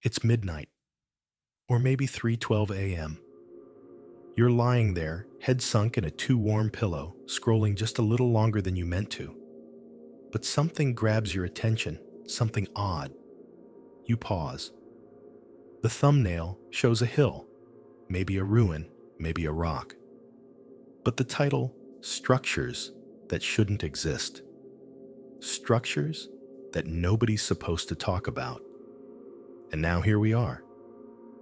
It's midnight, or maybe 3:12 a.m. You're lying there, head sunk in a too warm pillow, scrolling just a little longer than you meant to. But something grabs your attention, something odd. You pause. The thumbnail shows a hill, maybe a ruin, maybe a rock. But the title, Structures That Shouldn't Exist. Structures that nobody's supposed to talk about. And now here we are.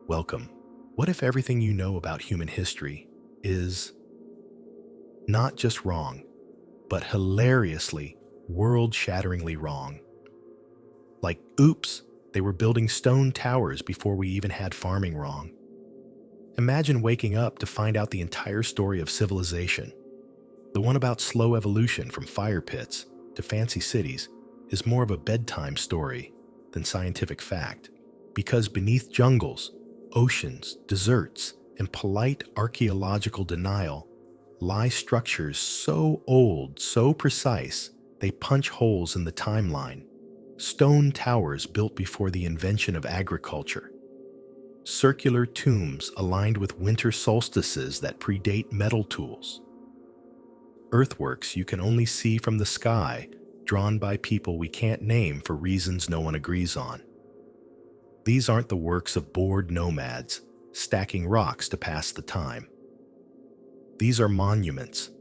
Welcome. What if everything you know about human history is not just wrong, but hilariously, world-shatteringly wrong? Like, oops, they were building stone towers before we even had farming wrong. Imagine waking up to find out the entire story of civilization. The one about slow evolution from fire pits to fancy cities is more of a bedtime story than scientific fact, because beneath jungles, oceans, deserts, and polite archaeological denial lie structures so old, so precise, they punch holes in the timeline. Stone towers built before the invention of agriculture. Circular tombs aligned with winter solstices that predate metal tools. Earthworks you can only see from the sky, drawn by people we can't name for reasons no one agrees on. These aren't the works of bored nomads, stacking rocks to pass the time. These are monuments.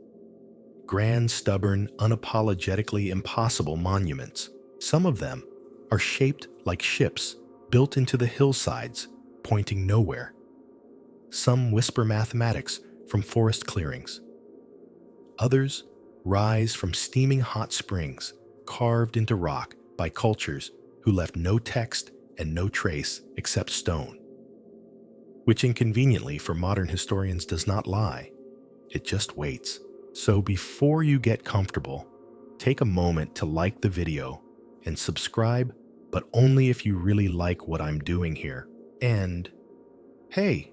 Grand, stubborn, unapologetically impossible monuments. Some of them are shaped like ships, built into the hillsides, pointing nowhere. Some whisper mathematics from forest clearings. Others rise from steaming hot springs, carved into rock by cultures who left no text and no trace except stone. Which inconveniently for modern historians does not lie. It just waits. So before you get comfortable, take a moment to like the video and subscribe, but only if you really like what I'm doing here. And, hey,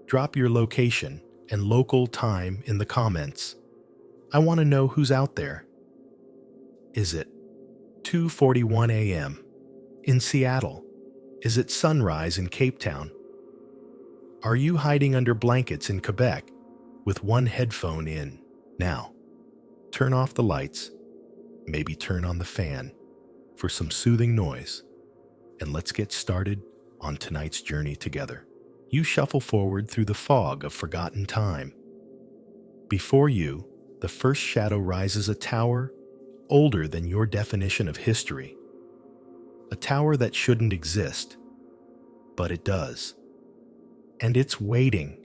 drop your location and local time in the comments. I want to know who's out there. Is it 2:41 a.m. in Seattle? Is it sunrise in Cape Town? Are you hiding under blankets in Quebec with one headphone in? Now, turn off the lights, maybe turn on the fan for some soothing noise, and let's get started on tonight's journey together. You shuffle forward through the fog of forgotten time. Before you, the first shadow rises a tower older than your definition of history. A tower that shouldn't exist, but it does. And it's waiting.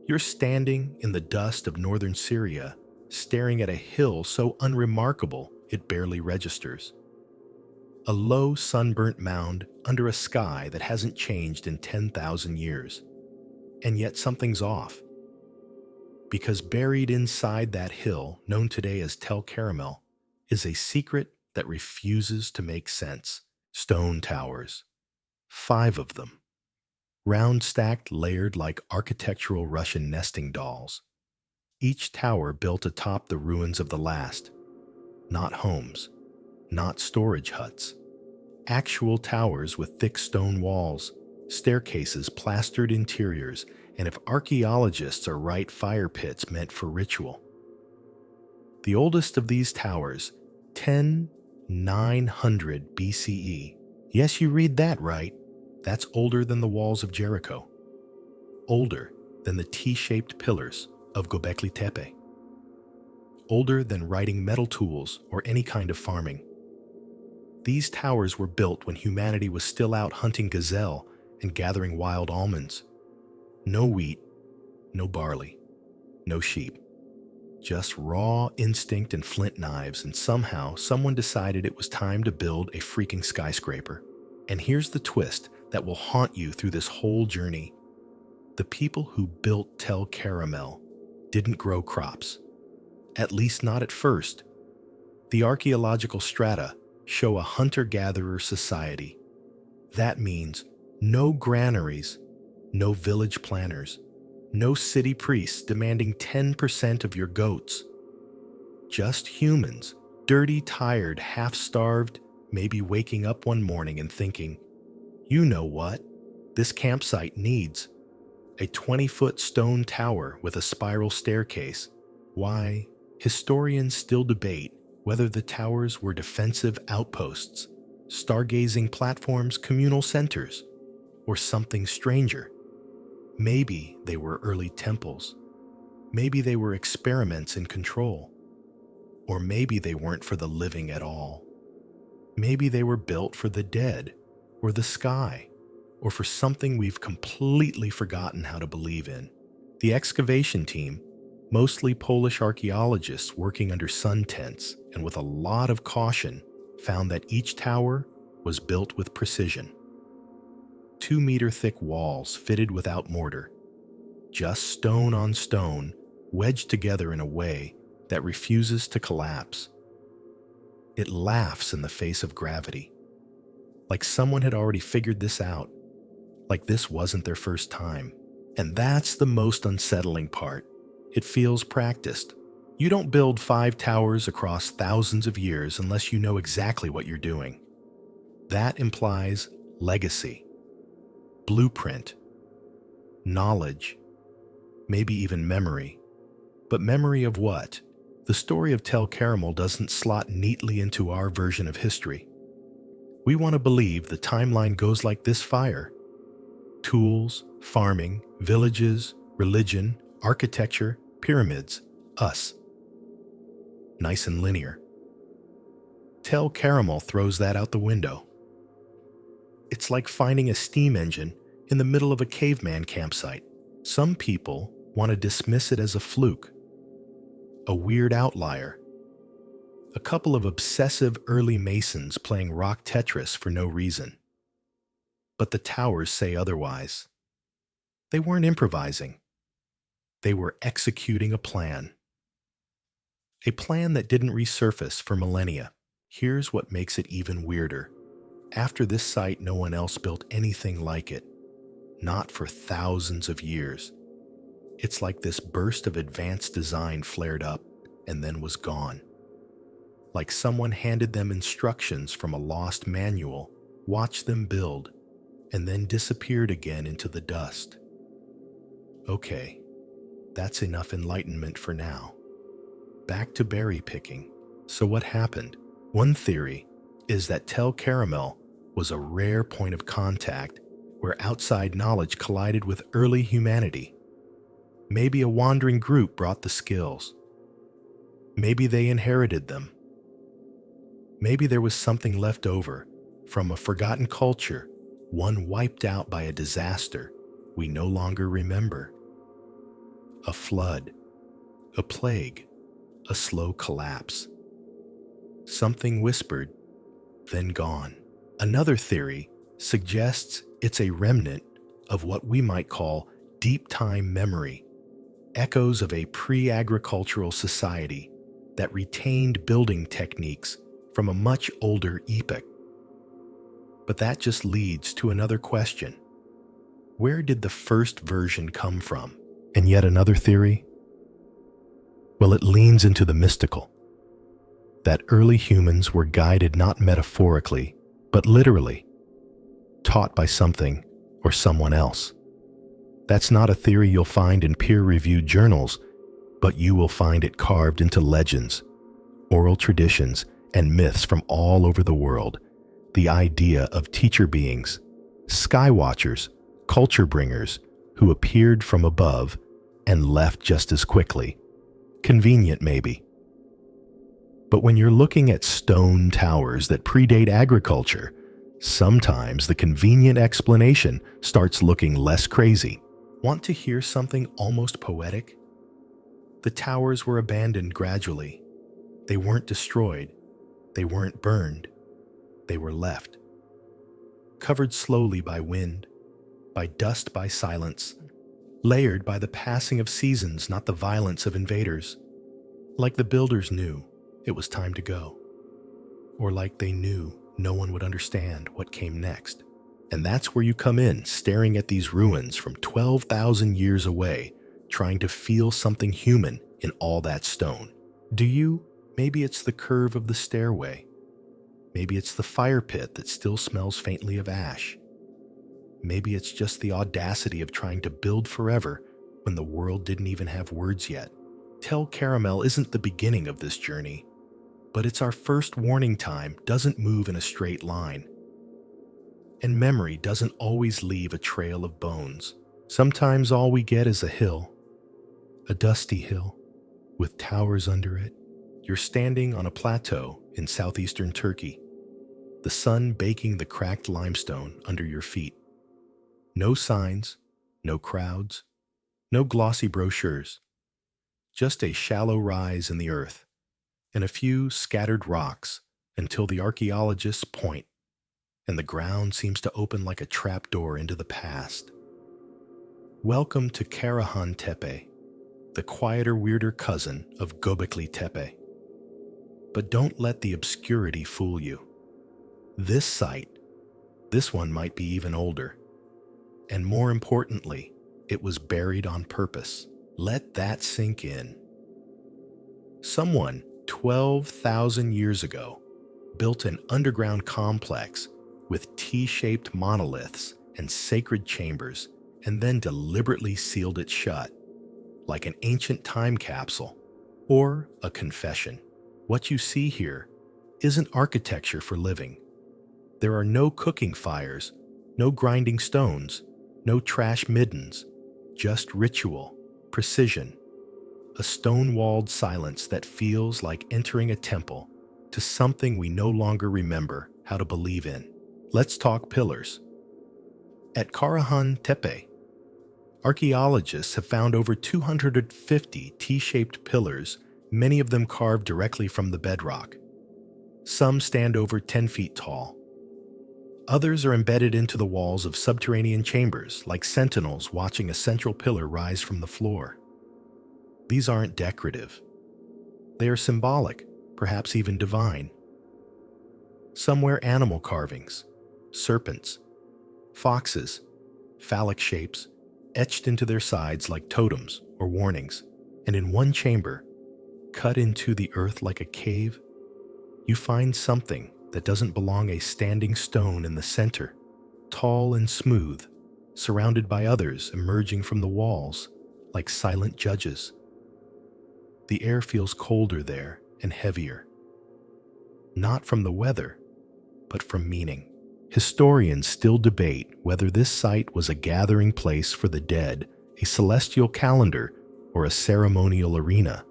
You're standing in the dust of northern Syria, staring at a hill so unremarkable it barely registers. A low, sunburnt mound under a sky that hasn't changed in 10,000 years. And yet something's off. Because buried inside that hill, known today as Tel Caramel, is a secret that refuses to make sense. Stone towers. 5 of them. Round stacked, layered like architectural Russian nesting dolls. Each tower built atop the ruins of the last. Not homes. Not storage huts. Actual towers with thick stone walls, staircases, plastered interiors, and if archaeologists are right, fire pits meant for ritual. The oldest of these towers, 10,900 BCE. Yes, you read that right. That's older than the walls of Jericho. Older than the T-shaped pillars of Göbekli Tepe. Older than writing metal tools or any kind of farming. These towers were built when humanity was still out hunting gazelle and gathering wild almonds. No wheat, no barley, no sheep. Just raw instinct and flint knives, and somehow someone decided it was time to build a freaking skyscraper. And here's the twist that will haunt you through this whole journey. The people who built Tel Caramel didn't grow crops. At least not at first. The archaeological strata show a hunter-gatherer society. That means no granaries, no village planners, no city priests demanding 10% of your goats. Just humans, dirty, tired, half-starved, maybe waking up one morning and thinking, you know what? This campsite needs a 20-foot stone tower with a spiral staircase. Why? Historians still debate whether the towers were defensive outposts, stargazing platforms, communal centers, or something stranger. Maybe they were early temples. Maybe they were experiments in control. Or maybe they weren't for the living at all. Maybe they were built for the dead, or the sky, or for something we've completely forgotten how to believe in. The excavation team, mostly Polish archaeologists working under sun tents and with a lot of caution, found that each tower was built with precision. 2-meter-thick walls fitted without mortar, just stone on stone, wedged together in a way that refuses to collapse. It laughs in the face of gravity, like someone had already figured this out, like this wasn't their first time. And that's the most unsettling part. It feels practiced. You don't build 5 towers across thousands of years unless you know exactly what you're doing. That implies legacy, blueprint, knowledge, maybe even memory. But memory of what? The story of Tel Caramel doesn't slot neatly into our version of history. We want to believe the timeline goes like this: fire, tools, farming, villages, religion, architecture, pyramids, us. Nice and linear. Tel Caramel throws that out the window. It's like finding a steam engine in the middle of a caveman campsite. Some people want to dismiss it as a fluke, a weird outlier, a couple of obsessive early Masons playing rock Tetris for no reason. But the towers say otherwise. They weren't improvising. They were executing a plan. A plan that didn't resurface for millennia. Here's what makes it even weirder. After this site, no one else built anything like it. Not for thousands of years. It's like this burst of advanced design flared up and then was gone. Like someone handed them instructions from a lost manual, watched them build, and then disappeared again into the dust. Okay, that's enough enlightenment for now. Back to berry picking. So what happened? One theory is that Tel Caramel was a rare point of contact where outside knowledge collided with early humanity. Maybe a wandering group brought the skills. Maybe they inherited them. Maybe there was something left over from a forgotten culture, one wiped out by a disaster we no longer remember. A flood, a plague, a slow collapse. Something whispered, then gone. Another theory suggests it's a remnant of what we might call deep time memory, echoes of a pre-agricultural society that retained building techniques from a much older epoch. But that just leads to another question. Where did the first version come from? And yet another theory? Well, it leans into the mystical. That early humans were guided not metaphorically, but literally, taught by something or someone else. That's not a theory you'll find in peer-reviewed journals, but you will find it carved into legends, oral traditions, and myths from all over the world. The idea of teacher beings, sky watchers, culture bringers, who appeared from above and left just as quickly. Convenient, maybe. But when you're looking at stone towers that predate agriculture, sometimes the convenient explanation starts looking less crazy. Want to hear something almost poetic? The towers were abandoned gradually. They weren't destroyed. They weren't burned. They were left. Covered slowly by wind, by dust, by silence, layered by the passing of seasons, not the violence of invaders. Like the builders knew it was time to go. Or like they knew no one would understand what came next. And that's where you come in, staring at these ruins from 12,000 years away, trying to feel something human in all that stone. Do you? Maybe it's the curve of the stairway. Maybe it's the fire pit that still smells faintly of ash. Maybe it's just the audacity of trying to build forever when the world didn't even have words yet. Tel Caramel isn't the beginning of this journey, but it's our first warning. Time doesn't move in a straight line, and memory doesn't always leave a trail of bones. Sometimes all we get is a hill, a dusty hill, with towers under it. You're standing on a plateau in southeastern Turkey, the sun baking the cracked limestone under your feet. No signs, no crowds, no glossy brochures, just a shallow rise in the earth and a few scattered rocks until the archaeologists point and the ground seems to open like a trapdoor into the past. Welcome to Carahantepe, the quieter, weirder cousin of Göbekli Tepe. But don't let the obscurity fool you. This site, this one might be even older. And more importantly, it was buried on purpose. Let that sink in. Someone 12,000 years ago built an underground complex with T-shaped monoliths and sacred chambers and then deliberately sealed it shut, like an ancient time capsule or a confession. What you see here isn't architecture for living. There are no cooking fires, no grinding stones, no trash middens, just ritual, precision, a stone-walled silence that feels like entering a temple to something we no longer remember how to believe in. Let's talk pillars. At Carahantepe, archaeologists have found over 250 T-shaped pillars, many of them carved directly from the bedrock. Some stand over 10 feet tall. Others are embedded into the walls of subterranean chambers, like sentinels watching a central pillar rise from the floor. These aren't decorative. They are symbolic, perhaps even divine. Some wear animal carvings, serpents, foxes, phallic shapes, etched into their sides like totems or warnings. And in one chamber, cut into the earth like a cave, you find something that doesn't belong, a standing stone in the center, tall and smooth, surrounded by others emerging from the walls like silent judges. The air feels colder there and heavier, not from the weather, but from meaning. Historians still debate whether this site was a gathering place for the dead, a celestial calendar, or a ceremonial arena.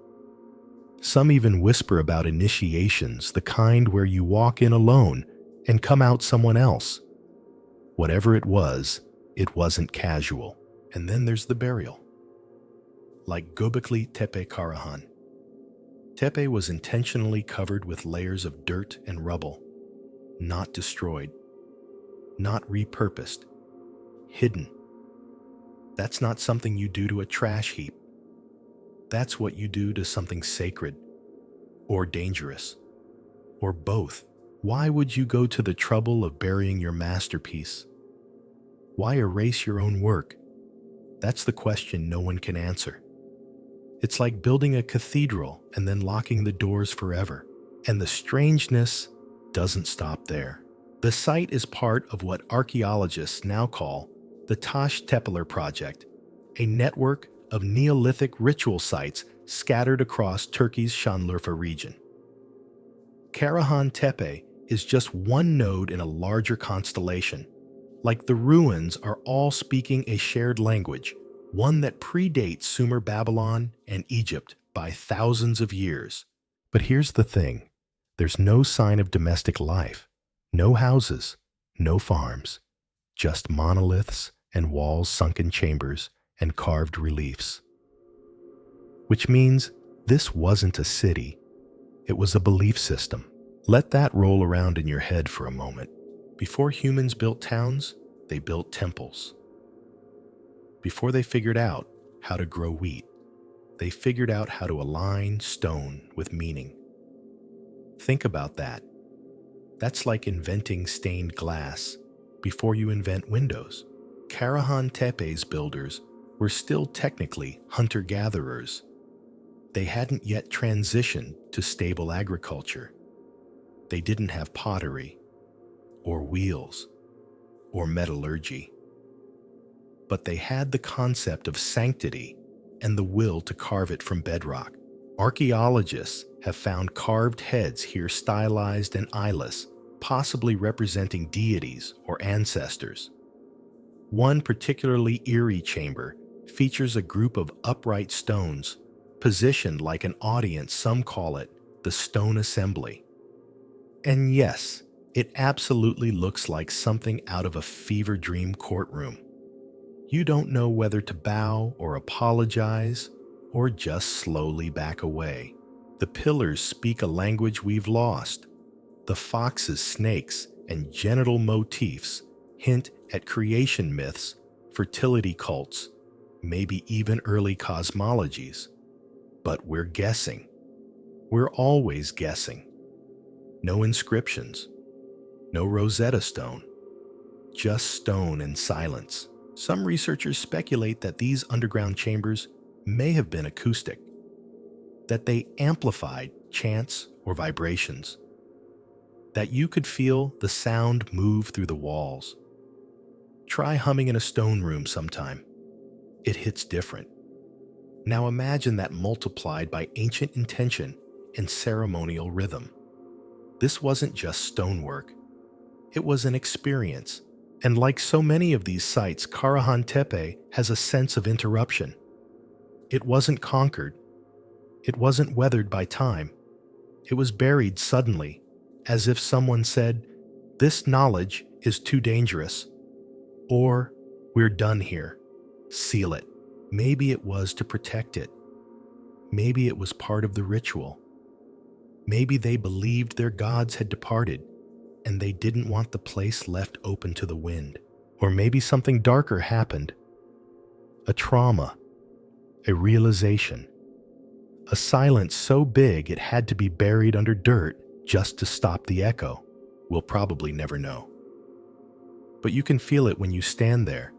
Some even whisper about initiations, the kind where you walk in alone and come out someone else. Whatever it wasn't casual. And then there's the burial. Like Göbekli Tepe Karahan. Tepe was intentionally covered with layers of dirt and rubble, not destroyed, not repurposed, hidden. That's not something you do to a trash heap. That's what you do to something sacred, or dangerous, or both. Why would you go to the trouble of burying your masterpiece? Why erase your own work? That's the question no one can answer. It's like building a cathedral and then locking the doors forever. And the strangeness doesn't stop there. The site is part of what archaeologists now call the Taş Tepeler Project, a network of Neolithic ritual sites scattered across Turkey's Şanlıurfa region. Carahantepe is just one node in a larger constellation. Like the ruins are all speaking a shared language, one that predates Sumer Babylon and Egypt by thousands of years. But here's the thing. There's no sign of domestic life, no houses, no farms, just monoliths and walls, sunken chambers, and carved reliefs. Which means this wasn't a city, it was a belief system. Let that roll around in your head for a moment. Before humans built towns, they built temples. Before they figured out how to grow wheat, they figured out how to align stone with meaning. Think about that. That's like inventing stained glass before you invent windows. Carahantepe's builders were still technically hunter-gatherers. They hadn't yet transitioned to stable agriculture. They didn't have pottery, or wheels, or metallurgy. but they had the concept of sanctity and the will to carve it from bedrock. Archaeologists have found carved heads here stylized and eyeless, possibly representing deities or ancestors. One particularly eerie chamber features a group of upright stones, positioned like an audience. Some call it the Stone Assembly. And yes, it absolutely looks like something out of a fever dream courtroom. You don't know whether to bow or apologize or just slowly back away. The pillars speak a language we've lost. The foxes, snakes, and genital motifs hint at creation myths, fertility cults, maybe even early cosmologies. But we're guessing. We're always guessing. No inscriptions. No Rosetta Stone. Just stone and silence. Some researchers speculate that these underground chambers may have been acoustic, that they amplified chants or vibrations, that you could feel the sound move through the walls. Try humming in a stone room sometime. It hits different. Now imagine that multiplied by ancient intention and ceremonial rhythm. This wasn't just stonework. It was an experience. And like so many of these sites, Carahantepe has a sense of interruption. It wasn't conquered. It wasn't weathered by time. It was buried suddenly, as if someone said, "This knowledge is too dangerous," or "We're done here. Seal it." Maybe it was to protect it. Maybe it was part of the ritual. Maybe they believed their gods had departed, and they didn't want the place left open to the wind. Or maybe something darker happened. A trauma. A realization. A silence so big it had to be buried under dirt just to stop the echo. We'll probably never know. But you can feel it when you stand there,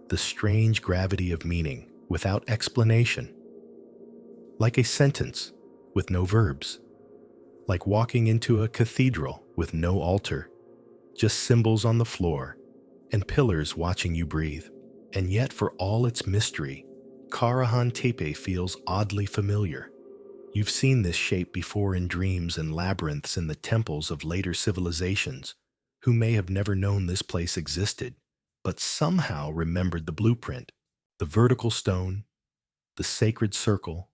the strange gravity of meaning without explanation. Like a sentence with no verbs. Like walking into a cathedral with no altar, just symbols on the floor and pillars watching you breathe. And yet, for all its mystery, Carahantepe feels oddly familiar. You've seen this shape before in dreams and labyrinths in the temples of later civilizations, who may have never known this place existed, but somehow remembered the blueprint, the vertical stone, the sacred circle,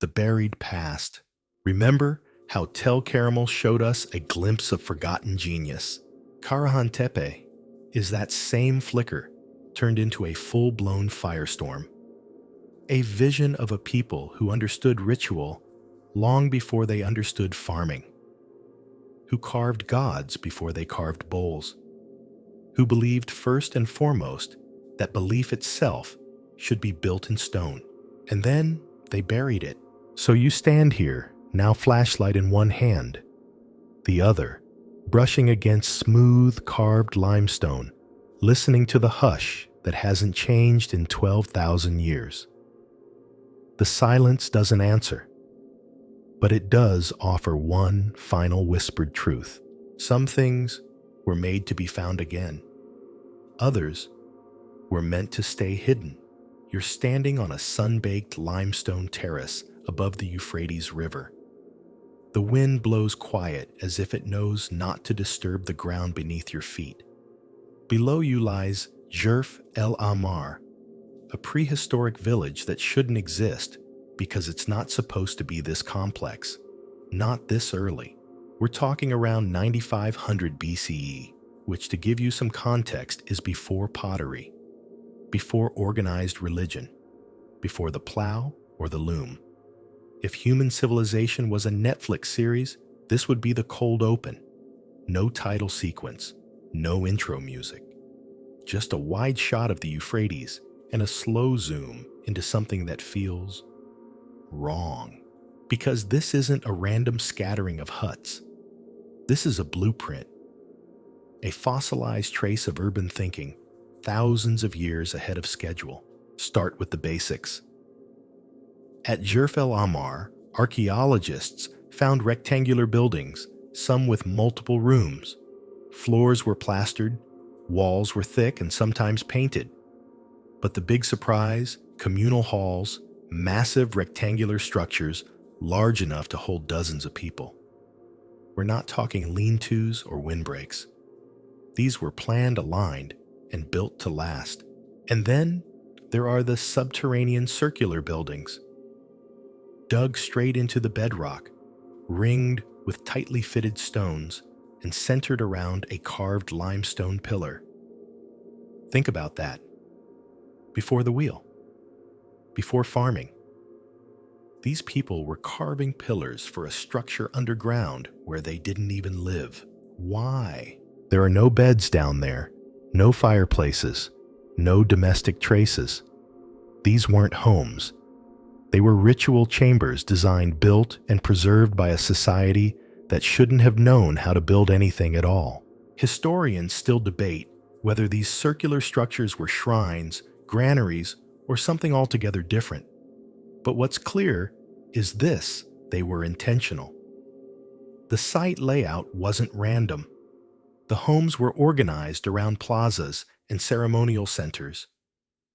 the buried past. Remember how Tel Caramel showed us a glimpse of forgotten genius? Carahantepe is that same flicker turned into a full-blown firestorm. A vision of a people who understood ritual long before they understood farming, who carved gods before they carved bowls, who believed first and foremost that belief itself should be built in stone, and then they buried it. So you stand here, now flashlight in one hand, the other brushing against smooth carved limestone, listening to the hush that hasn't changed in 12,000 years. The silence doesn't answer, but it does offer one final whispered truth. Some things were made to be found again. Others were meant to stay hidden. You're standing on a sun-baked limestone terrace above the Euphrates River. The wind blows quiet as if it knows not to disturb the ground beneath your feet. Below you lies Jerf el-Ahmar, a prehistoric village that shouldn't exist because it's not supposed to be this complex, not this early. We're talking around 9500 BCE, which, to give you some context, is before pottery, before organized religion, before the plow or the loom. If human civilization was a Netflix series, this would be the cold open. No title sequence, no intro music. Just a wide shot of the Euphrates and a slow zoom into something that feels wrong. Because this isn't a random scattering of huts. This is a blueprint. A fossilized trace of urban thinking, thousands of years ahead of schedule. Start with the basics. At Jerf el-Ahmar, archaeologists found rectangular buildings, some with multiple rooms. Floors were plastered, walls were thick and sometimes painted. But the big surprise, communal halls, massive rectangular structures large enough to hold dozens of people. We're not talking lean-tos or windbreaks. These were planned, aligned, and built to last. And then there are the subterranean circular buildings, dug straight into the bedrock, ringed with tightly fitted stones, and centered around a carved limestone pillar. Think about that. Before the wheel, before farming, these people were carving pillars for a structure underground where they didn't even live. Why? There are no beds down there, no fireplaces, no domestic traces. These weren't homes. They were ritual chambers designed, built, and preserved by a society that shouldn't have known how to build anything at all. Historians still debate whether these circular structures were shrines, granaries, or something altogether different. But what's clear is this: they were intentional. The site layout wasn't random. The homes were organized around plazas and ceremonial centers.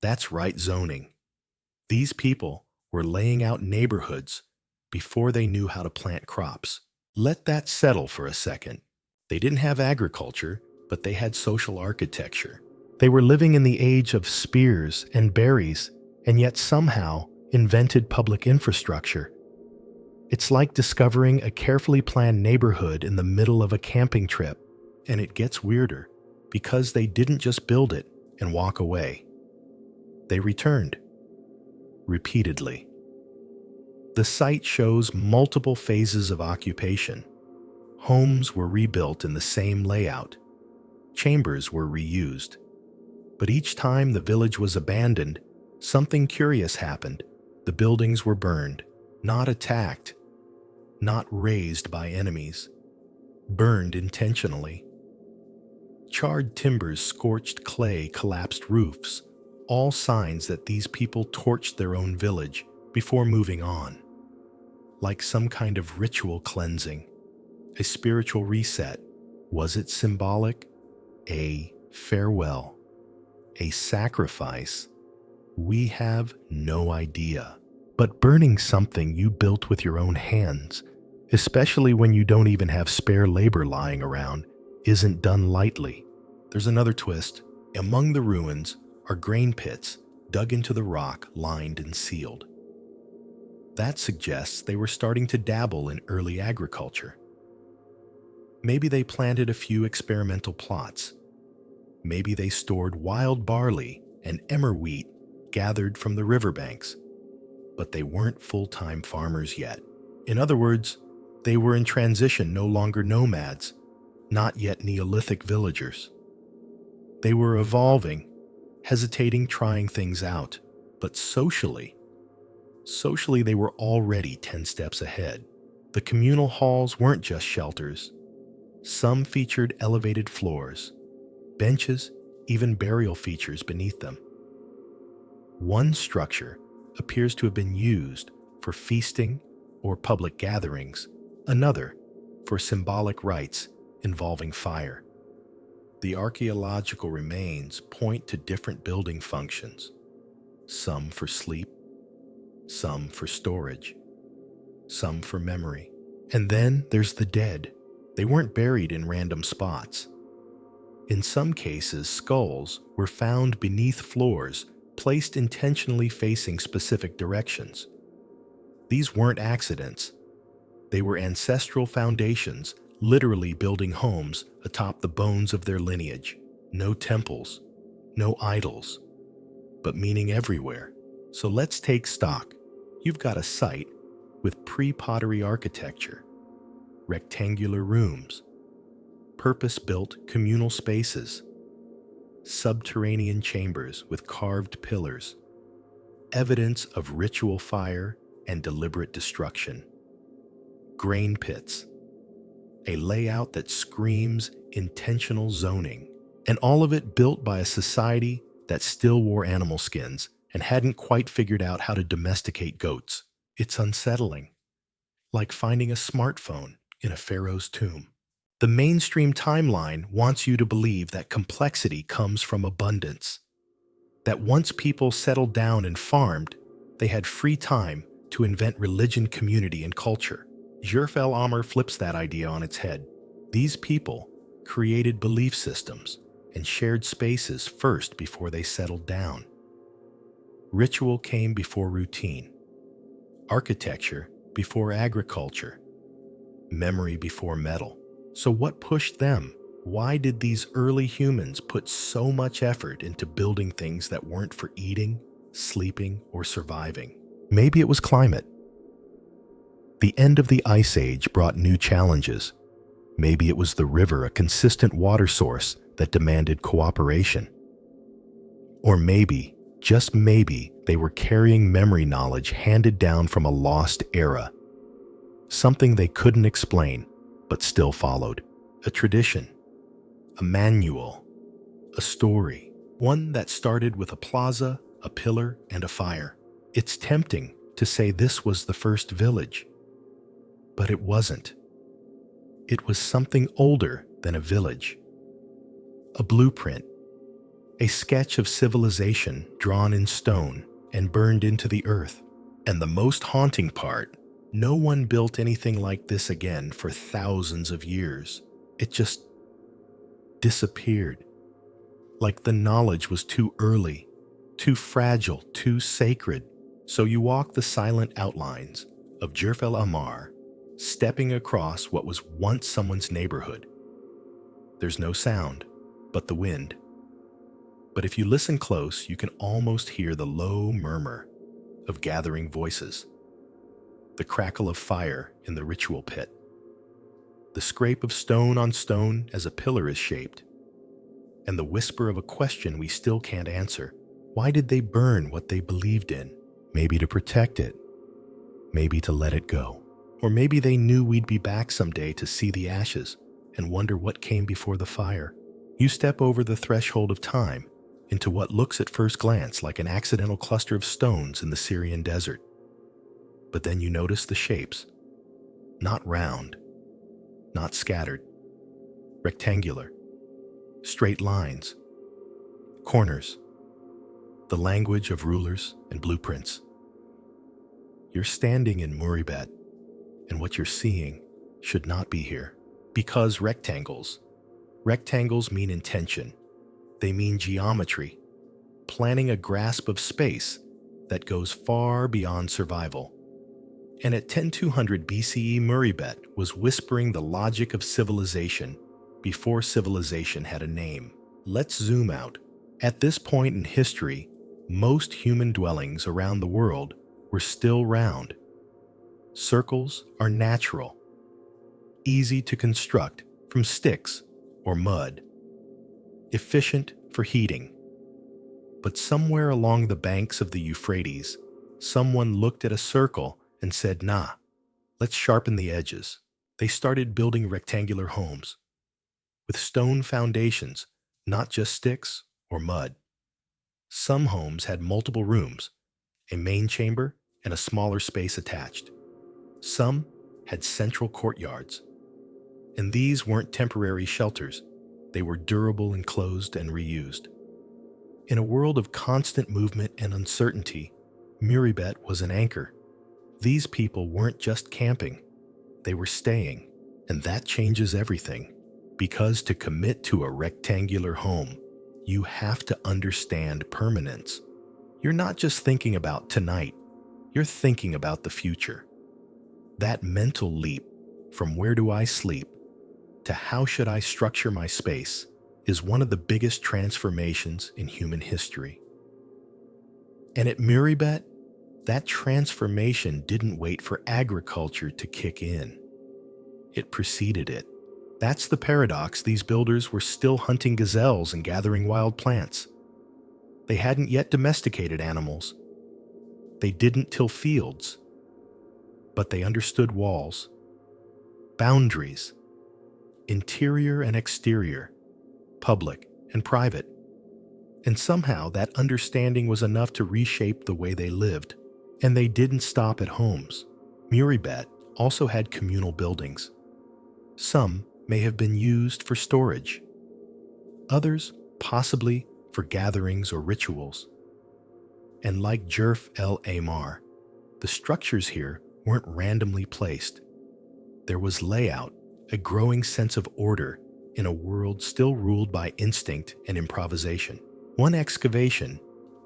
That's right, zoning. These people were laying out neighborhoods before they knew how to plant crops. Let that settle for a second. They didn't have agriculture, but they had social architecture. They were living in the age of spears and berries, and yet somehow invented public infrastructure. It's like discovering a carefully planned neighborhood in the middle of a camping trip. And it gets weirder, because they didn't just build it and walk away. They returned. Repeatedly. The site shows multiple phases of occupation. Homes were rebuilt in the same layout. Chambers were reused. But each time the village was abandoned, something curious happened. The buildings were burned, not attacked, not razed by enemies. Burned intentionally. Charred timbers, scorched clay, collapsed roofs, all signs that these people torched their own village before moving on. Like some kind of ritual cleansing, a spiritual reset. Was it symbolic? A farewell? A sacrifice? We have no idea. But burning something you built with your own hands, especially when you don't even have spare labor lying around, isn't done lightly. There's another twist. Among the ruins are grain pits dug into the rock, lined and sealed. That suggests they were starting to dabble in early agriculture. Maybe they planted a few experimental plots. Maybe they stored wild barley and emmer wheat gathered from the riverbanks. But they weren't full-time farmers yet. In other words, they were in transition, no longer nomads, not yet Neolithic villagers. They were evolving, hesitating, trying things out. But socially they were already 10 steps ahead. The communal halls weren't just shelters. Some featured elevated floors, benches, even burial features beneath them. One structure appears to have been used for feasting or public gatherings, another for symbolic rites involving fire. The archaeological remains point to different building functions, some for sleep, some for storage, some for memory. And then there's the dead. They weren't buried in random spots. In some cases, skulls were found beneath floors, placed intentionally facing specific directions. These weren't accidents. They were ancestral foundations, literally building homes atop the bones of their lineage. No temples, no idols, but meaning everywhere. So let's take stock. You've got a site with pre-pottery architecture, rectangular rooms, purpose-built communal spaces, subterranean chambers with carved pillars, evidence of ritual fire and deliberate destruction, grain pits, a layout that screams intentional zoning, and all of it built by a society that still wore animal skins and hadn't quite figured out how to domesticate goats. It's unsettling, like finding a smartphone in a pharaoh's tomb. The mainstream timeline wants you to believe that complexity comes from abundance. That once people settled down and farmed, they had free time to invent religion, community, and culture. Jerf el-Ahmar flips that idea on its head. These people created belief systems and shared spaces first before they settled down. Ritual came before routine. Architecture before agriculture. Memory before metal. So what pushed them? Why did these early humans put so much effort into building things that weren't for eating, sleeping, or surviving? Maybe it was climate. The end of the Ice Age brought new challenges. Maybe it was the river, a consistent water source that demanded cooperation. Or maybe, just maybe, they were carrying memory knowledge handed down from a lost era. Something they couldn't explain, but still followed. A tradition. A manual. A story. One that started with a plaza, a pillar, and a fire. It's tempting to say this was the first village. But it wasn't. It was something older than a village. A blueprint. A sketch of civilization drawn in stone and burned into the earth. And the most haunting part, no one built anything like this again for thousands of years. It just disappeared. Like the knowledge was too early, too fragile, too sacred. So you walk the silent outlines of Jerf el-Ahmar, stepping across what was once someone's neighborhood. There's no sound but the wind. But if you listen close, you can almost hear the low murmur of gathering voices, the crackle of fire in the ritual pit, the scrape of stone on stone as a pillar is shaped, and the whisper of a question we still can't answer. Why did they burn what they believed in? Maybe to protect it, maybe to let it go. Or maybe they knew we'd be back someday to see the ashes and wonder what came before the fire. You step over the threshold of time into what looks at first glance like an accidental cluster of stones in the Syrian desert. But then you notice the shapes. Not round, not scattered, rectangular, straight lines, corners, the language of rulers and blueprints. You're standing in Muribbeet, and what you're seeing should not be here. Because rectangles mean intention. They mean geometry, planning a grasp of space that goes far beyond survival. And at 10200 BCE, Muribbeet was whispering the logic of civilization before civilization had a name. Let's zoom out. At this point in history, most human dwellings around the world were still round. Circles are natural, easy to construct from sticks or mud, efficient for heating. But somewhere along the banks of the Euphrates, someone looked at a circle and said, nah, let's sharpen the edges. They started building rectangular homes with stone foundations, not just sticks or mud. Some homes had multiple rooms, a main chamber, and a smaller space attached. Some had central courtyards. And these weren't temporary shelters. They were durable, enclosed, and reused. In a world of constant movement and uncertainty, Muribbeet was an anchor. These people weren't just camping. They were staying. And that changes everything. Because to commit to a rectangular home, you have to understand permanence. You're not just thinking about tonight. You're thinking about the future. That mental leap from where do I sleep to how should I structure my space is one of the biggest transformations in human history. And at Muribbeet, that transformation didn't wait for agriculture to kick in. It preceded it. That's the paradox. These builders were still hunting gazelles and gathering wild plants. They hadn't yet domesticated animals. They didn't till fields. But they understood walls, boundaries, interior and exterior, public and private. And somehow that understanding was enough to reshape the way they lived. And they didn't stop at homes. Muribbeet also had communal buildings. Some may have been used for storage. Others, possibly for gatherings or rituals. And like Jerf el-Ahmar, the structures here weren't randomly placed. There was layout, a growing sense of order in a world still ruled by instinct and improvisation. One excavation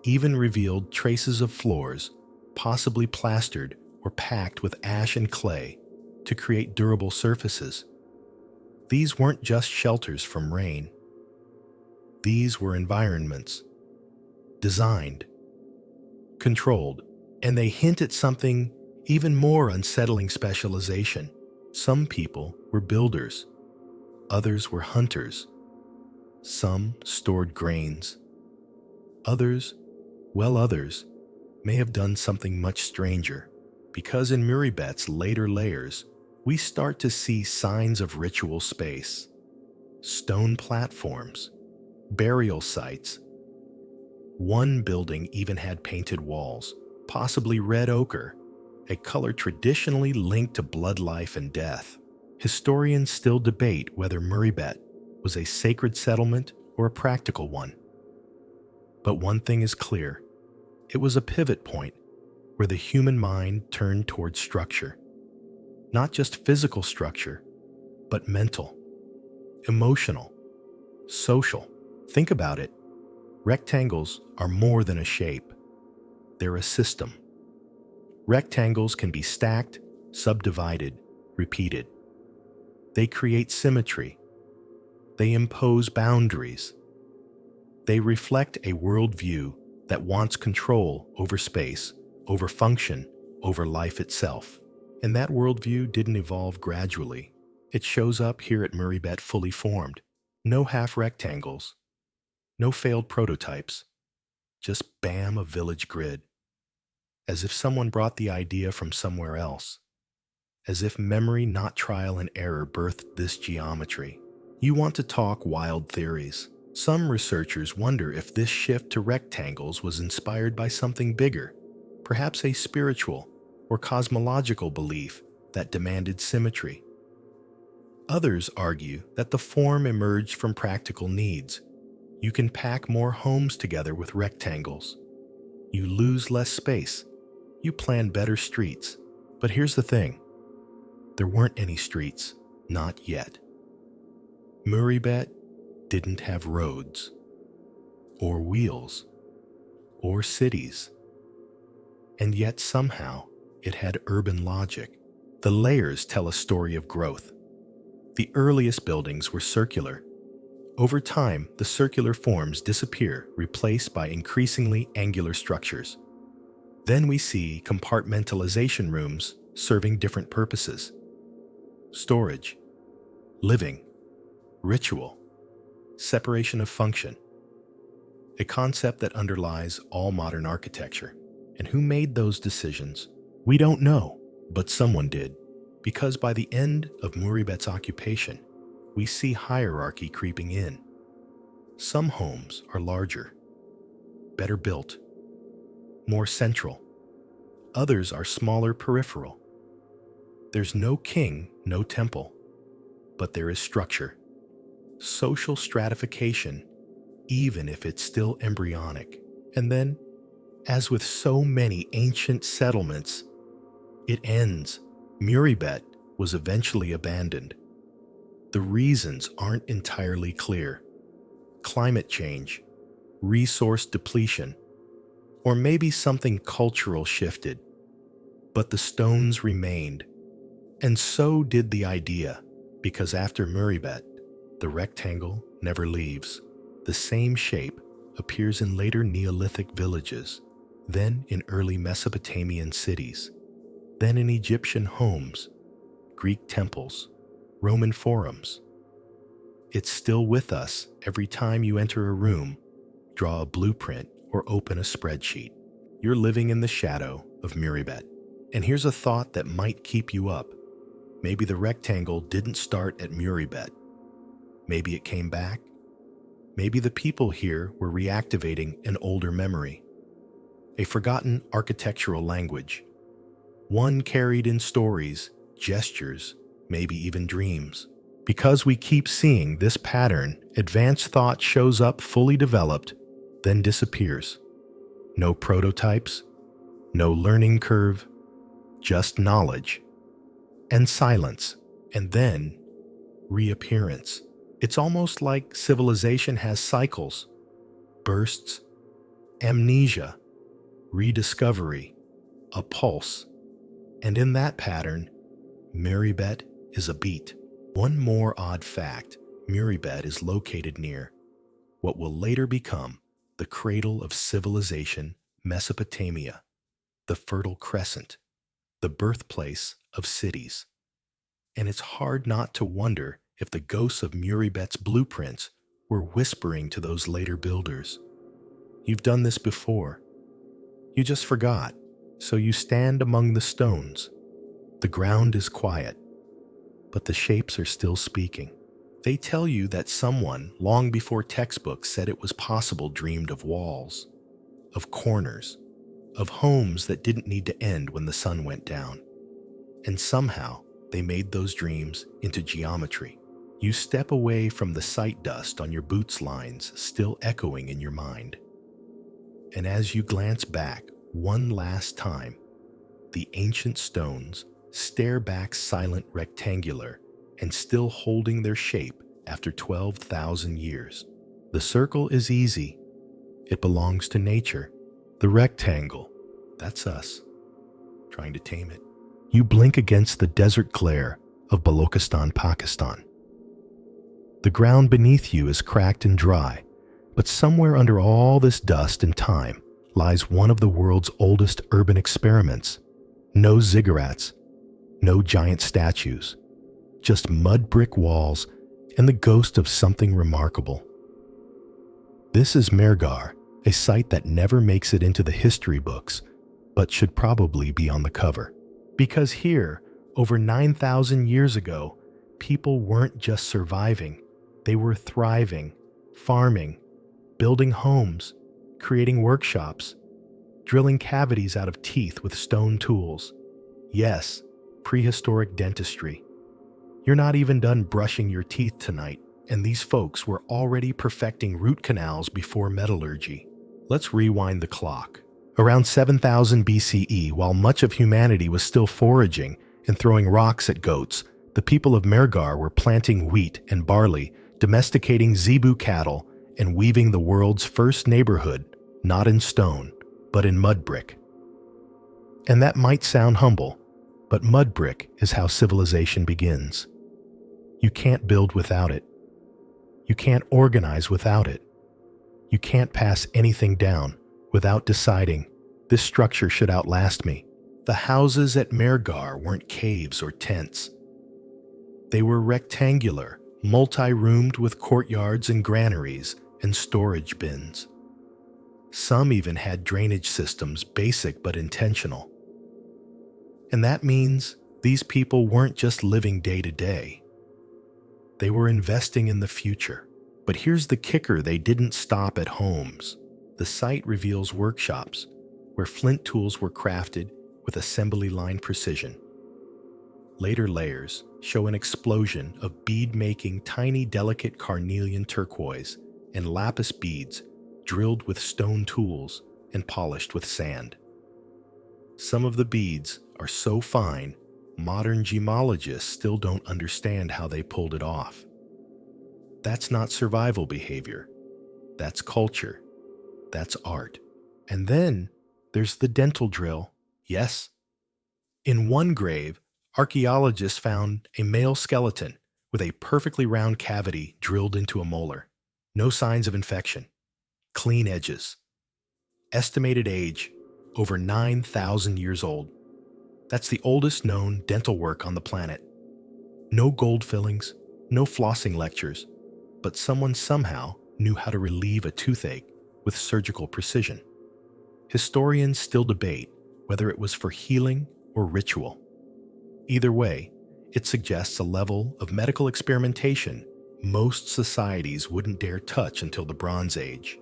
even revealed traces of floors, possibly plastered or packed with ash and clay to create durable surfaces. These weren't just shelters from rain. These were environments, designed, controlled, and they hint at something even more unsettling: specialization. Some people were builders, others were hunters. Some stored grains. Others may have done something much stranger, because in Muribbeet's later layers, we start to see signs of ritual space. Stone platforms, burial sites. One building even had painted walls, possibly red ochre, a color traditionally linked to blood life and death. Historians still debate whether Muribbeet was a sacred settlement or a practical one. But one thing is clear: it was a pivot point where the human mind turned towards structure. Not just physical structure, but mental, emotional, social. Think about it. Rectangles are more than a shape. They're a system. Rectangles can be stacked, subdivided, repeated. They create symmetry. They impose boundaries. They reflect a worldview that wants control over space, over function, over life itself. And that worldview didn't evolve gradually. It shows up here at Muribbeet fully formed. No half rectangles. No failed prototypes. Just bam, a village grid. As if someone brought the idea from somewhere else. As if memory, not trial and error, birthed this geometry. You want to talk wild theories. Some researchers wonder if this shift to rectangles was inspired by something bigger, perhaps a spiritual or cosmological belief that demanded symmetry. Others argue that the form emerged from practical needs. You can pack more homes together with rectangles. You lose less space. You plan better streets. But here's the thing. There weren't any streets, not yet. Muribbeet didn't have roads, or wheels, or cities. And yet somehow it had urban logic. The layers tell a story of growth. The earliest buildings were circular. Over time, the circular forms disappear, replaced by increasingly angular structures. Then we see compartmentalization rooms serving different purposes: storage, living, ritual, separation of function. A concept that underlies all modern architecture. And who made those decisions? We don't know, but someone did. Because by the end of Muribbeet's occupation, we see hierarchy creeping in. Some homes are larger, better built, more central. Others are smaller, peripheral. There's no king, no temple, but there is structure. Social stratification, even if it's still embryonic. And then, as with so many ancient settlements, it ends. Muribbeet was eventually abandoned. The reasons aren't entirely clear. Climate change, resource depletion, or maybe something cultural shifted. But the stones remained. And so did the idea, because after Muribbeet, the rectangle never leaves. The same shape appears in later Neolithic villages, then in early Mesopotamian cities, then in Egyptian homes, Greek temples, Roman forums. It's still with us every time you enter a room, draw a blueprint, or open a spreadsheet. You're living in the shadow of Muribbeet. And here's a thought that might keep you up. Maybe the rectangle didn't start at Muribbeet. Maybe it came back. Maybe the people here were reactivating an older memory, a forgotten architectural language, one carried in stories, gestures, maybe even dreams. Because we keep seeing this pattern, advanced thought shows up fully developed, then disappears. No prototypes, no learning curve, just knowledge and silence, and then reappearance. It's almost like civilization has cycles, bursts, amnesia, rediscovery, a pulse. And in that pattern, Muribbeet is a beat. One more odd fact, Muribbeet is located near what will later become the cradle of civilization, Mesopotamia, the Fertile Crescent, the birthplace of cities. And it's hard not to wonder if the ghosts of Muribbeet's blueprints were whispering to those later builders. You've done this before. You just forgot, so you stand among the stones. The ground is quiet, but the shapes are still speaking. They tell you that someone, long before textbooks said it was possible, dreamed of walls, of corners, of homes that didn't need to end when the sun went down. And somehow, they made those dreams into geometry. You step away from the sight dust on your boots lines still echoing in your mind. And as you glance back one last time, the ancient stones stare back silent, rectangular, and still holding their shape after 12,000 years. The circle is easy. It belongs to nature. The rectangle, that's us, trying to tame it. You blink against the desert glare of Balochistan, Pakistan. The ground beneath you is cracked and dry, but somewhere under all this dust and time lies one of the world's oldest urban experiments. No ziggurats, no giant statues, just mud brick walls and the ghost of something remarkable. This is Mehrgarh, a site that never makes it into the history books, but should probably be on the cover. Because here, over 9,000 years ago, people weren't just surviving, they were thriving, farming, building homes, creating workshops, drilling cavities out of teeth with stone tools. Yes, prehistoric dentistry. You're not even done brushing your teeth tonight, and these folks were already perfecting root canals before metallurgy. Let's rewind the clock. Around 7000 BCE, while much of humanity was still foraging and throwing rocks at goats, the people of Mehrgarh were planting wheat and barley, domesticating zebu cattle, and weaving the world's first neighborhood, not in stone, but in mud brick. And that might sound humble, but mud brick is how civilization begins. You can't build without it. You can't organize without it. You can't pass anything down without deciding, this structure should outlast me. The houses at Mehrgarh weren't caves or tents. They were rectangular, multi-roomed with courtyards and granaries and storage bins. Some even had drainage systems, basic but intentional. And that means these people weren't just living day to day. They were investing in the future. But here's the kicker, they didn't stop at homes. The site reveals workshops where flint tools were crafted with assembly line precision. Later layers show an explosion of bead-making tiny delicate carnelian turquoise and lapis beads drilled with stone tools and polished with sand. Some of the beads are so fine, modern gemologists still don't understand how they pulled it off. That's not survival behavior. That's culture. That's art. And then there's the dental drill. Yes. In one grave, archaeologists found a male skeleton with a perfectly round cavity drilled into a molar. No signs of infection. Clean edges. Estimated age, over 9,000 years old. That's the oldest known dental work on the planet. No gold fillings, no flossing lectures, but someone somehow knew how to relieve a toothache with surgical precision. Historians still debate whether it was for healing or ritual. Either way, it suggests a level of medical experimentation most societies wouldn't dare touch until the Bronze Age.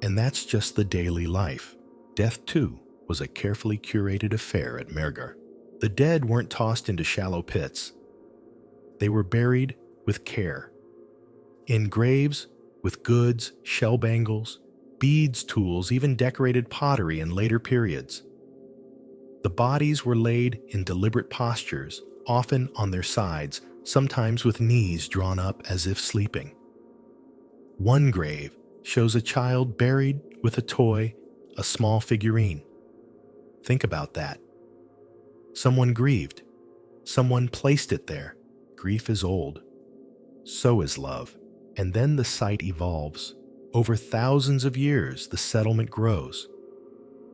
And that's just the daily life. Death, too, was a carefully curated affair at Mehrgarh. The dead weren't tossed into shallow pits. They were buried with care. In graves with goods, shell bangles, Beads, tools, even decorated pottery in later periods. The bodies were laid in deliberate postures, often on their sides, sometimes with knees drawn up as if sleeping. One grave shows a child buried with a toy, a small figurine. Think about that. Someone grieved. Someone placed it there. Grief is old. So is love. And then the site evolves. Over thousands of years, the settlement grows.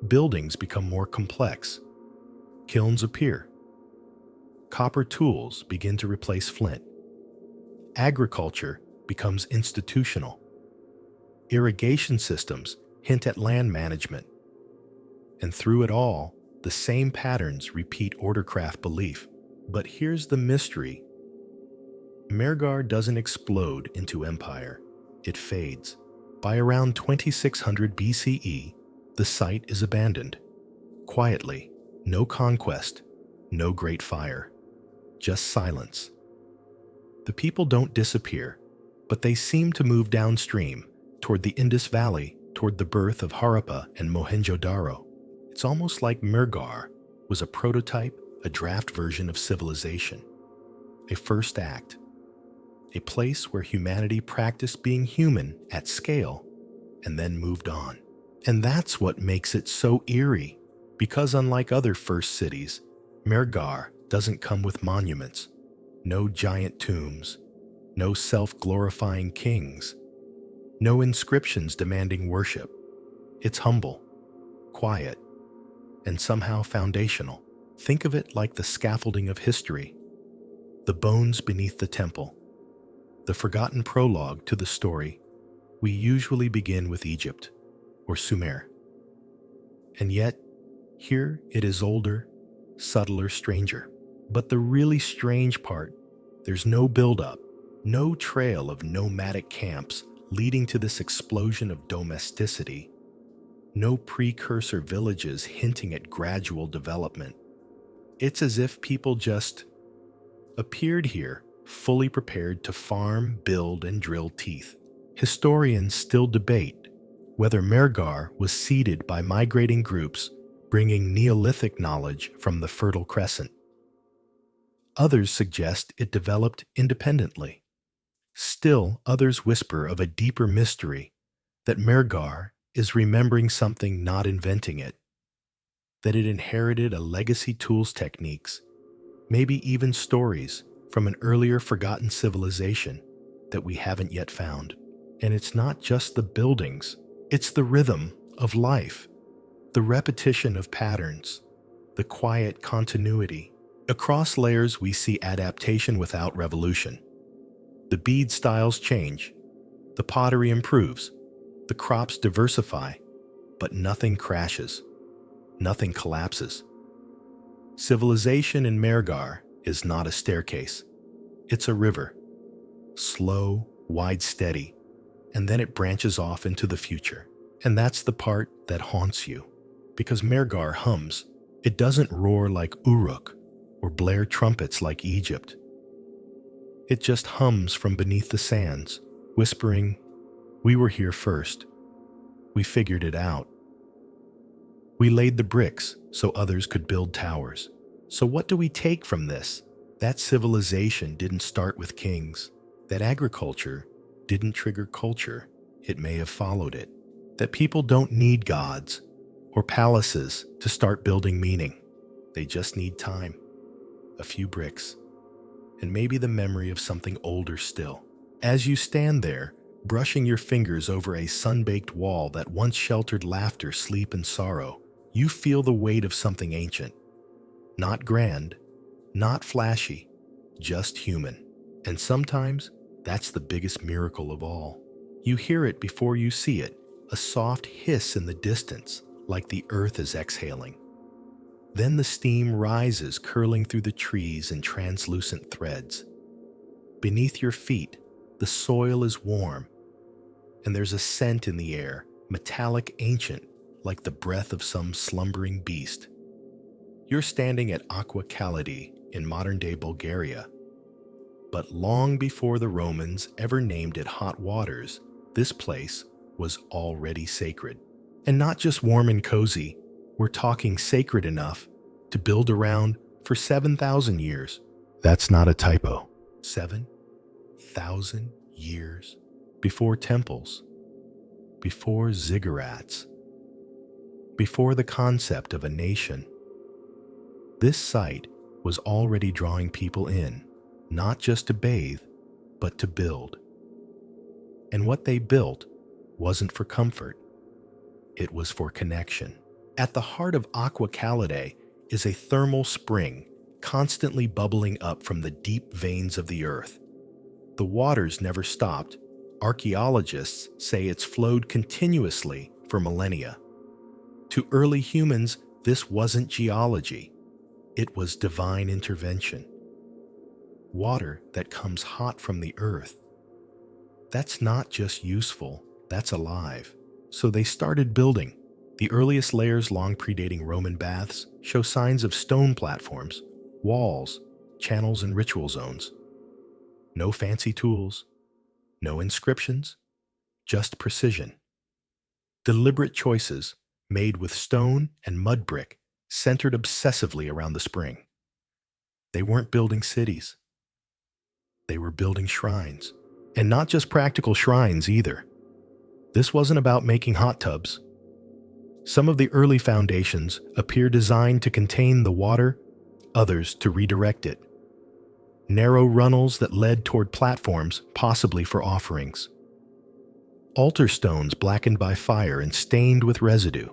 Buildings become more complex. Kilns appear. Copper tools begin to replace flint. Agriculture becomes institutional. Irrigation systems hint at land management. And through it all, the same patterns repeat ordercraft belief. But here's the mystery. Mehrgarh doesn't explode into empire. It fades. By around 2600 BCE, the site is abandoned. Quietly, no conquest, no great fire, just silence. The people don't disappear, but they seem to move downstream, toward the Indus Valley, toward the birth of Harappa and Mohenjo-Daro. It's almost like Mehrgarh was a prototype, a draft version of civilization, a first act, a place where humanity practiced being human at scale and then moved on. And that's what makes it so eerie, because unlike other first cities, Mehrgarh doesn't come with monuments, no giant tombs, no self-glorifying kings, no inscriptions demanding worship. It's humble, quiet, and somehow foundational. Think of it like the scaffolding of history, the bones beneath the temple, the forgotten prologue to the story. We usually begin with Egypt or Sumer. And yet, here it is older, subtler, stranger. But the really strange part, there's no buildup, no trail of nomadic camps leading to this explosion of domesticity, no precursor villages hinting at gradual development. It's as if people just appeared here, fully prepared to farm, build, and drill teeth. Historians still debate whether Mehrgarh was seeded by migrating groups bringing Neolithic knowledge from the Fertile Crescent. Others suggest it developed independently. Still, others whisper of a deeper mystery, that Mehrgarh is remembering something, not inventing it, that it inherited a legacy tools techniques, maybe even stories from an earlier forgotten civilization that we haven't yet found. And it's not just the buildings, it's the rhythm of life, the repetition of patterns, the quiet continuity. Across layers, we see adaptation without revolution. The bead styles change, the pottery improves, the crops diversify, but nothing crashes, nothing collapses. Civilization in Mehrgarh is not a staircase. It's a river, slow, wide, steady, and then it branches off into the future. And that's the part that haunts you, because Mehrgarh hums. It doesn't roar like Uruk or blare trumpets like Egypt. It just hums from beneath the sands, whispering, "We were here first. We figured it out. We laid the bricks so others could build towers." So what do we take from this? That civilization didn't start with kings. That agriculture didn't trigger culture. It may have followed it. That people don't need gods or palaces to start building meaning. They just need time, a few bricks, and maybe the memory of something older still. As you stand there, brushing your fingers over a sun-baked wall that once sheltered laughter, sleep, and sorrow, you feel the weight of something ancient. Not grand, not flashy, just human. And sometimes, that's the biggest miracle of all. You hear it before you see it, a soft hiss in the distance, like the earth is exhaling. Then the steam rises, curling through the trees in translucent threads. Beneath your feet, the soil is warm, and there's a scent in the air, metallic, ancient, like the breath of some slumbering beast. You're standing at Aqua Calidae in modern-day Bulgaria. But long before the Romans ever named it hot waters, this place was already sacred. And not just warm and cozy, we're talking sacred enough to build around for 7,000 years. That's not a typo. 7,000 years before temples, before ziggurats, before the concept of a nation. This site was already drawing people in, not just to bathe, but to build. And what they built wasn't for comfort, it was for connection. At the heart of Aqua Calidae is a thermal spring constantly bubbling up from the deep veins of the earth. The waters never stopped. Archaeologists say it's flowed continuously for millennia. To early humans, this wasn't geology. It was divine intervention. Water that comes hot from the earth. That's not just useful, that's alive. So they started building. The earliest layers, long predating Roman baths, show signs of stone platforms, walls, channels, and ritual zones. No fancy tools, no inscriptions, just precision. Deliberate choices made with stone and mud brick centered obsessively around the spring. They weren't building cities. They were building shrines. And not just practical shrines either. This wasn't about making hot tubs. Some of the early foundations appear designed to contain the water, others to redirect it. Narrow runnels that led toward platforms, possibly for offerings. Altar stones blackened by fire and stained with residue.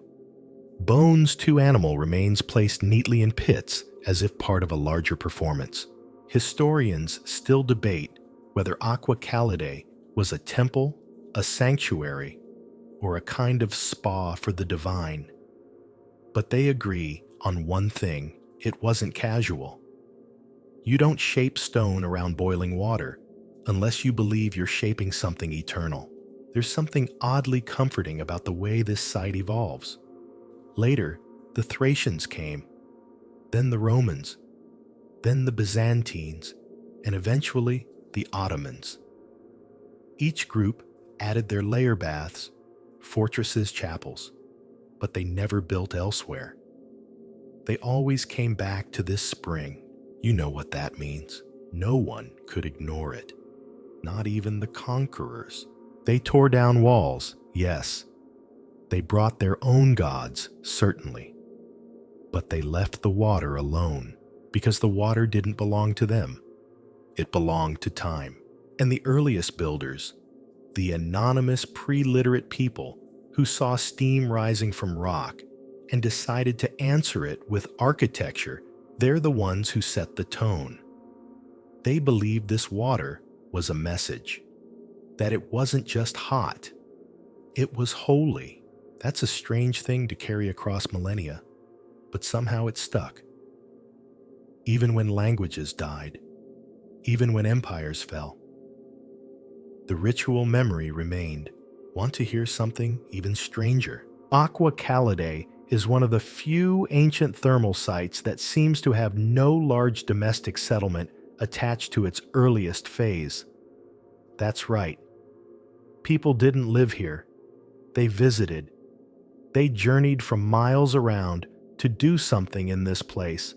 Bones to animal remains placed neatly in pits as if part of a larger performance. Historians still debate whether Aqua Calidae was a temple, a sanctuary, or a kind of spa for the divine. But they agree on one thing: it wasn't casual. You don't shape stone around boiling water unless you believe you're shaping something eternal. There's something oddly comforting about the way this site evolves. Later, the Thracians came, then the Romans, then the Byzantines, and eventually the Ottomans. Each group added their layer baths, fortresses, chapels, but they never built elsewhere. They always came back to this spring. You know what that means. No one could ignore it, not even the conquerors. They tore down walls, yes. They brought their own gods, certainly. But they left the water alone, because the water didn't belong to them. It belonged to time. And the earliest builders, the anonymous pre-literate people who saw steam rising from rock and decided to answer it with architecture, they're the ones who set the tone. They believed this water was a message, that it wasn't just hot, it was holy. That's a strange thing to carry across millennia, but somehow it stuck. Even when languages died, even when empires fell, the ritual memory remained. Want to hear something even stranger? Aqua Calidae is one of the few ancient thermal sites that seems to have no large domestic settlement attached to its earliest phase. That's right. People didn't live here. They visited. They journeyed from miles around to do something in this place,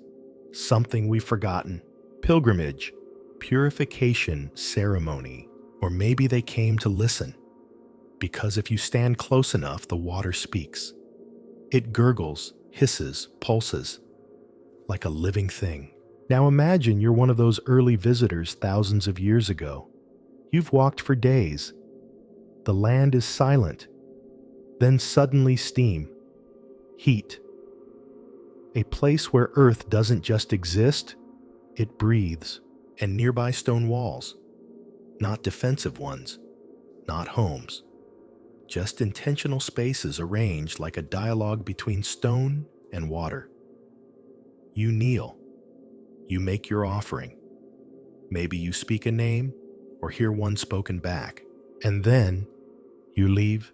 something we've forgotten. Pilgrimage, purification ceremony, or maybe they came to listen. Because if you stand close enough, the water speaks. It gurgles, hisses, pulses, like a living thing. Now imagine you're one of those early visitors thousands of years ago. You've walked for days. The land is silent. Then suddenly steam, heat. A place where Earth doesn't just exist, it breathes. And nearby stone walls. Not defensive ones, not homes. Just intentional spaces arranged like a dialogue between stone and water. You kneel. You make your offering. Maybe you speak a name or hear one spoken back. And then you leave.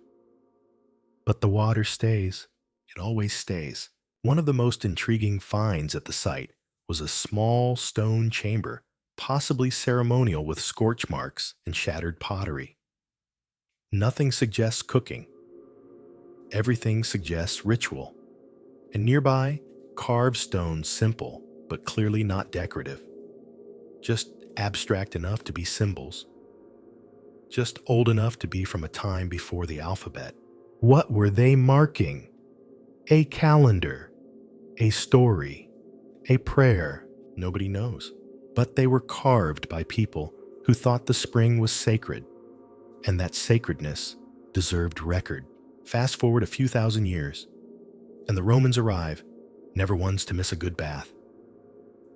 But the water stays. It always stays. One of the most intriguing finds at the site was a small stone chamber, possibly ceremonial, with scorch marks and shattered pottery. Nothing suggests cooking. Everything suggests ritual. And nearby, carved stones, simple, but clearly not decorative. Just abstract enough to be symbols. Just old enough to be from a time before the alphabet. What were they marking? A calendar, a story, a prayer. Nobody knows. But they were carved by people who thought the spring was sacred, and that sacredness deserved record. Fast forward a few thousand years, and the Romans arrive, never ones to miss a good bath.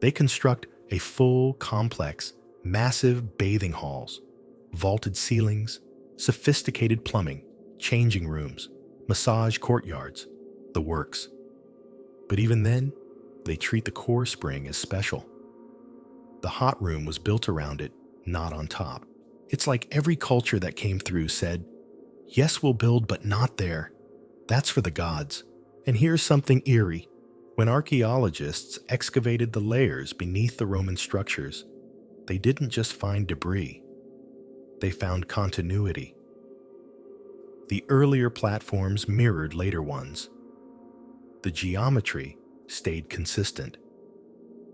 They construct a full, complex, massive bathing halls, vaulted ceilings, sophisticated plumbing, changing rooms, massage courtyards, the works. But even then, they treat the core spring as special. The hot room was built around it, not on top. It's like every culture that came through said, yes, we'll build, but not there. That's for the gods. And here's something eerie. When archaeologists excavated the layers beneath the Roman structures, they didn't just find debris. They found continuity. The earlier platforms mirrored later ones. The geometry stayed consistent.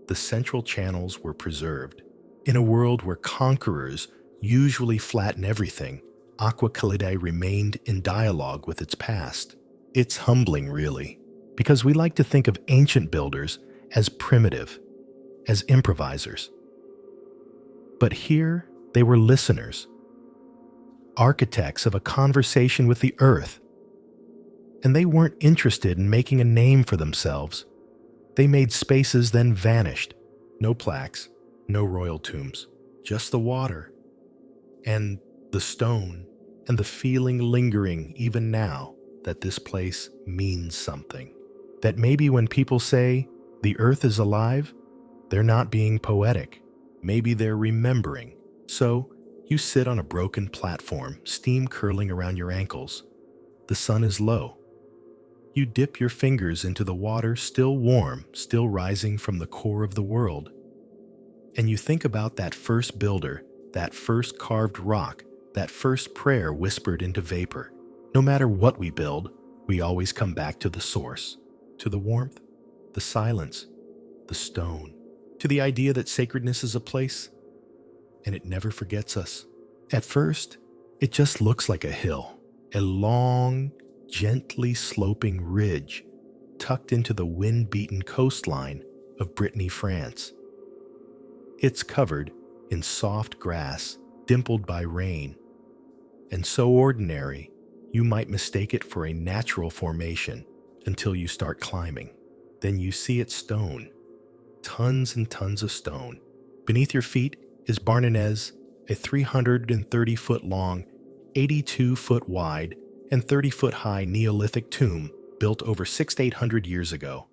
The central channels were preserved. In a world where conquerors usually flatten everything, Aqua Calidae remained in dialogue with its past. It's humbling, really, because we like to think of ancient builders as primitive, as improvisers. But here, they were listeners, architects of a conversation with the earth. And they weren't interested in making a name for themselves. They made spaces, then vanished. No plaques, no royal tombs, just the water, and the stone, and the feeling lingering even now that this place means something. That maybe when people say the earth is alive, they're not being poetic. Maybe they're remembering. So you sit on a broken platform, steam curling around your ankles. The sun is low. You dip your fingers into the water, still warm, still rising from the core of the world. And you think about that first builder, that first carved rock, that first prayer whispered into vapor. No matter what we build, we always come back to the source, to the warmth, the silence, the stone, to the idea that sacredness is a place, and it never forgets us. At first, it just looks like a hill, a long, gently sloping ridge tucked into the wind-beaten coastline of Brittany, France. It's covered in soft grass, dimpled by rain, and so ordinary you might mistake it for a natural formation until you start climbing. Then you see it's stone, tons and tons of stone. Beneath your feet is Barnenez, a 330-foot-long, 82-foot-wide, and 30-foot-high Neolithic tomb built over 600 to 800 years ago.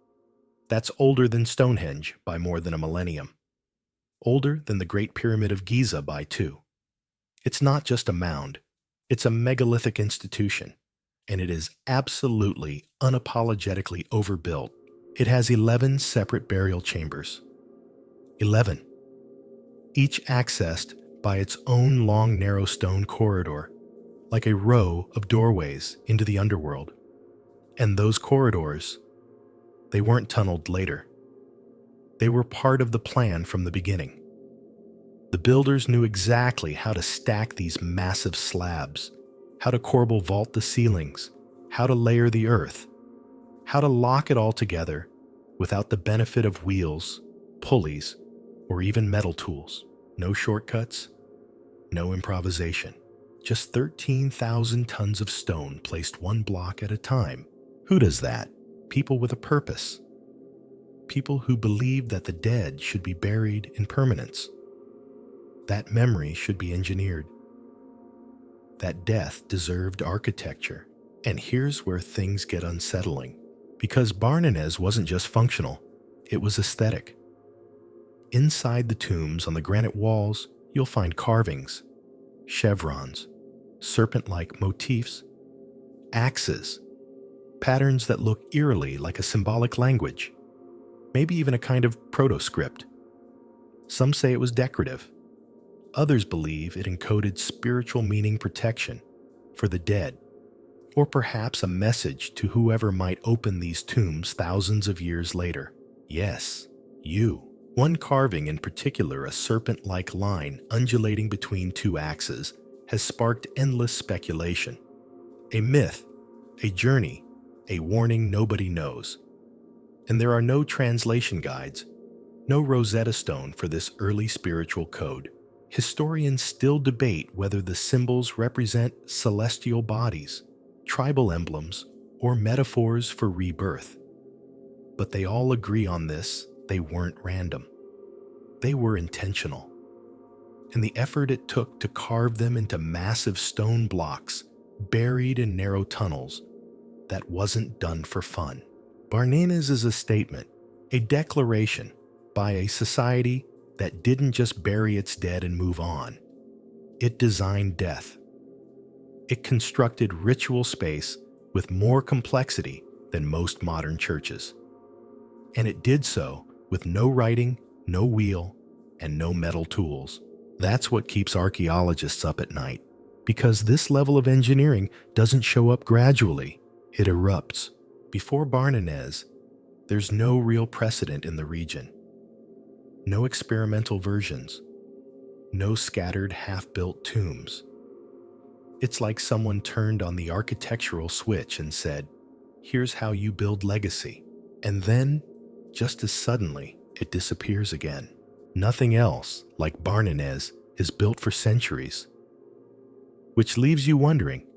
That's older than Stonehenge by more than a millennium. Older than the Great Pyramid of Giza by 2. It's not just a mound. It's a megalithic institution, and it is absolutely, unapologetically overbuilt. It has 11 separate burial chambers. 11. Each accessed by its own long, narrow stone corridor, like a row of doorways into the underworld. And those corridors, they weren't tunneled later. They were part of the plan from the beginning. The builders knew exactly how to stack these massive slabs, how to corbel vault the ceilings, how to layer the earth, how to lock it all together without the benefit of wheels, pulleys, or even metal tools. No shortcuts, no improvisation. Just 13,000 tons of stone placed one block at a time. Who does that? People with a purpose. People who believed that the dead should be buried in permanence. That memory should be engineered. That death deserved architecture. And here's where things get unsettling. Because Barnenez wasn't just functional, it was aesthetic. Inside the tombs on the granite walls, you'll find carvings, chevrons, serpent-like motifs, axes, patterns that look eerily like a symbolic language, maybe even a kind of proto-script. Some say it was decorative. Others believe it encoded spiritual meaning protection, for the dead, or perhaps a message to whoever might open these tombs thousands of years later. Yes, you. One carving in particular, a serpent-like line undulating between two axes, has sparked endless speculation. A myth, a journey, a warning nobody knows. And there are no translation guides, no Rosetta Stone for this early spiritual code. Historians still debate whether the symbols represent celestial bodies, tribal emblems, or metaphors for rebirth. But they all agree on this: they weren't random. They were intentional. And the effort it took to carve them into massive stone blocks buried in narrow tunnels, that wasn't done for fun. Barnenez is a statement, a declaration by a society that didn't just bury its dead and move on. It designed death. It constructed ritual space with more complexity than most modern churches. And it did so with no writing, no wheel, and no metal tools. That's what keeps archaeologists up at night, because this level of engineering doesn't show up gradually, it erupts. Before Barnenez, there's no real precedent in the region. No experimental versions. No scattered half-built tombs. It's like someone turned on the architectural switch and said, "Here's how you build legacy." And then, just as suddenly, it disappears again. Nothing else, like Barnenez, is built for centuries. Which leaves you wondering,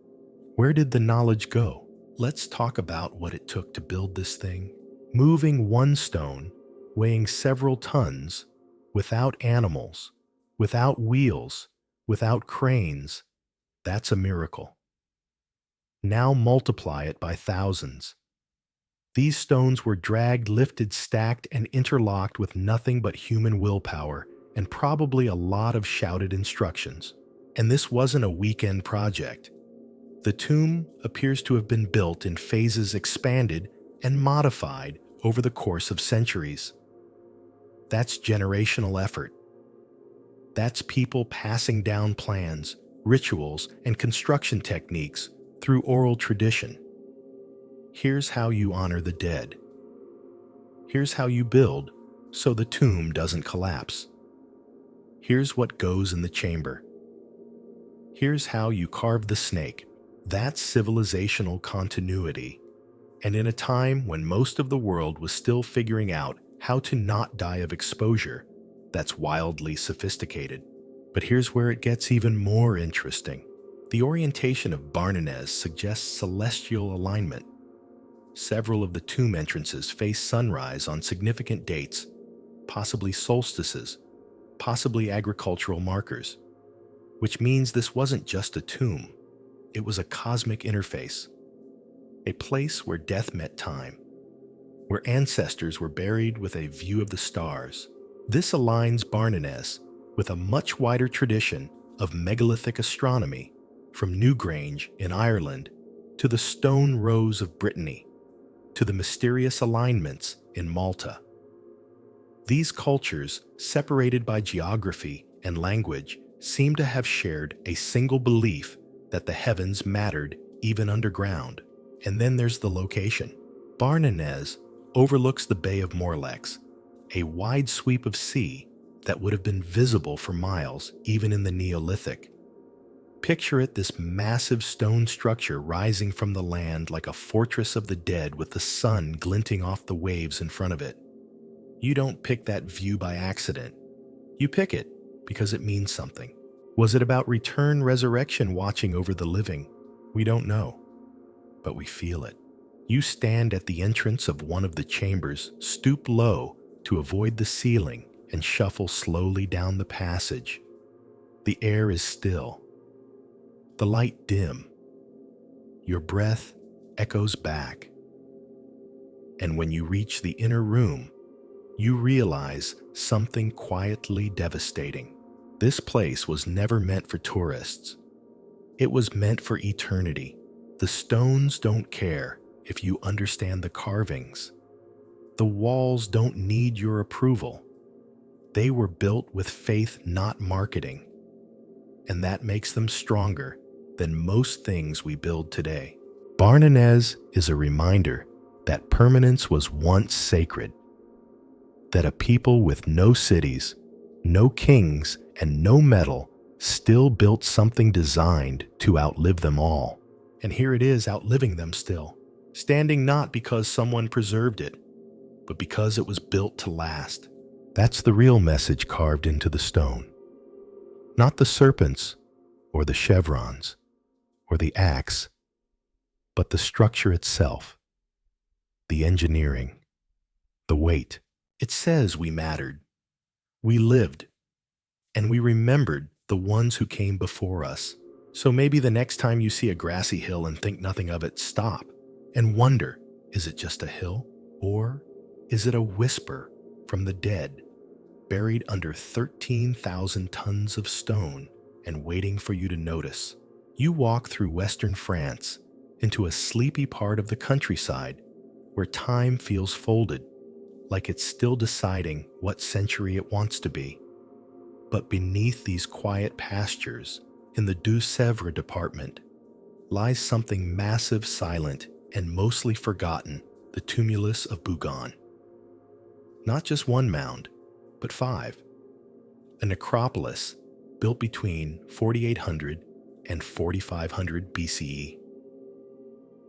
where did the knowledge go? Let's talk about what it took to build this thing. Moving one stone, weighing several tons, without animals, without wheels, without cranes, that's a miracle. Now multiply it by thousands. These stones were dragged, lifted, stacked, and interlocked with nothing but human willpower and probably a lot of shouted instructions. And this wasn't a weekend project. The tomb appears to have been built in phases, expanded and modified over the course of centuries. That's generational effort. That's people passing down plans, rituals, and construction techniques through oral tradition. Here's how you honor the dead. Here's how you build so the tomb doesn't collapse. Here's what goes in the chamber. Here's how you carve the snake. That's civilizational continuity. And in a time when most of the world was still figuring out how to not die of exposure, that's wildly sophisticated. But here's where it gets even more interesting. The orientation of Barnenez suggests celestial alignment. Several of the tomb entrances face sunrise on significant dates, possibly solstices, possibly agricultural markers, which means this wasn't just a tomb. It was a cosmic interface, a place where death met time, where ancestors were buried with a view of the stars. This aligns Barnenez with a much wider tradition of megalithic astronomy, from Newgrange in Ireland to the Stone Rose of Brittany, to the mysterious alignments in Malta. These cultures, separated by geography and language, seem to have shared a single belief that the heavens mattered even underground. And then there's the location. Barnenez overlooks the Bay of Morlex, a wide sweep of sea that would have been visible for miles even in the Neolithic. Picture it, this massive stone structure rising from the land like a fortress of the dead with the sun glinting off the waves in front of it. You don't pick that view by accident. You pick it because it means something. Was it about return resurrection watching over the living? We don't know, but we feel it. You stand at the entrance of one of the chambers, stoop low to avoid the ceiling, and shuffle slowly down the passage. The air is still, the light dim. Your breath echoes back. And when you reach the inner room, you realize something quietly devastating. This place was never meant for tourists. It was meant for eternity. The stones don't care if you understand the carvings. The walls don't need your approval. They were built with faith, not marketing. And that makes them stronger than most things we build today. Barnenez is a reminder that permanence was once sacred, that a people with no cities, no kings, and no metal still built something designed to outlive them all. And here it is, outliving them still, standing not because someone preserved it, but because it was built to last. That's the real message carved into the stone. Not the serpents, or the chevrons, or the axe, but the structure itself, the engineering, the weight. It says we mattered, we lived, and we remembered the ones who came before us. So maybe the next time you see a grassy hill and think nothing of it, stop and wonder, is it just a hill? Or is it a whisper from the dead, buried under 13,000 tons of stone and waiting for you to notice? You walk through western France into a sleepy part of the countryside where time feels folded, like it's still deciding what century it wants to be. But beneath these quiet pastures, in the Deux-Sèvres department, lies something massive, silent, and mostly forgotten, the tumulus of Bugon. Not just one mound, but 5. A necropolis built between 4800 and 4500 BCE.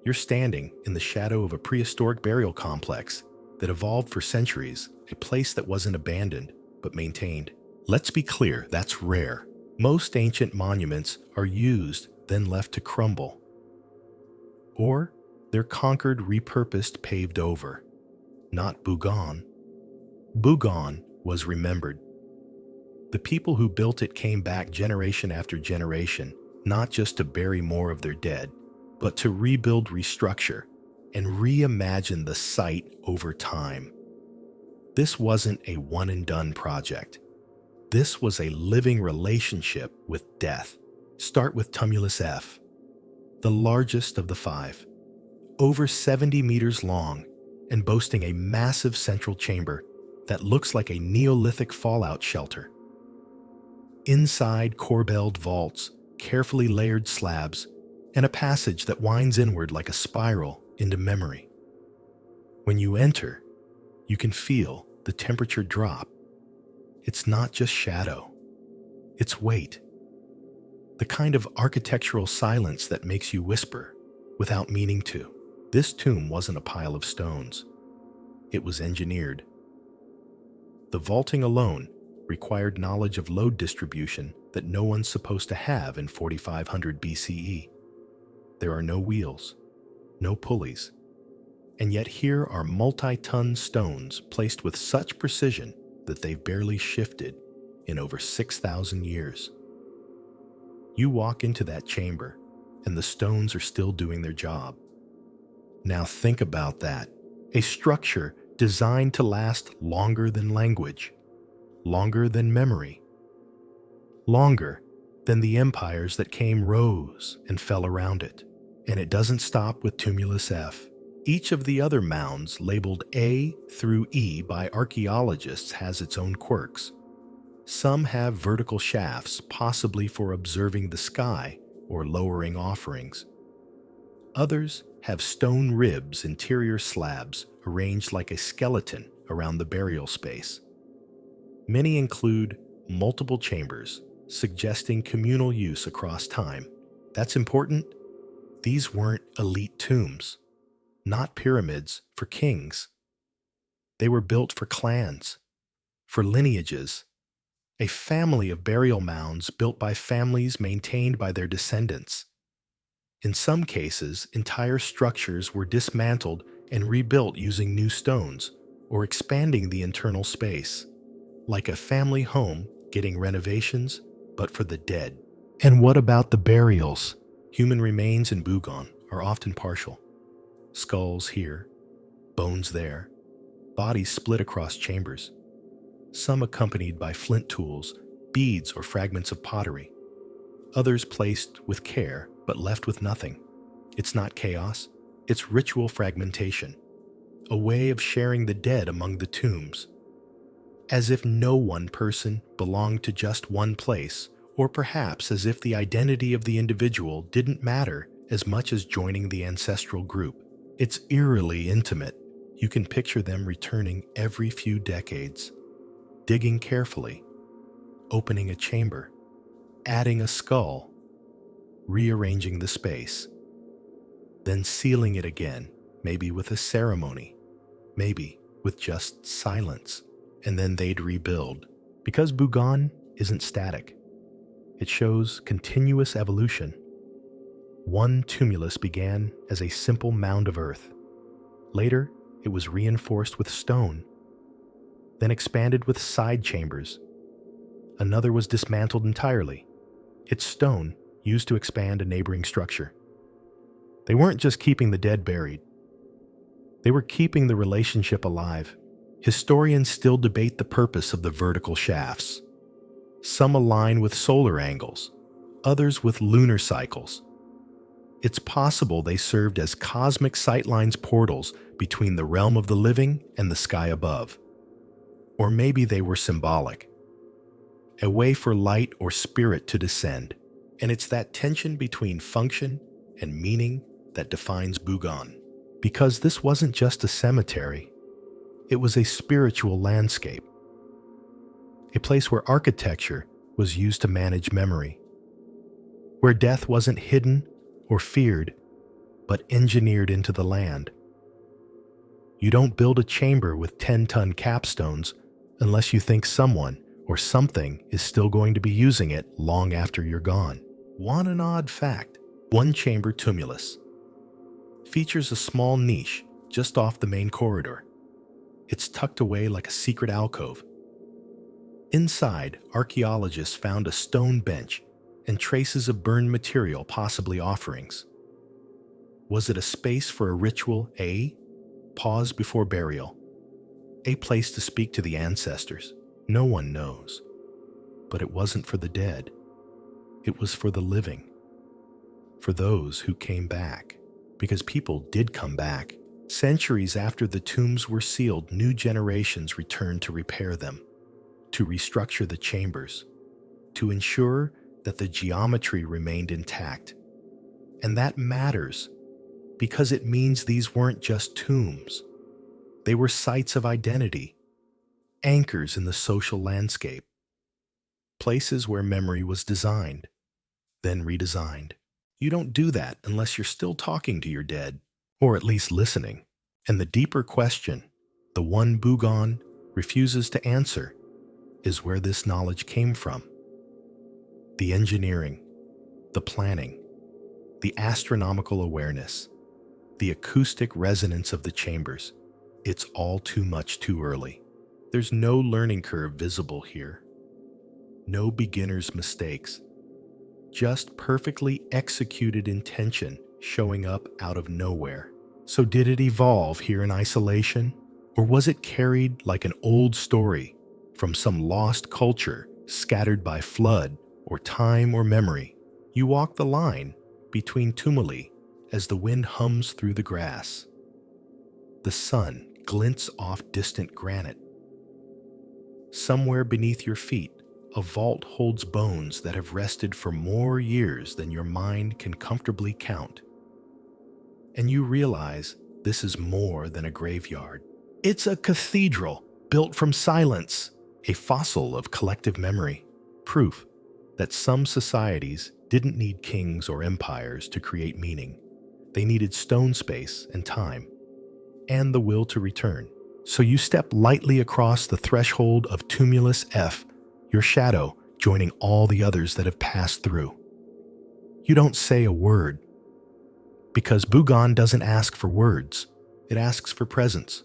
You're standing in the shadow of a prehistoric burial complex that evolved for centuries, a place that wasn't abandoned, but maintained. Let's be clear, that's rare. Most ancient monuments are used, then left to crumble. Or they're conquered, repurposed, paved over. Not Bugon. Bugon was remembered. The people who built it came back generation after generation, not just to bury more of their dead, but to rebuild, restructure, and reimagine the site over time. This wasn't a one-and-done project. This was a living relationship with death. Start with Tumulus F, the largest of the 5, over 70 meters long and boasting a massive central chamber that looks like a Neolithic fallout shelter. Inside, corbelled vaults, carefully layered slabs, and a passage that winds inward like a spiral into memory. When you enter, you can feel the temperature drop. It's not just shadow, it's weight. The kind of architectural silence that makes you whisper without meaning to. This tomb wasn't a pile of stones. It was engineered. The vaulting alone required knowledge of load distribution that no one's supposed to have in 4500 BCE. There are no wheels, no pulleys, and yet here are multi-ton stones placed with such precision that they've barely shifted in over 6,000 years. You walk into that chamber, and the stones are still doing their job. Now think about that. A structure designed to last longer than language, longer than memory, longer than the empires that came, rose, and fell around it. And it doesn't stop with Tumulus F. Each of the other mounds labeled A through E by archaeologists has its own quirks. Some have vertical shafts, possibly for observing the sky or lowering offerings. Others have stone ribs, interior slabs, arranged like a skeleton around the burial space. Many include multiple chambers, suggesting communal use across time. That's important. These weren't elite tombs, not pyramids for kings. They were built for clans, for lineages, a family of burial mounds built by families maintained by their descendants. In some cases, entire structures were dismantled and rebuilt using new stones or expanding the internal space, like a family home getting renovations, but for the dead. And what about the burials? Human remains in Bugon are often partial. Skulls here, bones there, bodies split across chambers, some accompanied by flint tools, beads, or fragments of pottery. Others placed with care, but left with nothing. It's not chaos, it's ritual fragmentation, a way of sharing the dead among the tombs, as if no one person belonged to just one place Or perhaps as if the identity of the individual didn't matter as much as joining the ancestral group. It's eerily intimate. You can picture them returning every few decades, digging carefully, opening a chamber, adding a skull, rearranging the space, then sealing it again, maybe with a ceremony, maybe with just silence, and then they'd rebuild. Because Bugon isn't static, it shows continuous evolution. One tumulus began as a simple mound of earth. Later, it was reinforced with stone, then expanded with side chambers. Another was dismantled entirely, its stone used to expand a neighboring structure. They weren't just keeping the dead buried. They were keeping the relationship alive. Historians still debate the purpose of the vertical shafts. Some align with solar angles, others with lunar cycles. It's possible they served as cosmic sightlines portals between the realm of the living and the sky above. Or maybe they were symbolic, a way for light or spirit to descend. And it's that tension between function and meaning that defines Bugon. Because this wasn't just a cemetery, it was a spiritual landscape. A place where architecture was used to manage memory, where death wasn't hidden or feared, but engineered into the land. You don't build a chamber with 10-ton capstones unless you think someone or something is still going to be using it long after you're gone. Want an odd fact? One chamber tumulus features a small niche just off the main corridor. It's tucked away like a secret alcove. Inside, archaeologists found a stone bench and traces of burned material, possibly offerings. Was it a space for a ritual? A pause before burial? A place to speak to the ancestors? No one knows. But it wasn't for the dead. It was for the living. For those who came back. Because people did come back. Centuries after the tombs were sealed, new generations returned to repair them, to restructure the chambers, to ensure that the geometry remained intact. And that matters because it means these weren't just tombs. They were sites of identity, anchors in the social landscape, places where memory was designed, then redesigned. You don't do that unless you're still talking to your dead, or at least listening. And the deeper question, the one Bugon refuses to answer, is where this knowledge came from. The engineering, the planning, the astronomical awareness, the acoustic resonance of the chambers. It's all too much too early. There's no learning curve visible here. No beginner's mistakes. Just perfectly executed intention showing up out of nowhere. So did it evolve here in isolation? Or was it carried like an old story from some lost culture scattered by flood or time or memory? You walk the line between tumuli as the wind hums through the grass. The sun glints off distant granite. Somewhere beneath your feet, a vault holds bones that have rested for more years than your mind can comfortably count. And you realize this is more than a graveyard. It's a cathedral built from silence, a fossil of collective memory, proof that some societies didn't need kings or empires to create meaning. They needed stone space and time, and the will to return. So you step lightly across the threshold of Tumulus F, your shadow joining all the others that have passed through. You don't say a word, because Bugon doesn't ask for words, it asks for presence.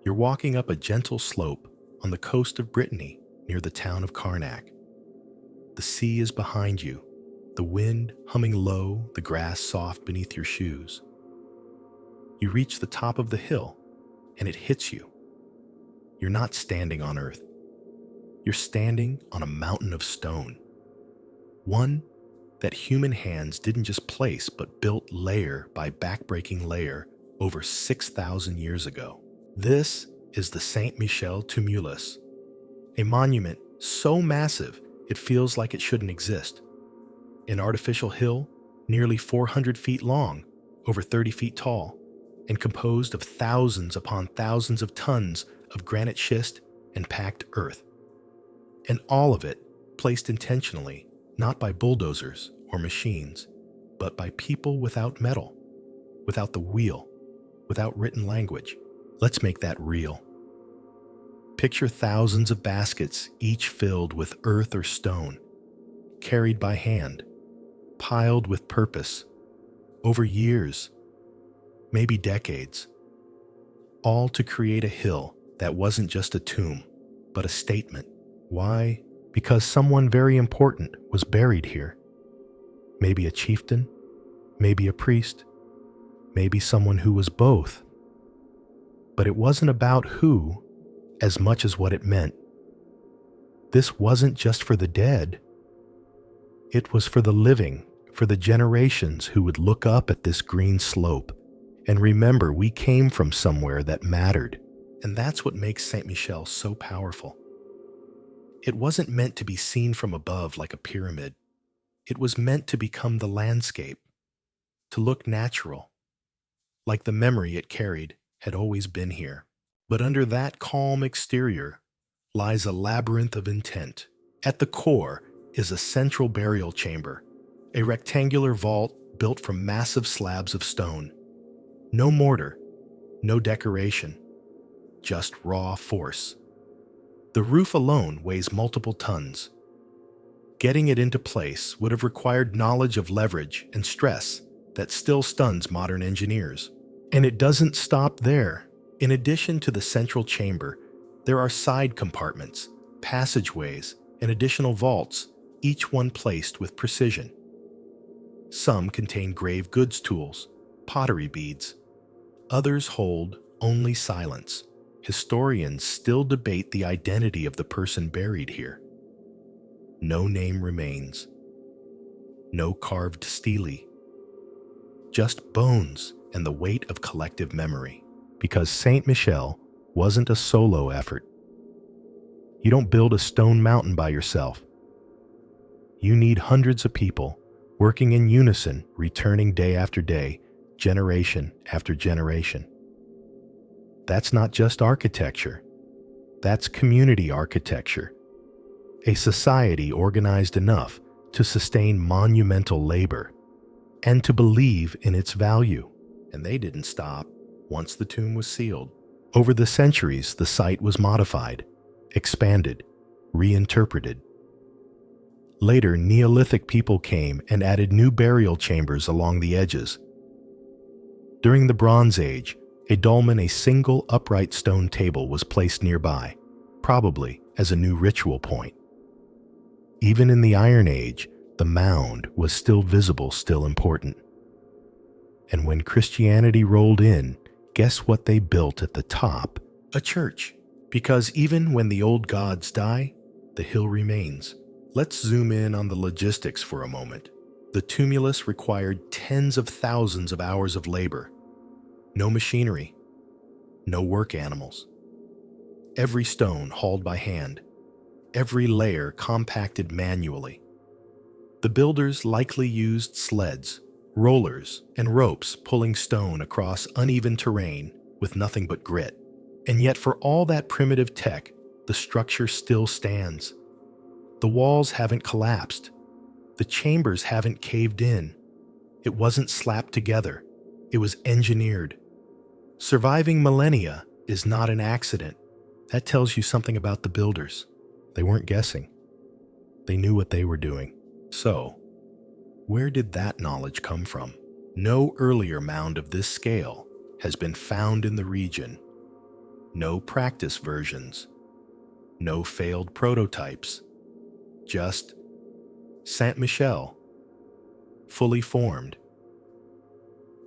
You're walking up a gentle slope on the coast of Brittany near the town of Carnac. The sea is behind you, the wind humming low, the grass soft beneath your shoes. You reach the top of the hill, and it hits you. You're not standing on earth. You're standing on a mountain of stone. One that human hands didn't just place but built layer by backbreaking layer over 6,000 years ago. This is the Saint Michel Tumulus, a monument so massive It feels like it shouldn't exist. An artificial hill, nearly 400 feet long, over 30 feet tall, and composed of thousands upon thousands of tons of granite schist and packed earth. And all of it placed intentionally, not by bulldozers or machines, but by people without metal, without the wheel, without written language. Let's make that real. Picture thousands of baskets, each filled with earth or stone, carried by hand, piled with purpose, over years, maybe decades, all to create a hill that wasn't just a tomb, but a statement. Why? Because someone very important was buried here. Maybe a chieftain, maybe a priest, maybe someone who was both. But it wasn't about who as much as what it meant. This wasn't just for the dead. It was for the living, for the generations who would look up at this green slope and remember we came from somewhere that mattered. And that's what makes Saint Michel so powerful. It wasn't meant to be seen from above like a pyramid. It was meant to become the landscape, to look natural, like the memory it carried had always been here. But under that calm exterior lies a labyrinth of intent. At the core is a central burial chamber, a rectangular vault built from massive slabs of stone. No mortar, no decoration, just raw force. The roof alone weighs multiple tons. Getting it into place would have required knowledge of leverage and stress that still stuns modern engineers. And it doesn't stop there. In addition to the central chamber, there are side compartments, passageways, and additional vaults, each one placed with precision. Some contain grave goods tools, pottery beads. Others hold only silence. Historians still debate the identity of the person buried here. No name remains. No carved stele. Just bones and the weight of collective memory. Because Saint Michel wasn't a solo effort. You don't build a stone mountain by yourself. You need hundreds of people working in unison, returning day after day, generation after generation. That's not just architecture. That's community architecture. A society organized enough to sustain monumental labor and to believe in its value. And they didn't stop once the tomb was sealed. Over the centuries, the site was modified, expanded, reinterpreted. Later, Neolithic people came and added new burial chambers along the edges. During the Bronze Age, a dolmen, a single upright stone table, was placed nearby, probably as a new ritual point. Even in the Iron Age, the mound was still visible, still important. And when Christianity rolled in, guess what they built at the top? A church. Because even when the old gods die, the hill remains. Let's zoom in on the logistics for a moment. The tumulus required tens of thousands of hours of labor. No machinery, no work animals. Every stone hauled by hand, every layer compacted manually. The builders likely used sleds, rollers, and ropes pulling stone across uneven terrain with nothing but grit. And yet for all that primitive tech, the structure still stands. The walls haven't collapsed. The chambers haven't caved in. It wasn't slapped together. It was engineered. Surviving millennia is not an accident. That tells you something about the builders. They weren't guessing. They knew what they were doing. So, where did that knowledge come from? No earlier mound of this scale has been found in the region. No practice versions. No failed prototypes. Just Saint Michel, fully formed,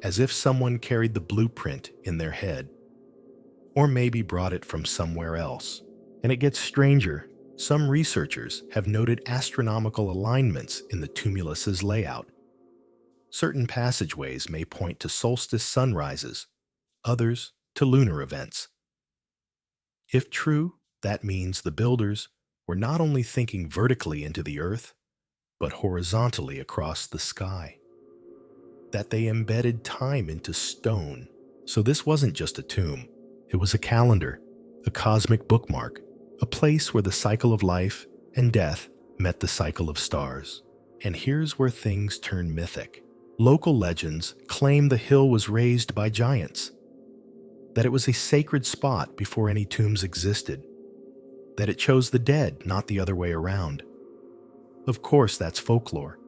as if someone carried the blueprint in their head, or maybe brought it from somewhere else. And it gets stranger. Some researchers have noted astronomical alignments in the tumulus's layout. Certain passageways may point to solstice sunrises, others to lunar events. If true, that means the builders, were not only thinking vertically into the earth, but horizontally across the sky. That they embedded time into stone. So this wasn't just a tomb. It was a calendar, a cosmic bookmark, a place where the cycle of life and death met the cycle of stars. And here's where things turn mythic. Local legends claim the hill was raised by giants, that it was a sacred spot before any tombs existed, that it chose the dead, not the other way around. Of course, that's folklore.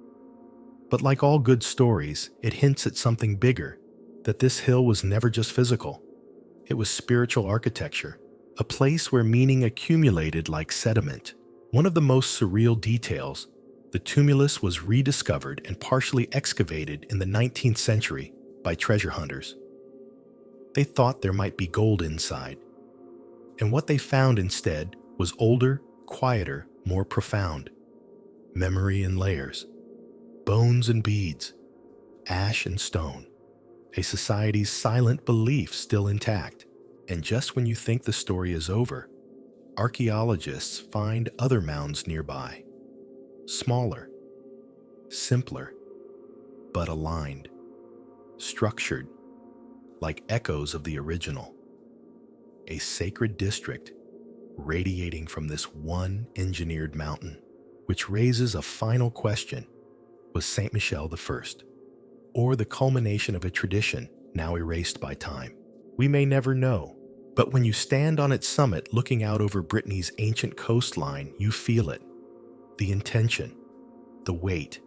But like all good stories, it hints at something bigger, that this hill was never just physical. It was spiritual architecture, a place where meaning accumulated like sediment. One of the most surreal details, the tumulus was rediscovered and partially excavated in the 19th century by treasure hunters. They thought there might be gold inside, and what they found instead was older, quieter, more profound. Memory in layers, bones and beads, ash and stone, a society's silent belief still intact. And just when you think the story is over, archaeologists find other mounds nearby. Smaller, simpler, but aligned, structured, like echoes of the original. A sacred district radiating from this one engineered mountain, which raises a final question. Was Saint Michel the first, or the culmination of a tradition now erased by time? We may never know, but when you stand on its summit looking out over Brittany's ancient coastline, you feel it. The intention, the weight,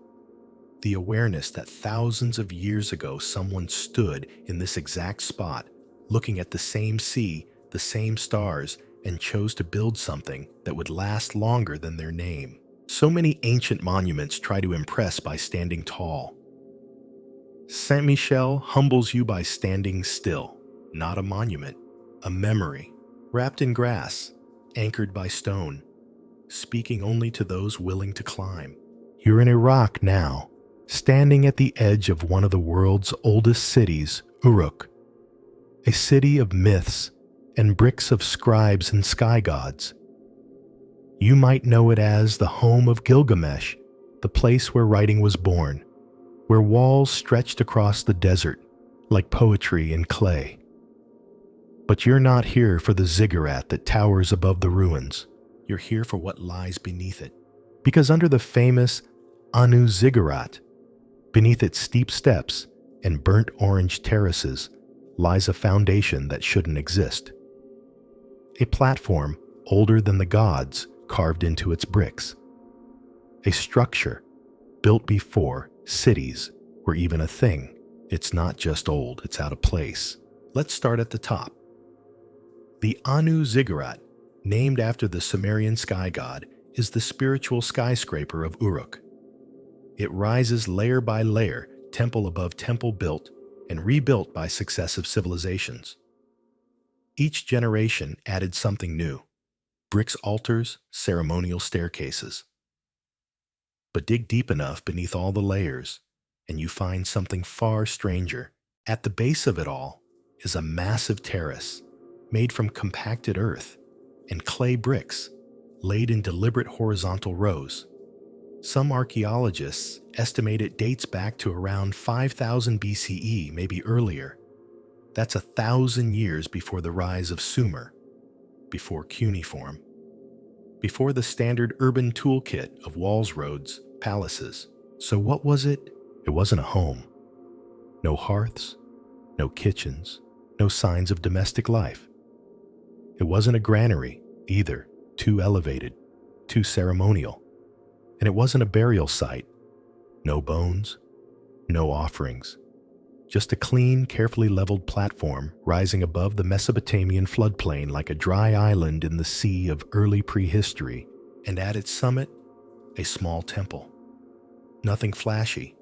the awareness that thousands of years ago someone stood in this exact spot, looking at the same sea, the same stars, and chose to build something that would last longer than their name. So many ancient monuments try to impress by standing tall. Saint Michel humbles you by standing still, not a monument, a memory, wrapped in grass, anchored by stone, speaking only to those willing to climb. You're in Iraq now, standing at the edge of one of the world's oldest cities, Uruk, a city of myths and bricks of scribes and sky gods. You might know it as the home of Gilgamesh, the place where writing was born, where walls stretched across the desert like poetry in clay. But you're not here for the ziggurat that towers above the ruins. You're here for what lies beneath it. Because under the famous Anu ziggurat, beneath its steep steps and burnt orange terraces, lies a foundation that shouldn't exist. A platform older than the gods carved into its bricks. A structure built before cities were even a thing. It's not just old, it's out of place. Let's start at the top. The Anu ziggurat, named after the Sumerian sky god, is the spiritual skyscraper of Uruk. It rises layer by layer, temple above temple, built and rebuilt by successive civilizations. Each generation added something new: bricks altars, ceremonial staircases. But dig deep enough beneath all the layers, and you find something far stranger. At the base of it all is a massive terrace made from compacted earth and clay bricks laid in deliberate horizontal rows. Some archaeologists estimate it dates back to around 5000 BCE, maybe earlier. That's 1,000 years before the rise of Sumer, before cuneiform, before the standard urban toolkit of walls, roads, palaces. So what was it? It wasn't a home. No hearths, no kitchens, no signs of domestic life. It wasn't a granary either, too elevated, too ceremonial. And it wasn't a burial site. No bones, no offerings. Just a clean, carefully leveled platform rising above the Mesopotamian floodplain like a dry island in the sea of early prehistory, and at its summit, a small temple. Nothing flashy.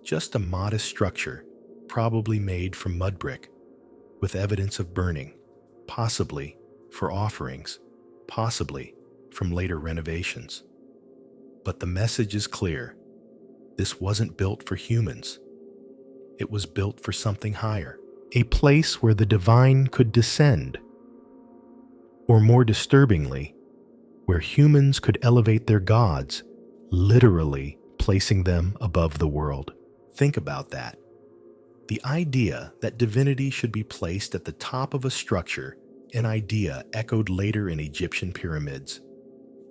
Just a modest structure, probably made from mud brick, with evidence of burning, possibly for offerings, possibly from later renovations. But the message is clear. This wasn't built for humans. It was built for something higher, a place where the divine could descend. Or more disturbingly, where humans could elevate their gods, literally placing them above the world. Think about that. The idea that divinity should be placed at the top of a structure, an idea echoed later in Egyptian pyramids.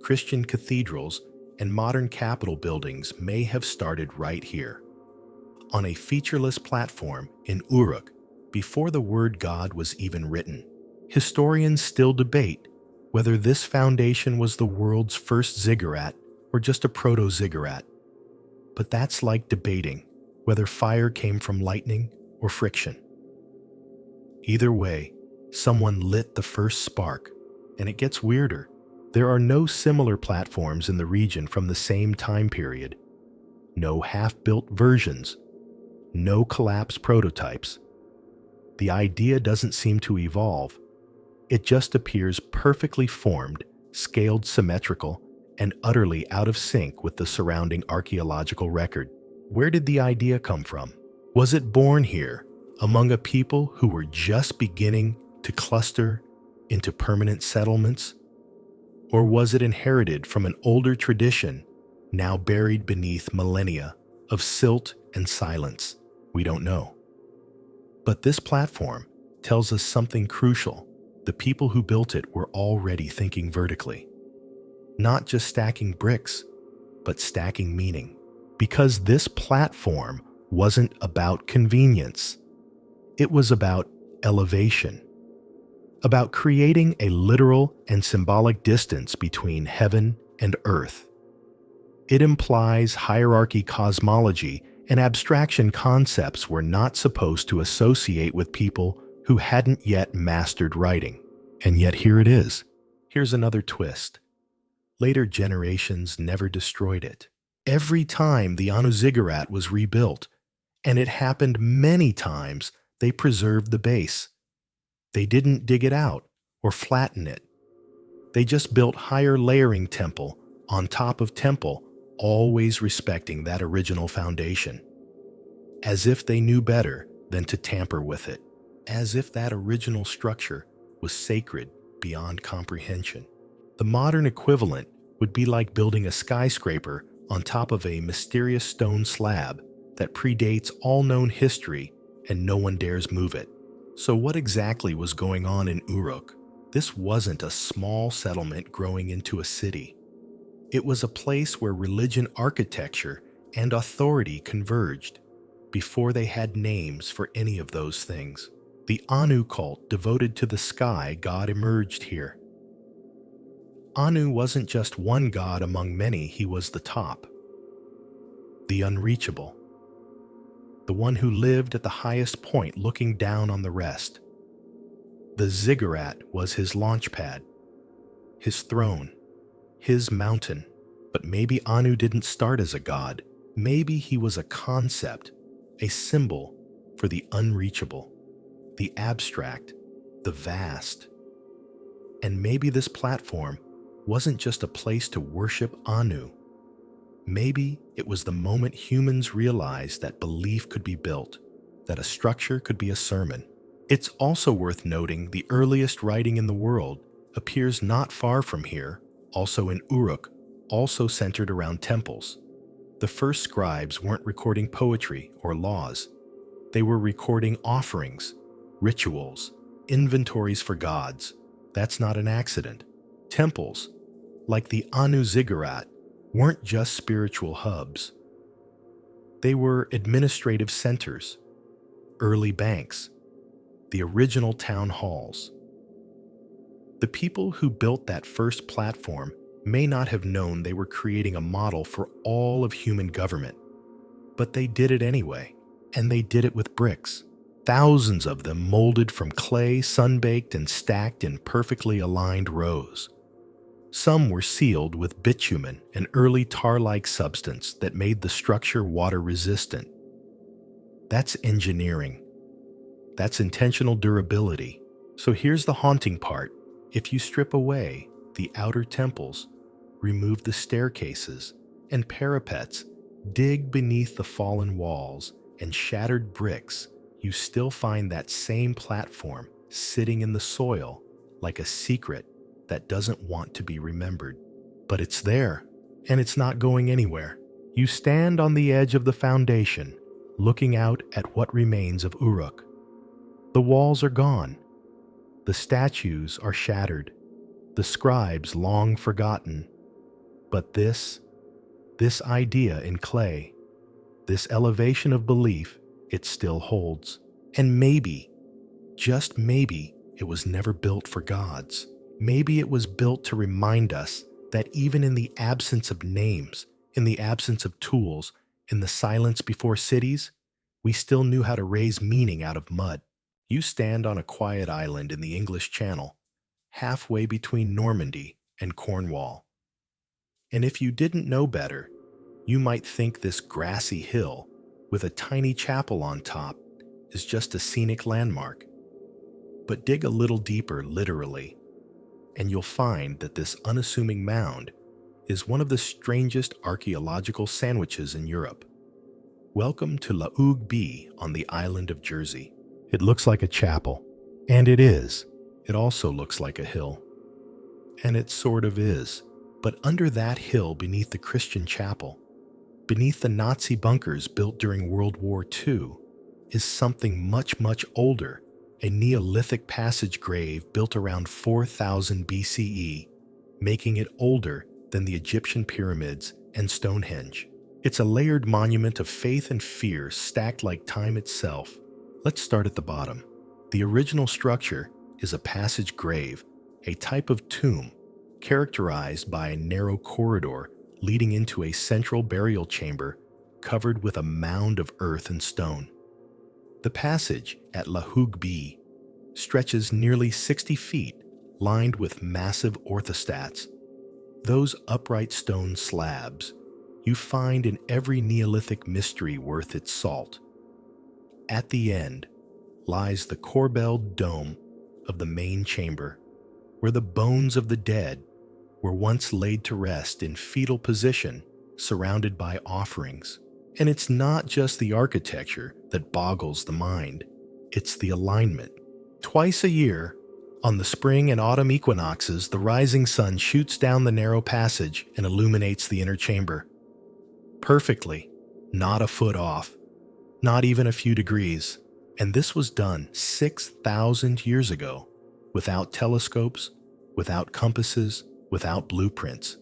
Christian cathedrals and modern capitol buildings may have started right here, on a featureless platform in Uruk, before the word God was even written. Historians still debate whether this foundation was the world's first ziggurat or just a proto-ziggurat. But that's like debating whether fire came from lightning or friction. Either way, someone lit the first spark, and it gets weirder. There are no similar platforms in the region from the same time period. No half-built versions. No collapsed prototypes. The idea doesn't seem to evolve. It just appears perfectly formed, scaled symmetrical, and utterly out of sync with the surrounding archaeological record. Where did the idea come from? Was it born here, among a people who were just beginning to cluster into permanent settlements? Or was it inherited from an older tradition, now buried beneath millennia of silt and silence? We don't know. But this platform tells us something crucial. The people who built it were already thinking vertically. Not just stacking bricks, but stacking meaning. Because this platform wasn't about convenience. It was about elevation. About creating a literal and symbolic distance between heaven and earth. It implies hierarchy cosmology and abstraction concepts we're not supposed to associate with people who hadn't yet mastered writing. And yet here it is. Here's another twist. Later generations never destroyed it. Every time the Anu Ziggurat was rebuilt, and it happened many times, they preserved the base. They didn't dig it out or flatten it. They just built higher layering temple on top of temple, always respecting that original foundation. As if they knew better than to tamper with it. As if that original structure was sacred beyond comprehension. The modern equivalent would be like building a skyscraper on top of a mysterious stone slab that predates all known history and no one dares move it. So what exactly was going on in Uruk? This wasn't a small settlement growing into a city. It was a place where religion, architecture, and authority converged before they had names for any of those things. The Anu cult devoted to the sky god emerged here. Anu wasn't just one god among many, he was the top. The unreachable. The one who lived at the highest point looking down on the rest. The ziggurat was his launch pad, his throne, his mountain. But maybe Anu didn't start as a god. Maybe he was a concept, a symbol for the unreachable, the abstract, the vast. And maybe this platform wasn't just a place to worship Anu. Maybe it was the moment humans realized that belief could be built, that a structure could be a sermon. It's also worth noting the earliest writing in the world appears not far from here, also in Uruk, also centered around temples. The first scribes weren't recording poetry or laws. They were recording offerings, rituals, inventories for gods. That's not an accident. Temples, like the Anu Ziggurat, weren't just spiritual hubs. They were administrative centers, early banks, the original town halls. The people who built that first platform may not have known they were creating a model for all of human government, but they did it anyway, and they did it with bricks. Thousands of them molded from clay, sun-baked, and stacked in perfectly aligned rows. Some were sealed with bitumen, an early tar-like substance that made the structure water-resistant. That's engineering. That's intentional durability. So here's the haunting part. If you strip away the outer temples, remove the staircases and parapets, dig beneath the fallen walls and shattered bricks, you still find that same platform sitting in the soil like a secret that doesn't want to be remembered. But it's there, and it's not going anywhere. You stand on the edge of the foundation, looking out at what remains of Uruk. The walls are gone. The statues are shattered. The scribes long forgotten. But this idea in clay, this elevation of belief, it still holds. And maybe, just maybe, it was never built for gods. Maybe it was built to remind us that even in the absence of names, in the absence of tools, in the silence before cities, we still knew how to raise meaning out of mud. You stand on a quiet island in the English Channel, halfway between Normandy and Cornwall. And if you didn't know better, you might think this grassy hill with a tiny chapel on top is just a scenic landmark. But dig a little deeper, literally, and you'll find that this unassuming mound is one of the strangest archaeological sandwiches in Europe. Welcome to Hougue Bie on the island of Jersey. It looks like a chapel, and it is. It also looks like a hill, and it sort of is. But under that hill, beneath the Christian chapel, beneath the Nazi bunkers built during World War II, is something much, much older, a Neolithic passage grave built around 4000 BCE, making it older than the Egyptian pyramids and Stonehenge. It's a layered monument of faith and fear stacked like time itself. Let's start at the bottom. The original structure is a passage grave, a type of tomb characterized by a narrow corridor leading into a central burial chamber covered with a mound of earth and stone. The passage at Hougue Bie stretches nearly 60 feet, lined with massive orthostats. Those upright stone slabs you find in every Neolithic mystery worth its salt. At the end lies the corbelled dome of the main chamber, where the bones of the dead were once laid to rest in fetal position, surrounded by offerings. And it's not just the architecture that boggles the mind, it's the alignment. Twice a year, on the spring and autumn equinoxes, the rising sun shoots down the narrow passage and illuminates the inner chamber. Perfectly, not a foot off, not even a few degrees. And this was done 6,000 years ago, without telescopes, without compasses, without blueprints.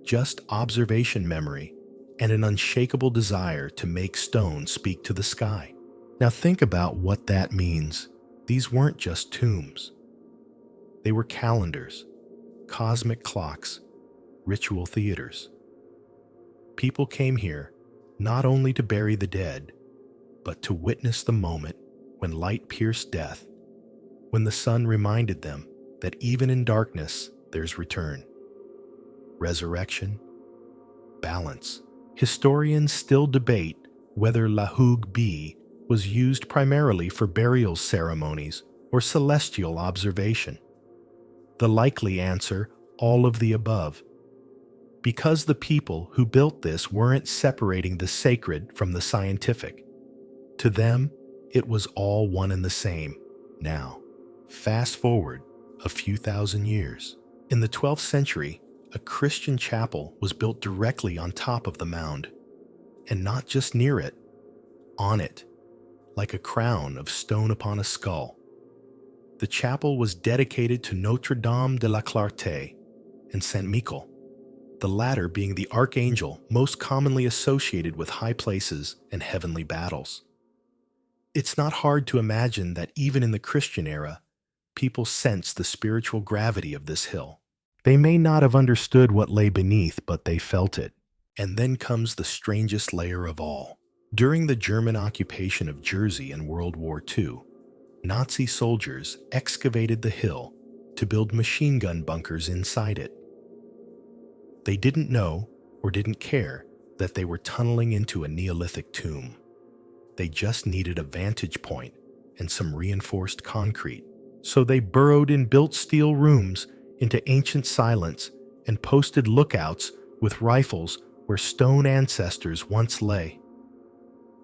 Just observation memory and an unshakable desire to make stone speak to the sky. Now think about what that means. These weren't just tombs. They were calendars, cosmic clocks, ritual theaters. People came here not only to bury the dead, but to witness the moment when light pierced death, when the sun reminded them that even in darkness there's return, resurrection, balance. Historians still debate whether Hougue Bie was used primarily for burial ceremonies or celestial observation. The likely answer, all of the above. Because the people who built this weren't separating the sacred from the scientific. To them, it was all one and the same. Now, fast forward a few thousand years. In the 12th century, a Christian chapel was built directly on top of the mound. And not just near it, on it, like a crown of stone upon a skull. The chapel was dedicated to Notre Dame de la Clarté and Saint Michel, the latter being the archangel most commonly associated with high places and heavenly battles. It's not hard to imagine that even in the Christian era, people sensed the spiritual gravity of this hill. They may not have understood what lay beneath, but they felt it. And then comes the strangest layer of all. During the German occupation of Jersey in World War II, Nazi soldiers excavated the hill to build machine gun bunkers inside it. They didn't know or didn't care that they were tunneling into a Neolithic tomb. They just needed a vantage point and some reinforced concrete. So they burrowed in built steel rooms into ancient silence and posted lookouts with rifles where stone ancestors once lay.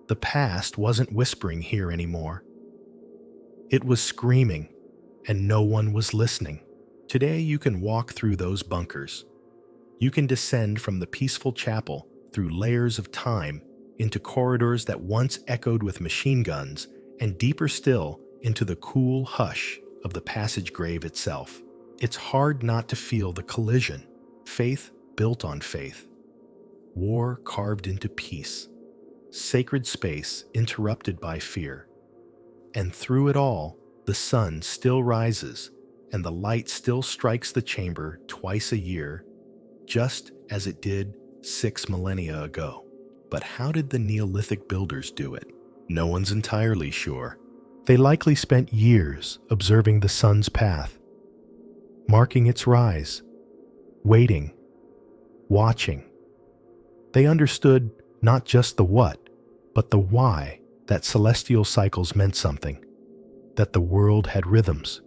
The past wasn't whispering here anymore. It was screaming, and no one was listening. Today you can walk through those bunkers, You can descend from the peaceful chapel through layers of time into corridors that once echoed with machine guns, and deeper still into the cool hush of the passage grave itself. It's hard not to feel the collision. Faith built on faith. War carved into peace. Sacred space interrupted by fear. And through it all, the sun still rises, and the light still strikes the chamber twice a year, just as it did 6 millennia ago. But how did the Neolithic builders do it? No one's entirely sure. They likely spent years observing the sun's path, marking its rise, waiting, watching. They understood not just the what, but the why, that celestial cycles meant something, that the world had rhythms,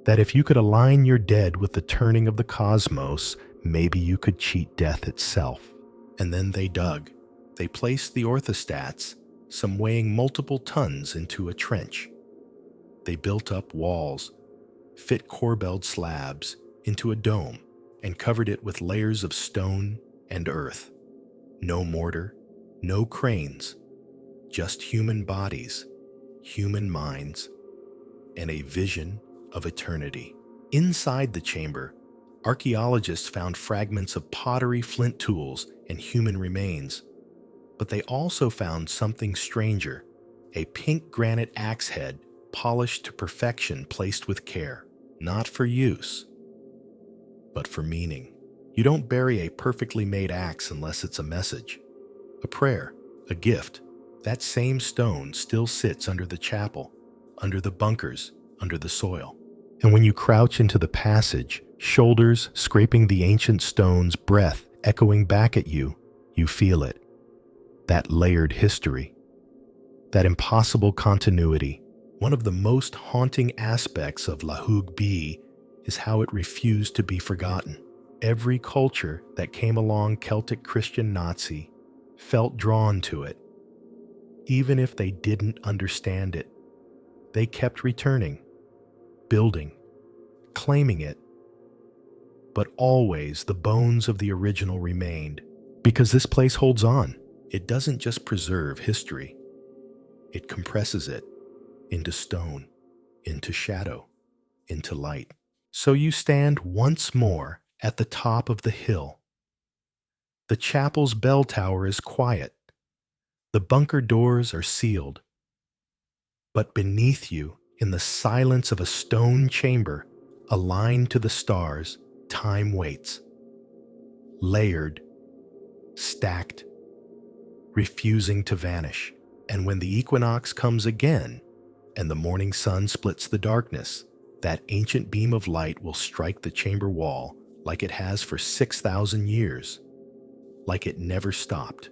that if you could align your dead with the turning of the cosmos, maybe you could cheat death itself. And then they dug. They placed the orthostats, some weighing multiple tons, into a trench. They built up walls, fit corbelled slabs into a dome, and covered it with layers of stone and earth. No mortar, no cranes, just human bodies, human minds, and a vision of eternity. Inside the chamber, archaeologists found fragments of pottery, flint tools, and human remains. But they also found something stranger, a pink granite axe head polished to perfection, placed with care, not for use, but for meaning. You don't bury a perfectly made axe unless it's a message, a prayer, a gift. That same stone still sits under the chapel, under the bunkers, under the soil. And when you crouch into the passage, shoulders scraping the ancient stone's breath echoing back at you, you feel it. That layered history, that impossible continuity. One of the most haunting aspects of Hougue Bie is how it refused to be forgotten. Every culture that came along Celtic, Christian, Nazi felt drawn to it. Even if they didn't understand it, they kept returning, building, claiming it. But always the bones of the original remained, because this place holds on. It doesn't just preserve history, it compresses it into stone, into shadow, into light. So you stand once more at the top of the hill. The chapel's bell tower is quiet. The bunker doors are sealed. But beneath you, in the silence of a stone chamber, aligned to the stars, time waits. Layered, stacked, refusing to vanish. And when the equinox comes again, and the morning sun splits the darkness, that ancient beam of light will strike the chamber wall like it has for 6,000 years, like it never stopped.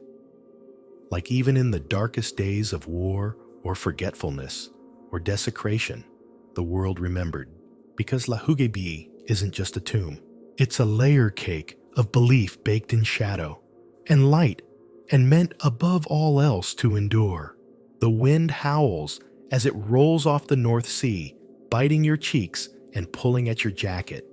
Like even in the darkest days of war or forgetfulness or desecration, the world remembered. Because Hougue Bie isn't just a tomb. It's a layer cake of belief baked in shadow and light, and meant above all else to endure. The wind howls as it rolls off the North Sea, biting your cheeks and pulling at your jacket.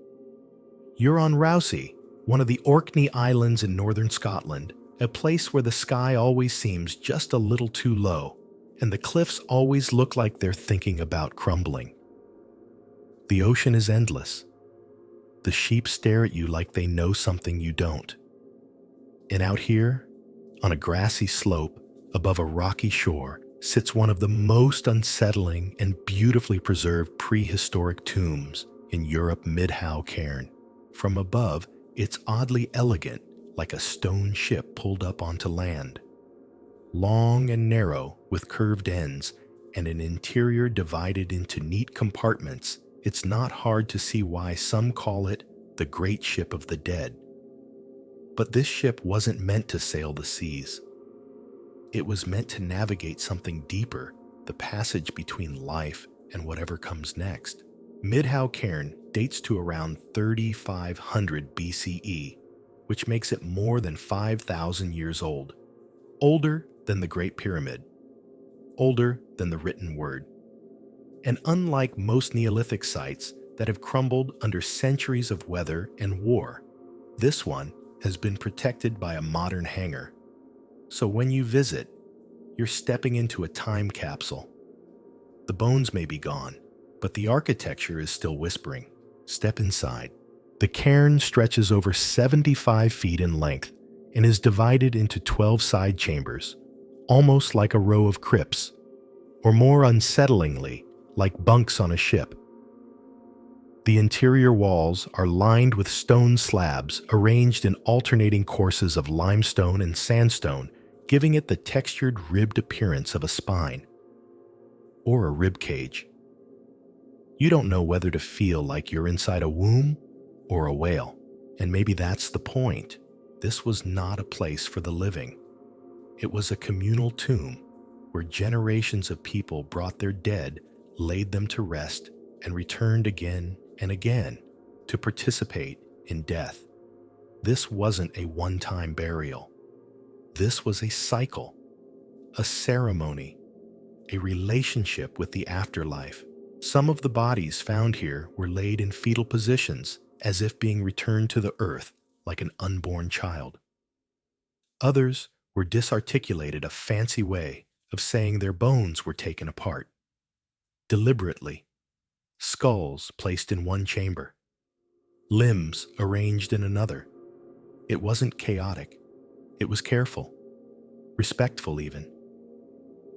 You're on Rousey, one of the Orkney Islands in northern Scotland, a place where the sky always seems just a little too low, and the cliffs always look like they're thinking about crumbling. The ocean is endless. The sheep stare at you like they know something you don't. And out here, on a grassy slope above a rocky shore, sits one of the most unsettling and beautifully preserved prehistoric tombs in Europe, Midhow Cairn. From above, it's oddly elegant, like a stone ship pulled up onto land. Long and narrow, with curved ends, and an interior divided into neat compartments, it's not hard to see why some call it the Great Ship of the Dead. But this ship wasn't meant to sail the seas. It was meant to navigate something deeper, the passage between life and whatever comes next. Midhow Cairn dates to around 3500 BCE, which makes it more than 5,000 years old. Older than the Great Pyramid. Older than the written word. And unlike most Neolithic sites that have crumbled under centuries of weather and war, this one has been protected by a modern hangar. So when you visit, you're stepping into a time capsule. The bones may be gone, but the architecture is still whispering. Step inside. The cairn stretches over 75 feet in length and is divided into 12 side chambers, almost like a row of crypts, or more unsettlingly, like bunks on a ship. The interior walls are lined with stone slabs arranged in alternating courses of limestone and sandstone, giving it the textured, ribbed appearance of a spine or a rib cage. You don't know whether to feel like you're inside a womb or a whale, and maybe that's the point. This was not a place for the living. It was a communal tomb where generations of people brought their dead, laid them to rest, and returned again and again to participate in death. This wasn't a one-time burial. This was a cycle, a ceremony, a relationship with the afterlife. Some of the bodies found here were laid in fetal positions, as if being returned to the earth like an unborn child. Others were disarticulated, a fancy way of saying their bones were taken apart. Deliberately, skulls placed in one chamber, limbs arranged in another. It wasn't chaotic. It was careful, respectful even,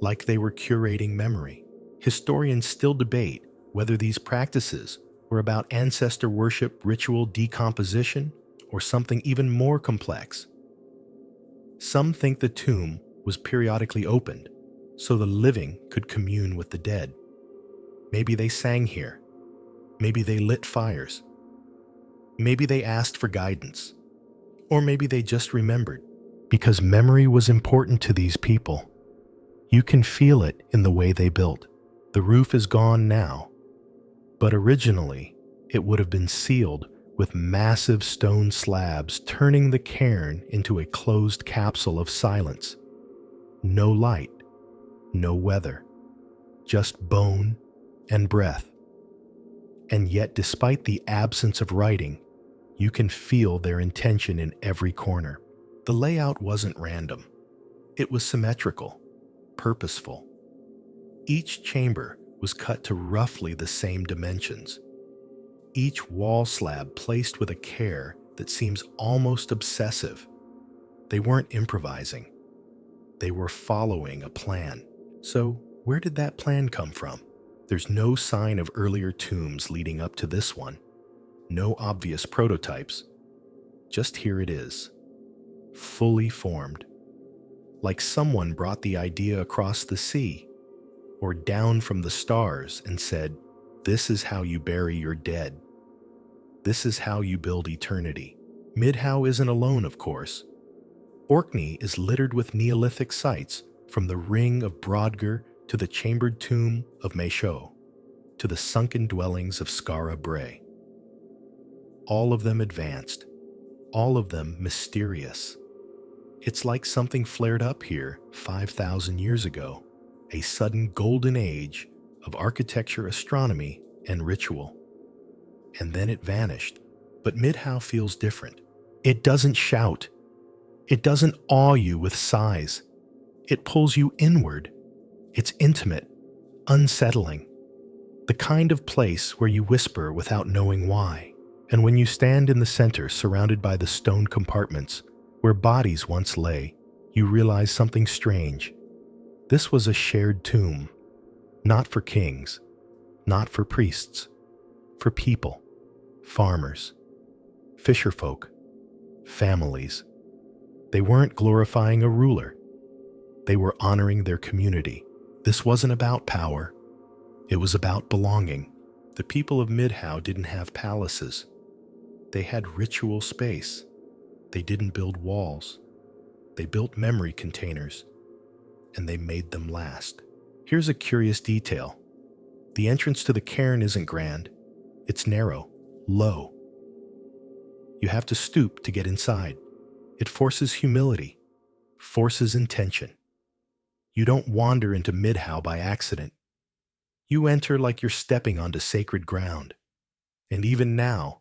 like they were curating memory. Historians still debate whether these practices were about ancestor worship, ritual decomposition, or something even more complex. Some think the tomb was periodically opened so the living could commune with the dead. Maybe they sang here. Maybe they lit fires. Maybe they asked for guidance. Or maybe they just remembered, because memory was important to these people. You can feel it in the way they built. The roof is gone now, but originally it would have been sealed with massive stone slabs, turning the cairn into a closed capsule of silence. No light, no weather, just bone and breath. And yet, despite the absence of writing, you can feel their intention in every corner. The layout wasn't random. It was symmetrical, purposeful. Each chamber was cut to roughly the same dimensions. Each wall slab placed with a care that seems almost obsessive. They weren't improvising. They were following a plan. So, where did that plan come from? There's no sign of earlier tombs leading up to this one. No obvious prototypes. Just here it is, fully formed. Like someone brought the idea across the sea or down from the stars and said, "This is how you bury your dead. This is how you build eternity." Midhow isn't alone, of course. Orkney is littered with Neolithic sites, from the ring of Brodgar to the chambered tomb of Meircheau, to the sunken dwellings of Skara Brae. All of them advanced, all of them mysterious. It's like something flared up here 5,000 years ago, a sudden golden age of architecture, astronomy, and ritual. And then it vanished. But Midhow feels different. It doesn't shout. It doesn't awe you with sighs. It pulls you inward. It's intimate, unsettling. The kind of place where you whisper without knowing why. And when you stand in the center, surrounded by the stone compartments where bodies once lay, you realize something strange. This was a shared tomb, not for kings, not for priests, for people, farmers, fisherfolk, families. They weren't glorifying a ruler. They were honoring their community. This wasn't about power. It was about belonging. The people of Midhow didn't have palaces. They had ritual space. They didn't build walls. They built memory containers, and they made them last. Here's a curious detail. The entrance to the cairn isn't grand. It's narrow, low. You have to stoop to get inside. It forces humility, forces intention. You don't wander into Midhow by accident. You enter like you're stepping onto sacred ground. And even now,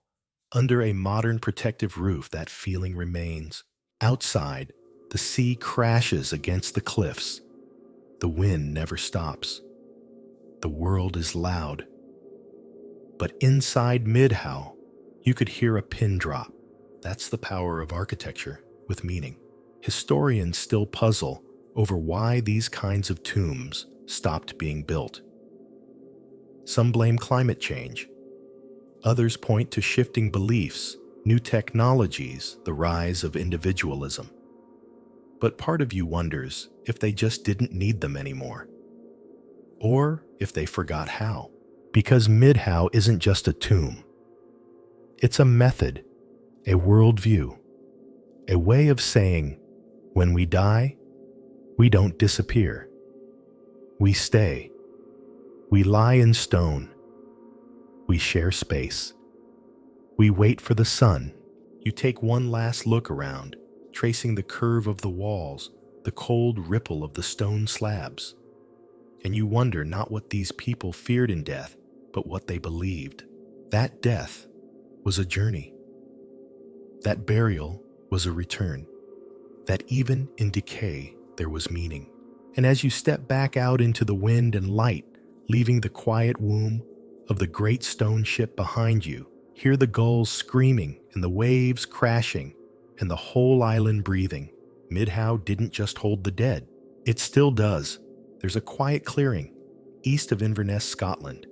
Under a modern protective roof, that feeling remains. Outside, the sea crashes against the cliffs. The wind never stops. The world is loud. But inside Midhow, you could hear a pin drop. That's the power of architecture with meaning. Historians still puzzle over why these kinds of tombs stopped being built. Some blame climate change. Others point to shifting beliefs, new technologies, the rise of individualism. But part of you wonders if they just didn't need them anymore. Or if they forgot how. Because Midhow isn't just a tomb. It's a method, a worldview, a way of saying, when we die, we don't disappear. We stay. We lie in stone. We share space. We wait for the sun. You take one last look around, tracing the curve of the walls, the cold ripple of the stone slabs. And you wonder not what these people feared in death, but what they believed. That death was a journey. That burial was a return. That even in decay, there was meaning. And as you step back out into the wind and light, leaving the quiet womb of the great stone ship behind you, hear the gulls screaming and the waves crashing and the whole island breathing. Midhow didn't just hold the dead. It still does. There's a quiet clearing east of Inverness, Scotland,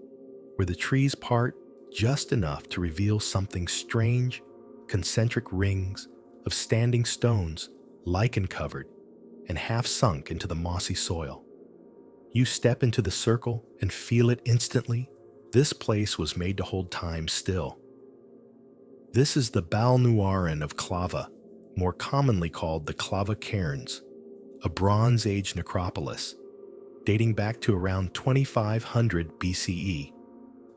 where the trees part just enough to reveal something strange, concentric rings of standing stones, lichen-covered and half sunk into the mossy soil. You step into the circle and feel it instantly. This place was made to hold time still. This is the Balnuaran of Clava, more commonly called the Clava Cairns, a Bronze Age necropolis dating back to around 2500 BCE,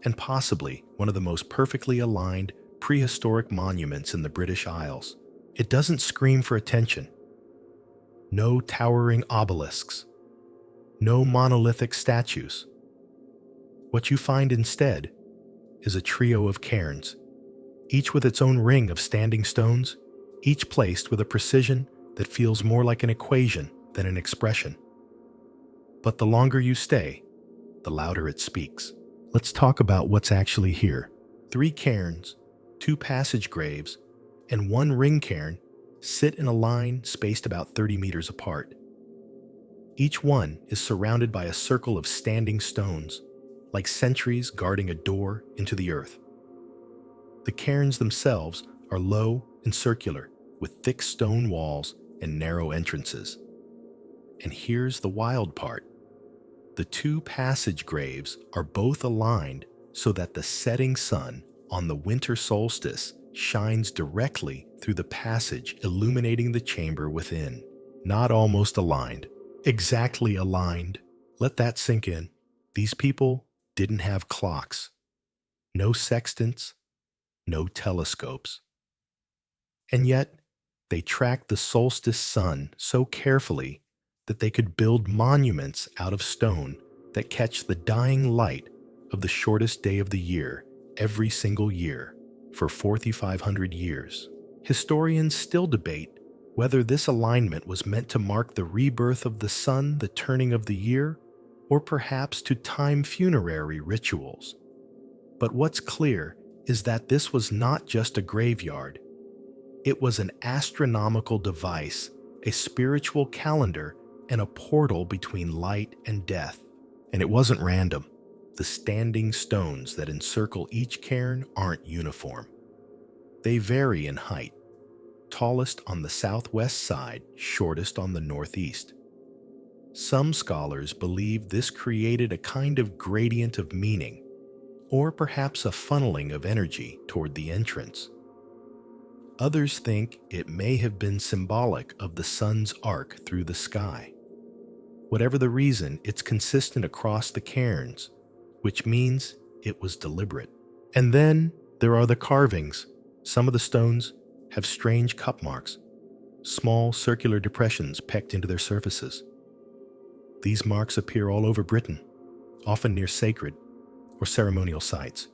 and possibly one of the most perfectly aligned prehistoric monuments in the British Isles. It doesn't scream for attention. No towering obelisks. No monolithic statues. What you find instead is a trio of cairns, each with its own ring of standing stones, each placed with a precision that feels more like an equation than an expression. But the longer you stay, the louder it speaks. Let's talk about what's actually here. 3 cairns, 2 passage graves, and 1 ring cairn sit in a line spaced about 30 meters apart. Each one is surrounded by a circle of standing stones, like sentries guarding a door into the earth. The cairns themselves are low and circular, with thick stone walls and narrow entrances. And here's the wild part. The 2 passage graves are both aligned so that the setting sun on the winter solstice shines directly through the passage, illuminating the chamber within. Not almost aligned, exactly aligned. Let that sink in. These people didn't have clocks, no sextants, no telescopes. And yet, they tracked the solstice sun so carefully that they could build monuments out of stone that catch the dying light of the shortest day of the year every single year for 4,500 years. Historians still debate whether this alignment was meant to mark the rebirth of the sun, the turning of the year, or perhaps to time funerary rituals. But what's clear is that this was not just a graveyard. It was an astronomical device, a spiritual calendar, and a portal between light and death. And it wasn't random. The standing stones that encircle each cairn aren't uniform. They vary in height, tallest on the southwest side, shortest on the northeast. Some scholars believe this created a kind of gradient of meaning, or perhaps a funneling of energy toward the entrance. Others think it may have been symbolic of the sun's arc through the sky. Whatever the reason, it's consistent across the cairns, which means it was deliberate. And then there are the carvings. Some of the stones have strange cup marks, small circular depressions pecked into their surfaces. These marks appear all over Britain, often near sacred or ceremonial sites,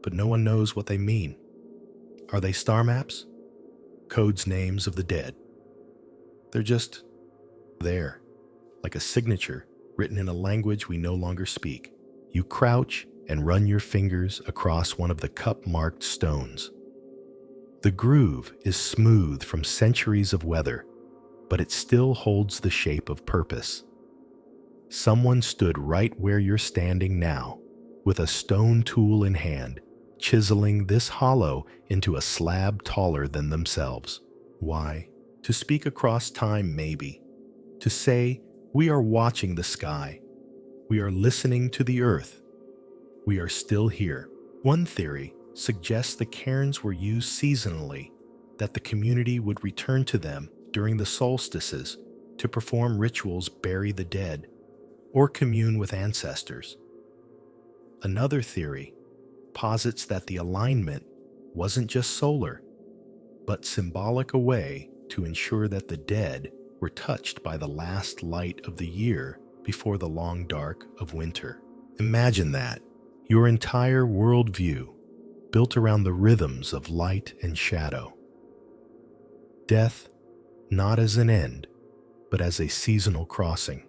but no one knows what they mean. Are they star maps? Codes names of the dead? They're just there, like a signature written in a language we no longer speak. You crouch and run your fingers across one of the cup-marked stones. The groove is smooth from centuries of weather, but it still holds the shape of purpose. Someone stood right where you're standing now, with a stone tool in hand, chiseling this hollow into a slab taller than themselves. Why? To speak across time, maybe. To say, we are watching the sky. We are listening to the earth. We are still here. One theory suggests the cairns were used seasonally, that the community would return to them during the solstices to perform rituals, bury the dead, or commune with ancestors. Another theory posits that the alignment wasn't just solar, but symbolic, a way to ensure that the dead were touched by the last light of the year before the long dark of winter. Imagine that, your entire worldview built around the rhythms of light and shadow. Death, not as an end, but as a seasonal crossing.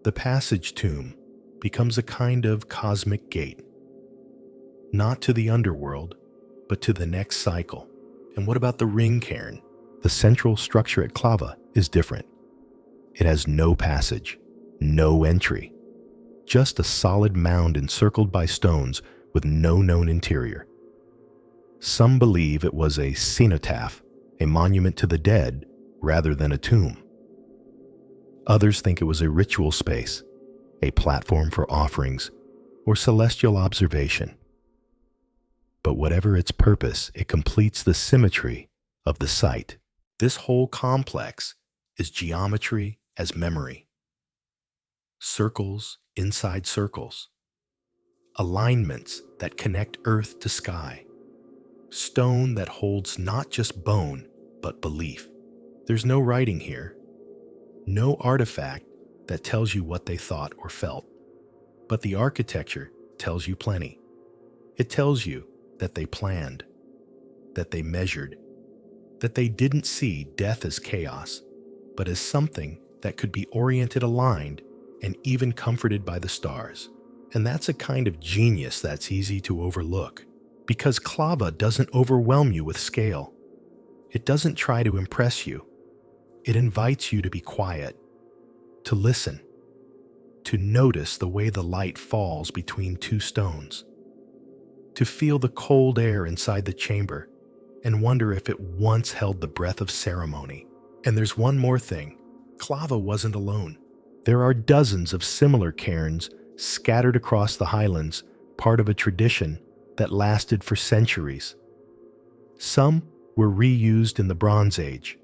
The passage tomb becomes a kind of cosmic gate, not to the underworld, but to the next cycle. And what about the ring cairn? The central structure at Clava is different. It has no passage, no entry, just a solid mound encircled by stones with no known interior. Some believe it was a cenotaph, a monument to the dead, rather than a tomb. Others think it was a ritual space, a platform for offerings, or celestial observation. But whatever its purpose, it completes the symmetry of the site. This whole complex is geometry as memory. Circles inside circles. Alignments that connect earth to sky. Stone that holds not just bone, but belief. There's no writing here. No artifact that tells you what they thought or felt. But the architecture tells you plenty. It tells you that they planned, that they measured, that they didn't see death as chaos, but as something that could be oriented, aligned, and even comforted by the stars. And that's a kind of genius that's easy to overlook, because Clava doesn't overwhelm you with scale. It doesn't try to impress you. It invites you to be quiet, to listen, to notice the way the light falls between two stones, to feel the cold air inside the chamber and wonder if it once held the breath of ceremony. And there's one more thing. Clava wasn't alone. There are dozens of similar cairns scattered across the highlands, part of a tradition that lasted for centuries. Some were reused in the Bronze Age.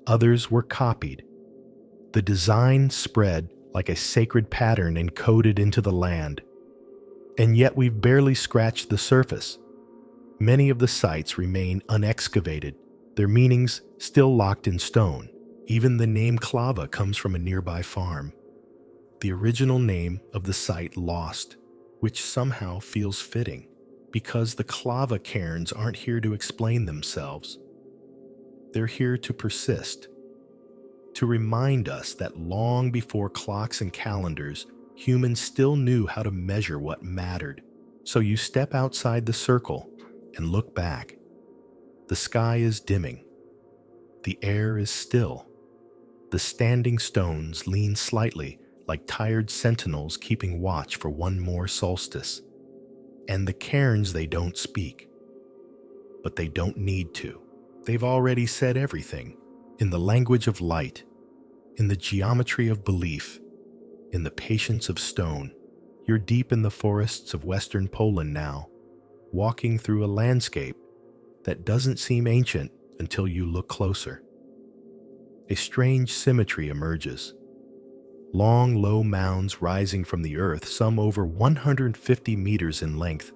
Others were copied. The design spread like a sacred pattern encoded into the land. And yet we've barely scratched the surface. Many of the sites remain unexcavated, their meanings still locked in stone. Even the name Clava comes from a nearby farm. The original name of the site lost, which somehow feels fitting, because the Clava Cairns aren't here to explain themselves. They're here to persist, to remind us that long before clocks and calendars, humans still knew how to measure what mattered. So you step outside the circle and look back. The sky is dimming. The air is still. The standing stones lean slightly like tired sentinels keeping watch for one more solstice. And the cairns, they don't speak. But they don't need to. They've already said everything, in the language of light, in the geometry of belief, in the patience of stone. You're deep in the forests of western Poland now, walking through a landscape that doesn't seem ancient until you look closer. A strange symmetry emerges. Long, low mounds rising from the earth, some over 150 meters in length,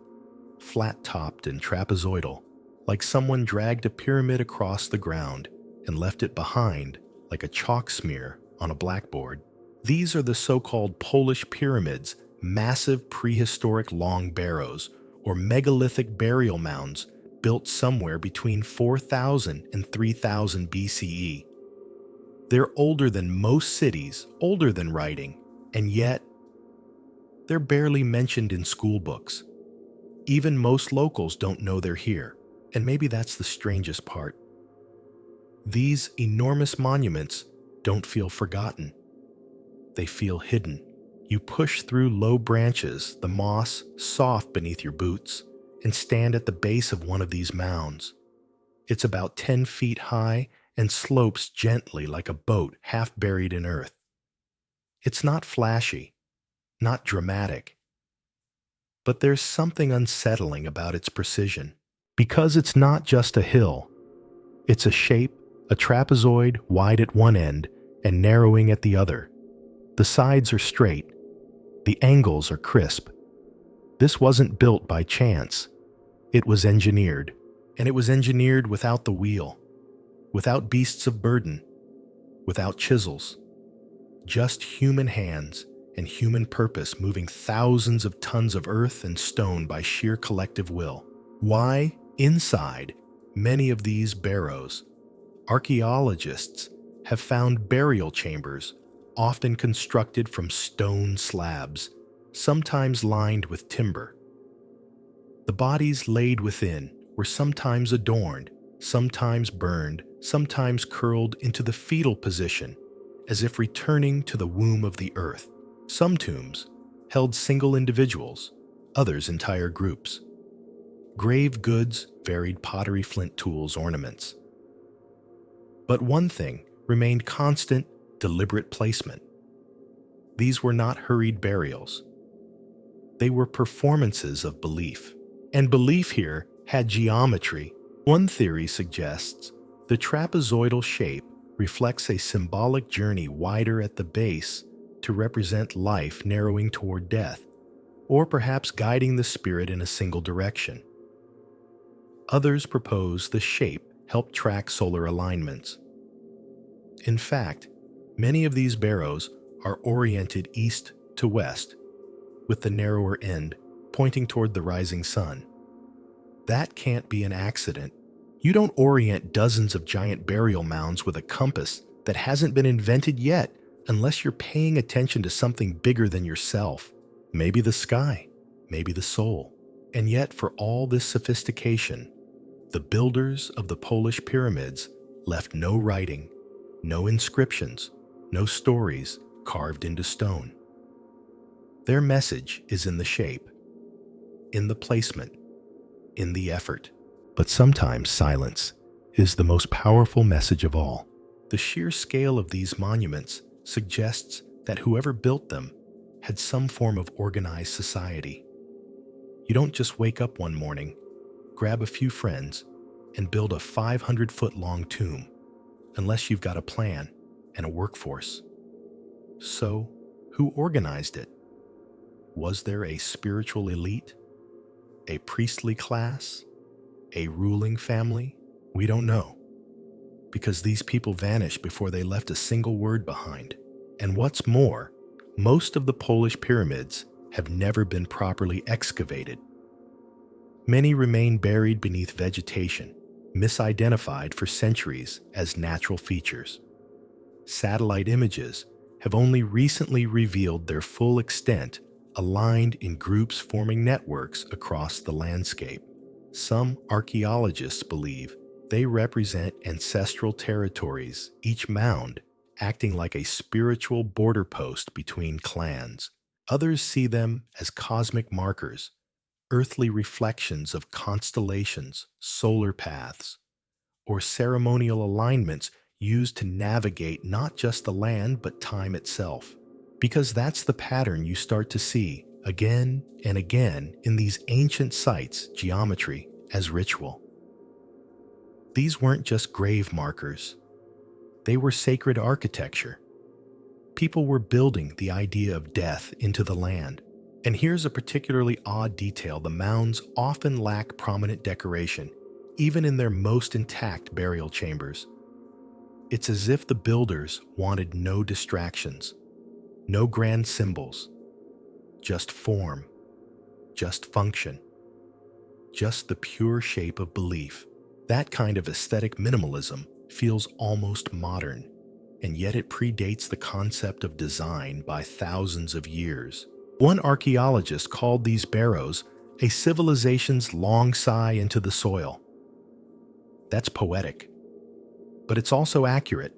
flat-topped and trapezoidal, like someone dragged a pyramid across the ground and left it behind like a chalk smear on a blackboard. These are the so-called Polish pyramids, massive prehistoric long barrows, or megalithic burial mounds built somewhere between 4000 and 3000 BCE. They're older than most cities, older than writing, and yet they're barely mentioned in school books. Even most locals don't know they're here, and maybe that's the strangest part. These enormous monuments don't feel forgotten. They feel hidden. You push through low branches, the moss soft beneath your boots, and stand at the base of one of these mounds. It's about 10 feet high and slopes gently like a boat half buried in earth. It's not flashy, not dramatic, but there's something unsettling about its precision. Because it's not just a hill, it's a shape, a trapezoid wide at one end and narrowing at the other. The sides are straight, the angles are crisp. This wasn't built by chance. It was engineered, and it was engineered without the wheel, without beasts of burden, without chisels. Just human hands and human purpose moving thousands of tons of earth and stone by sheer collective will. Why, inside many of these barrows, archaeologists have found burial chambers often constructed from stone slabs, sometimes lined with timber. The bodies laid within were sometimes adorned, sometimes burned, sometimes curled into the fetal position, as if returning to the womb of the earth. Some tombs held single individuals, others entire groups. Grave goods varied: pottery, flint tools, ornaments. But one thing remained constant: deliberate placement. These were not hurried burials. They were performances of belief. And belief here had geometry. One theory suggests the trapezoidal shape reflects a symbolic journey wider at the base to represent life narrowing toward death, or perhaps guiding the spirit in a single direction. Others propose the shape helped track solar alignments. In fact, many of these barrows are oriented east to west, with the narrower end pointing toward the rising sun. That can't be an accident. You don't orient dozens of giant burial mounds with a compass that hasn't been invented yet unless you're paying attention to something bigger than yourself. Maybe the sky, maybe the soul. And yet, for all this sophistication, the builders of the Polish pyramids left no writing, no inscriptions, no stories carved into stone. Their message is in the shape, in the placement, in the effort. But sometimes silence is the most powerful message of all. The sheer scale of these monuments suggests that whoever built them had some form of organized society. You don't just wake up one morning, grab a few friends, and build a 500-foot-long tomb, unless you've got a plan and a workforce. So, who organized it? Was there a spiritual elite? A priestly class? A ruling family? We don't know, because these people vanished before they left a single word behind. And what's more, most of the Polish pyramids have never been properly excavated. Many remain buried beneath vegetation, misidentified for centuries as natural features. Satellite images have only recently revealed their full extent, aligned in groups forming networks across the landscape. Some archaeologists believe they represent ancestral territories, each mound acting like a spiritual border post between clans. Others see them as cosmic markers, earthly reflections of constellations, solar paths, or ceremonial alignments used to navigate not just the land but time itself. Because that's the pattern you start to see again and again in these ancient sites: geometry as ritual. These weren't just grave markers. They were sacred architecture. People were building the idea of death into the land. And here's a particularly odd detail: the mounds often lack prominent decoration, even in their most intact burial chambers. It's as if the builders wanted no distractions, no grand symbols, just form, just function. just the pure shape of belief. That kind of aesthetic minimalism feels almost modern, and yet it predates the concept of design by thousands of years. One archaeologist called these barrows a civilization's long sigh into the soil. That's poetic, but it's also accurate.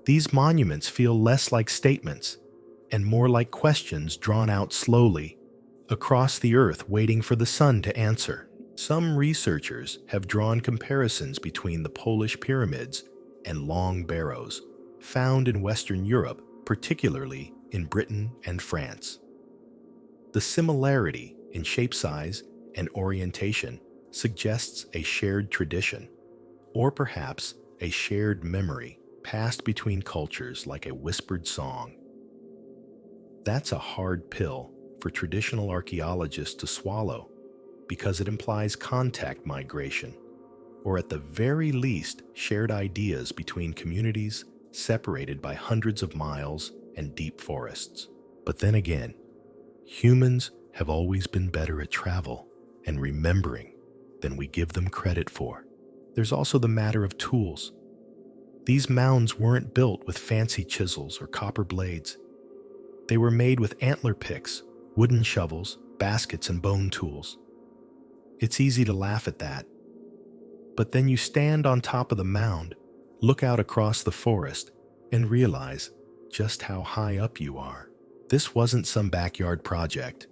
These monuments feel less like statements and more like questions drawn out slowly across the earth, waiting for the sun to answer. Some researchers have drawn comparisons between the Polish pyramids and long barrows found in Western Europe, particularly in Britain and France. The similarity in shape, size, and orientation suggests a shared tradition, or perhaps a shared memory passed between cultures like a whispered song. That's a hard pill for traditional archaeologists to swallow because it implies contact migration, or at the very least, shared ideas between communities separated by hundreds of miles and deep forests. But then again, humans have always been better at travel and remembering than we give them credit for. There's also the matter of tools. These mounds weren't built with fancy chisels or copper blades. They were made with antler picks, wooden shovels, baskets, and bone tools. It's easy to laugh at that. But then you stand on top of the mound, look out across the forest, and realize just how high up you are. This wasn't some backyard project.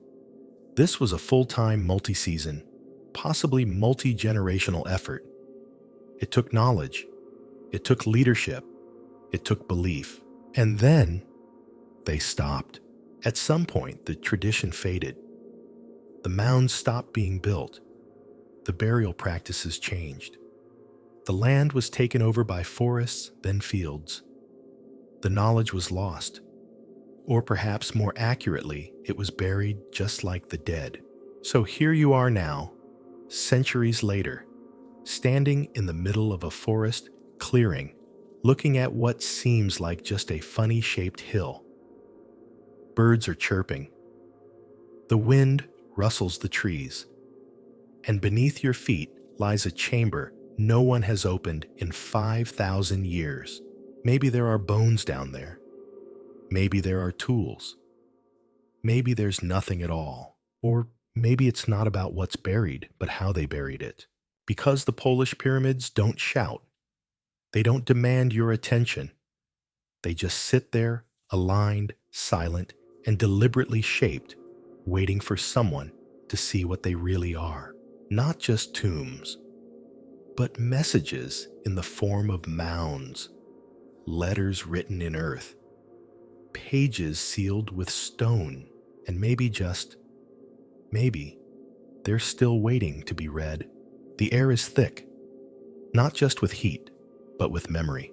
This was a full-time, multi-season, possibly multi-generational effort. It took knowledge. It took leadership. It took belief. And then they stopped. At some point, the tradition faded. The mounds stopped being built. The burial practices changed. The land was taken over by forests, then fields. The knowledge was lost. Or perhaps more accurately, it was buried just like the dead. So here you are now, centuries later, standing in the middle of a forest clearing, looking at what seems like just a funny-shaped hill. Birds are chirping. The wind rustles the trees. And beneath your feet lies a chamber no one has opened in 5,000 years. Maybe there are bones down there. Maybe there are tools. Maybe there's nothing at all. Or maybe it's not about what's buried, but how they buried it. Because the Polish pyramids don't shout. They don't demand your attention. They just sit there, aligned, silent, and deliberately shaped, waiting for someone to see what they really are. Not just tombs, but messages in the form of mounds, letters written in earth, pages sealed with stone, and maybe they're still waiting to be read. The air is thick, not just with heat, but with memory.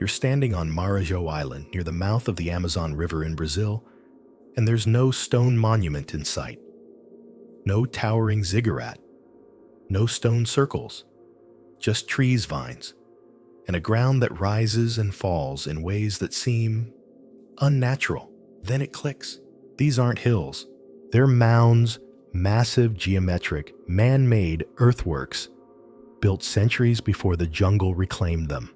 You're standing on Marajoara Island near the mouth of the Amazon River in Brazil, and there's no stone monument in sight. No towering ziggurat, no stone circles, just trees, vines, and a ground that rises and falls in ways that seem unnatural. Then it clicks. These aren't hills. They're mounds, massive geometric, man-made earthworks built centuries before the jungle reclaimed them.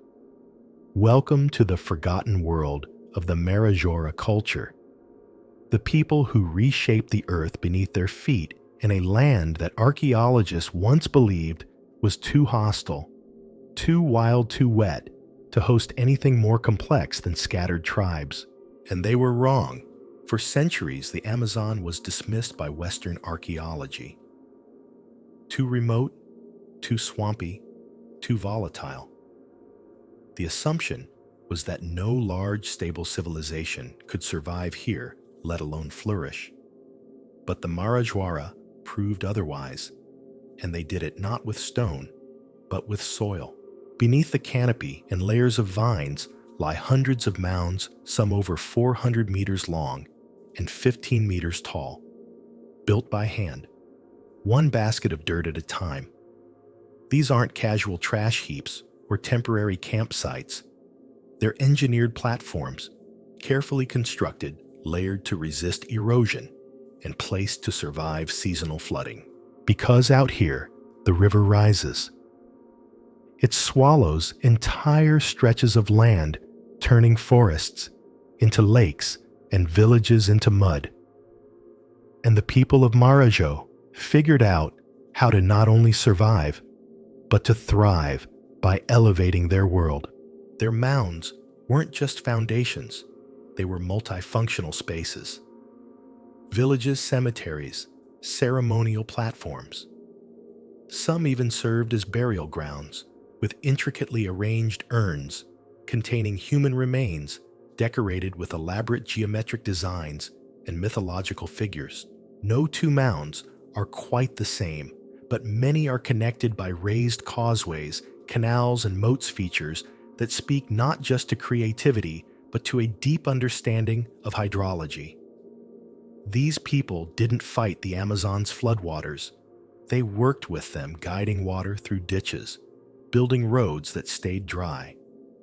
Welcome to the forgotten world of the Marajoara culture. The people who reshaped the earth beneath their feet in a land that archaeologists once believed was too hostile, too wild, too wet to host anything more complex than scattered tribes. And they were wrong. For centuries, the Amazon was dismissed by Western archaeology. Too remote, too swampy, too volatile. The assumption was that no large, stable civilization could survive here, let alone flourish. But the Marajoara proved otherwise, and they did it not with stone, but with soil. Beneath the canopy and layers of vines lie hundreds of mounds, some over 400 meters long and 15 meters tall, built by hand, one basket of dirt at a time. These aren't casual trash heaps or temporary campsites. They're engineered platforms, carefully constructed, layered to resist erosion, and placed to survive seasonal flooding. Because out here, the river rises. It swallows entire stretches of land, turning forests into lakes and villages into mud. And the people of Marajoara figured out how to not only survive, but to thrive by elevating their world. Their mounds weren't just foundations, they were multifunctional spaces. Villages, cemeteries, ceremonial platforms. Some even served as burial grounds, with intricately arranged urns containing human remains decorated with elaborate geometric designs and mythological figures. No two mounds are quite the same, but many are connected by raised causeways, canals, and moats features that speak not just to creativity, but to a deep understanding of hydrology. These people didn't fight the Amazon's floodwaters. They worked with them, guiding water through ditches, building roads that stayed dry,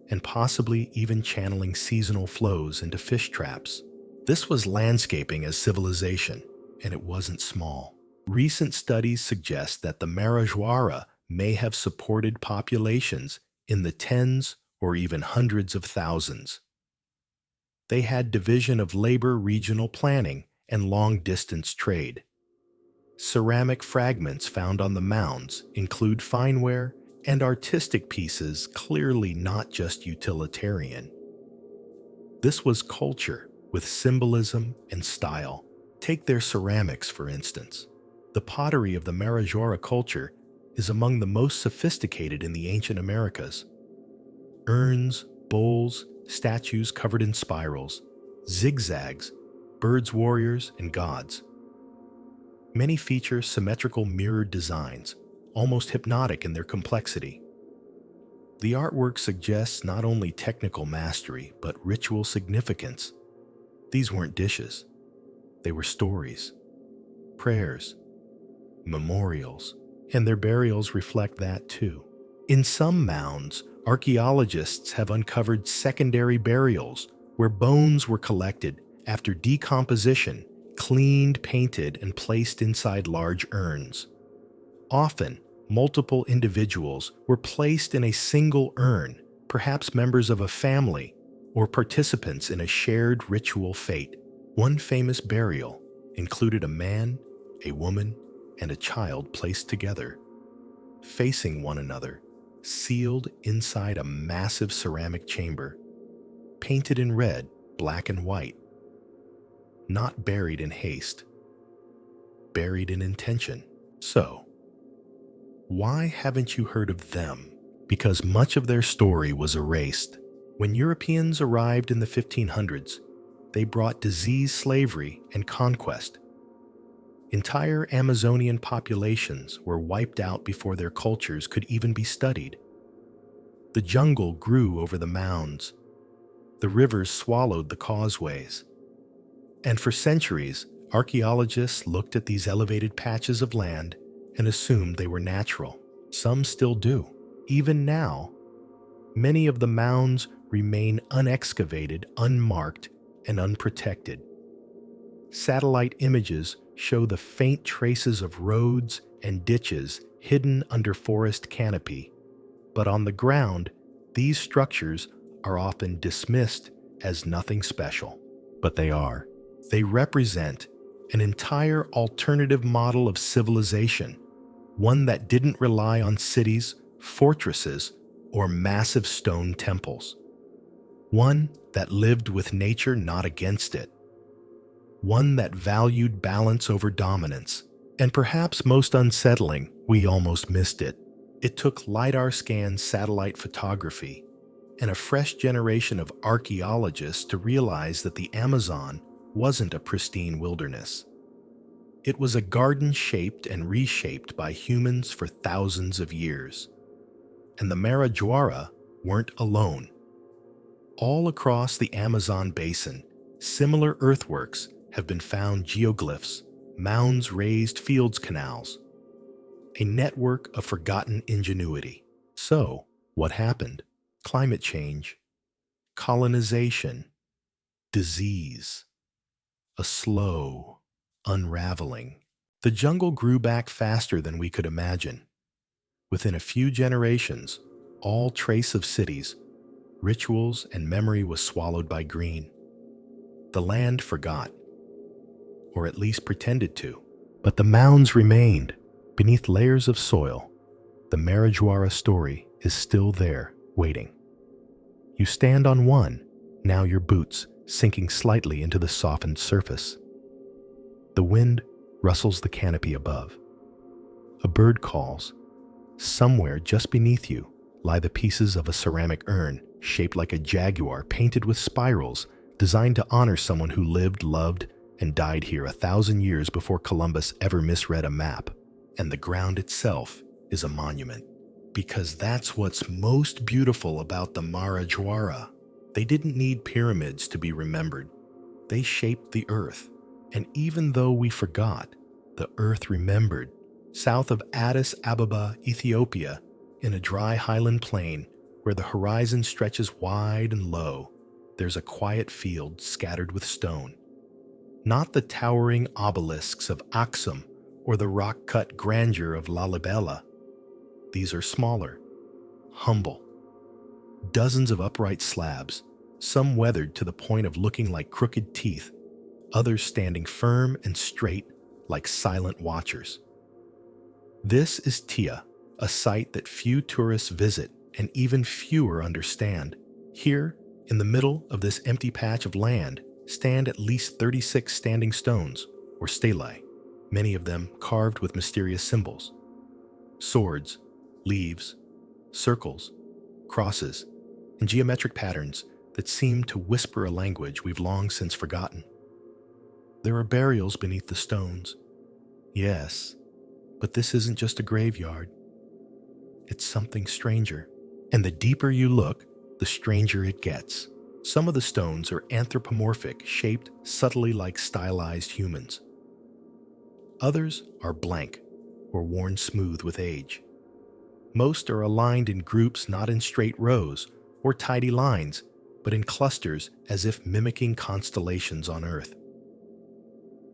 and possibly even channeling seasonal flows into fish traps. This was landscaping as civilization, and it wasn't small. Recent studies suggest that the Marajoara may have supported populations in the tens or even hundreds of thousands. They had division of labor, regional planning, and long-distance trade. Ceramic fragments found on the mounds include fineware and artistic pieces clearly not just utilitarian. This was culture with symbolism and style. Take their ceramics, for instance. The pottery of the Marajoara culture is among the most sophisticated in the ancient Americas. Urns, bowls, statues covered in spirals, zigzags, birds, warriors, and gods. Many feature symmetrical mirrored designs, almost hypnotic in their complexity. The artwork suggests not only technical mastery, but ritual significance. These weren't dishes. They were stories, prayers, memorials, and their burials reflect that too. In some mounds, archaeologists have uncovered secondary burials where bones were collected after decomposition, cleaned, painted, and placed inside large urns. Often, multiple individuals were placed in a single urn, perhaps members of a family or participants in a shared ritual fate. One famous burial included a man, a woman, and a child placed together, facing one another, sealed inside a massive ceramic chamber, painted in red, black, and white. Not buried in haste, buried in intention. So, why haven't you heard of them? Because much of their story was erased. When Europeans arrived in the 1500s, they brought disease, slavery, and conquest. Entire Amazonian populations were wiped out before their cultures could even be studied. The jungle grew over the mounds. The rivers swallowed the causeways. And for centuries, archaeologists looked at these elevated patches of land and assumed they were natural. Some still do. Even now, many of the mounds remain unexcavated, unmarked, and unprotected. Satellite images show the faint traces of roads and ditches hidden under forest canopy. But on the ground, these structures are often dismissed as nothing special. But they are. They represent an entire alternative model of civilization, one that didn't rely on cities, fortresses, or massive stone temples. One that lived with nature, not against it. One that valued balance over dominance. And perhaps most unsettling, we almost missed it. It took LiDAR-scanned satellite photography and a fresh generation of archaeologists to realize that the Amazon wasn't a pristine wilderness. It was a garden shaped and reshaped by humans for thousands of years. And the Marajoara weren't alone. All across the Amazon basin, similar earthworks have been found: geoglyphs, mounds, raised fields, canals. A network of forgotten ingenuity. So, what happened? Climate change, colonization, disease, a slow unraveling. The jungle grew back faster than we could imagine. Within a few generations, all trace of cities, rituals, and memory was swallowed by green. The land forgot, or at least pretended to, but the mounds remained beneath layers of soil. The Marajoara story is still there, waiting. You stand on one, now your boots sinking slightly into the softened surface. The wind rustles the canopy above. A bird calls. Somewhere just beneath you lie the pieces of a ceramic urn shaped like a jaguar painted with spirals, designed to honor someone who lived, loved, and died here 1,000 years before Columbus ever misread a map. And the ground itself is a monument, because that's what's most beautiful about the Marajoara. They didn't need pyramids to be remembered. They shaped the earth. And even though we forgot, the earth remembered. South of Addis Ababa, Ethiopia, in a dry highland plain where the horizon stretches wide and low, there's a quiet field scattered with stone. Not the towering obelisks of Aksum or the rock-cut grandeur of Lalibela. These are smaller, humble. Dozens of upright slabs, some weathered to the point of looking like crooked teeth, others standing firm and straight like silent watchers. This is Tia, a site that few tourists visit and even fewer understand. Here, in the middle of this empty patch of land, stand at least 36 standing stones, or stelae, many of them carved with mysterious symbols. Swords, leaves, circles, crosses, and geometric patterns that seem to whisper a language we've long since forgotten. There are burials beneath the stones. Yes, but this isn't just a graveyard. It's something stranger. And the deeper you look, the stranger it gets. Some of the stones are anthropomorphic, shaped subtly like stylized humans. Others are blank or worn smooth with age. Most are aligned in groups, not in straight rows or tidy lines, but in clusters as if mimicking constellations on Earth.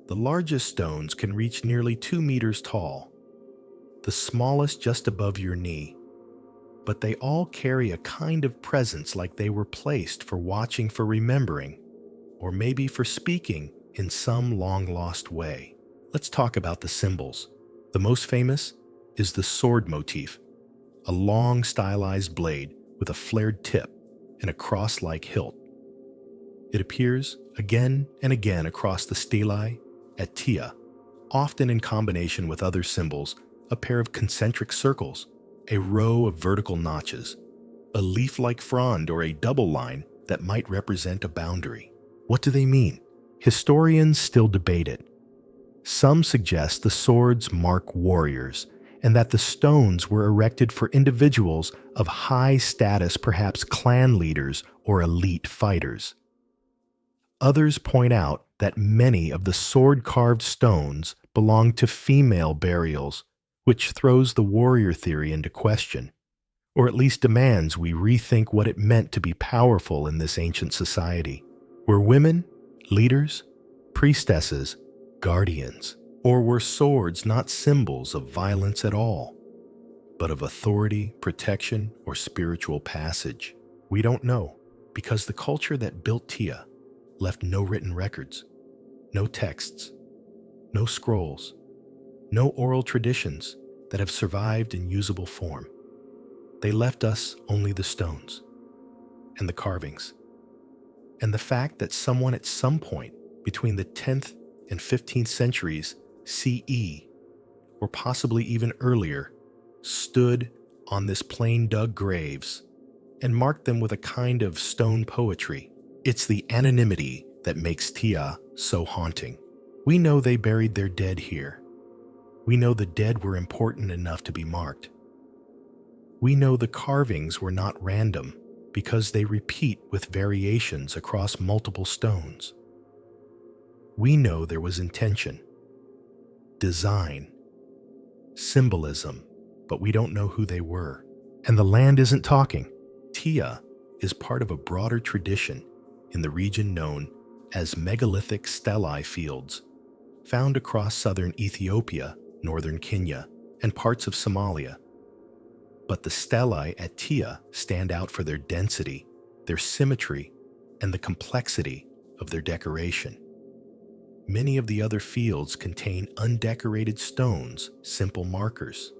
The largest stones can reach nearly 2 meters tall, the smallest just above your knee, but they all carry a kind of presence, like they were placed for watching, for remembering, or maybe for speaking in some long-lost way. Let's talk about the symbols. The most famous is the sword motif, a long stylized blade with a flared tip and a cross-like hilt. It appears again and again across the stelae at Tia, often in combination with other symbols, a pair of concentric circles, a row of vertical notches, a leaf-like frond, or a double line that might represent a boundary. What do they mean? Historians still debate it. Some suggest the swords mark warriors, and that the stones were erected for individuals of high status, perhaps clan leaders or elite fighters. Others point out that many of the sword-carved stones belong to female burials, which throws the warrior theory into question, or at least demands we rethink what it meant to be powerful in this ancient society. Were women leaders, priestesses, guardians, or were swords not symbols of violence at all, but of authority, protection, or spiritual passage? We don't know, because the culture that built Tia left no written records, no texts, no scrolls, no oral traditions that have survived in usable form. They left us only the stones and the carvings, and the fact that someone at some point between the 10th and 15th centuries CE, or possibly even earlier, stood on this plain-dug graves and marked them with a kind of stone poetry. It's the anonymity that makes Tia so haunting. We know they buried their dead here. We know the dead were important enough to be marked. We know the carvings were not random because they repeat with variations across multiple stones. We know there was intention, design, symbolism, but we don't know who they were. And the land isn't talking. Tia is part of a broader tradition in the region known as megalithic stelae fields. found across southern Ethiopia, northern Kenya, and parts of Somalia. But the stelae at Tia stand out for their density, their symmetry, and the complexity of their decoration. Many of the other fields contain undecorated stones, simple markers.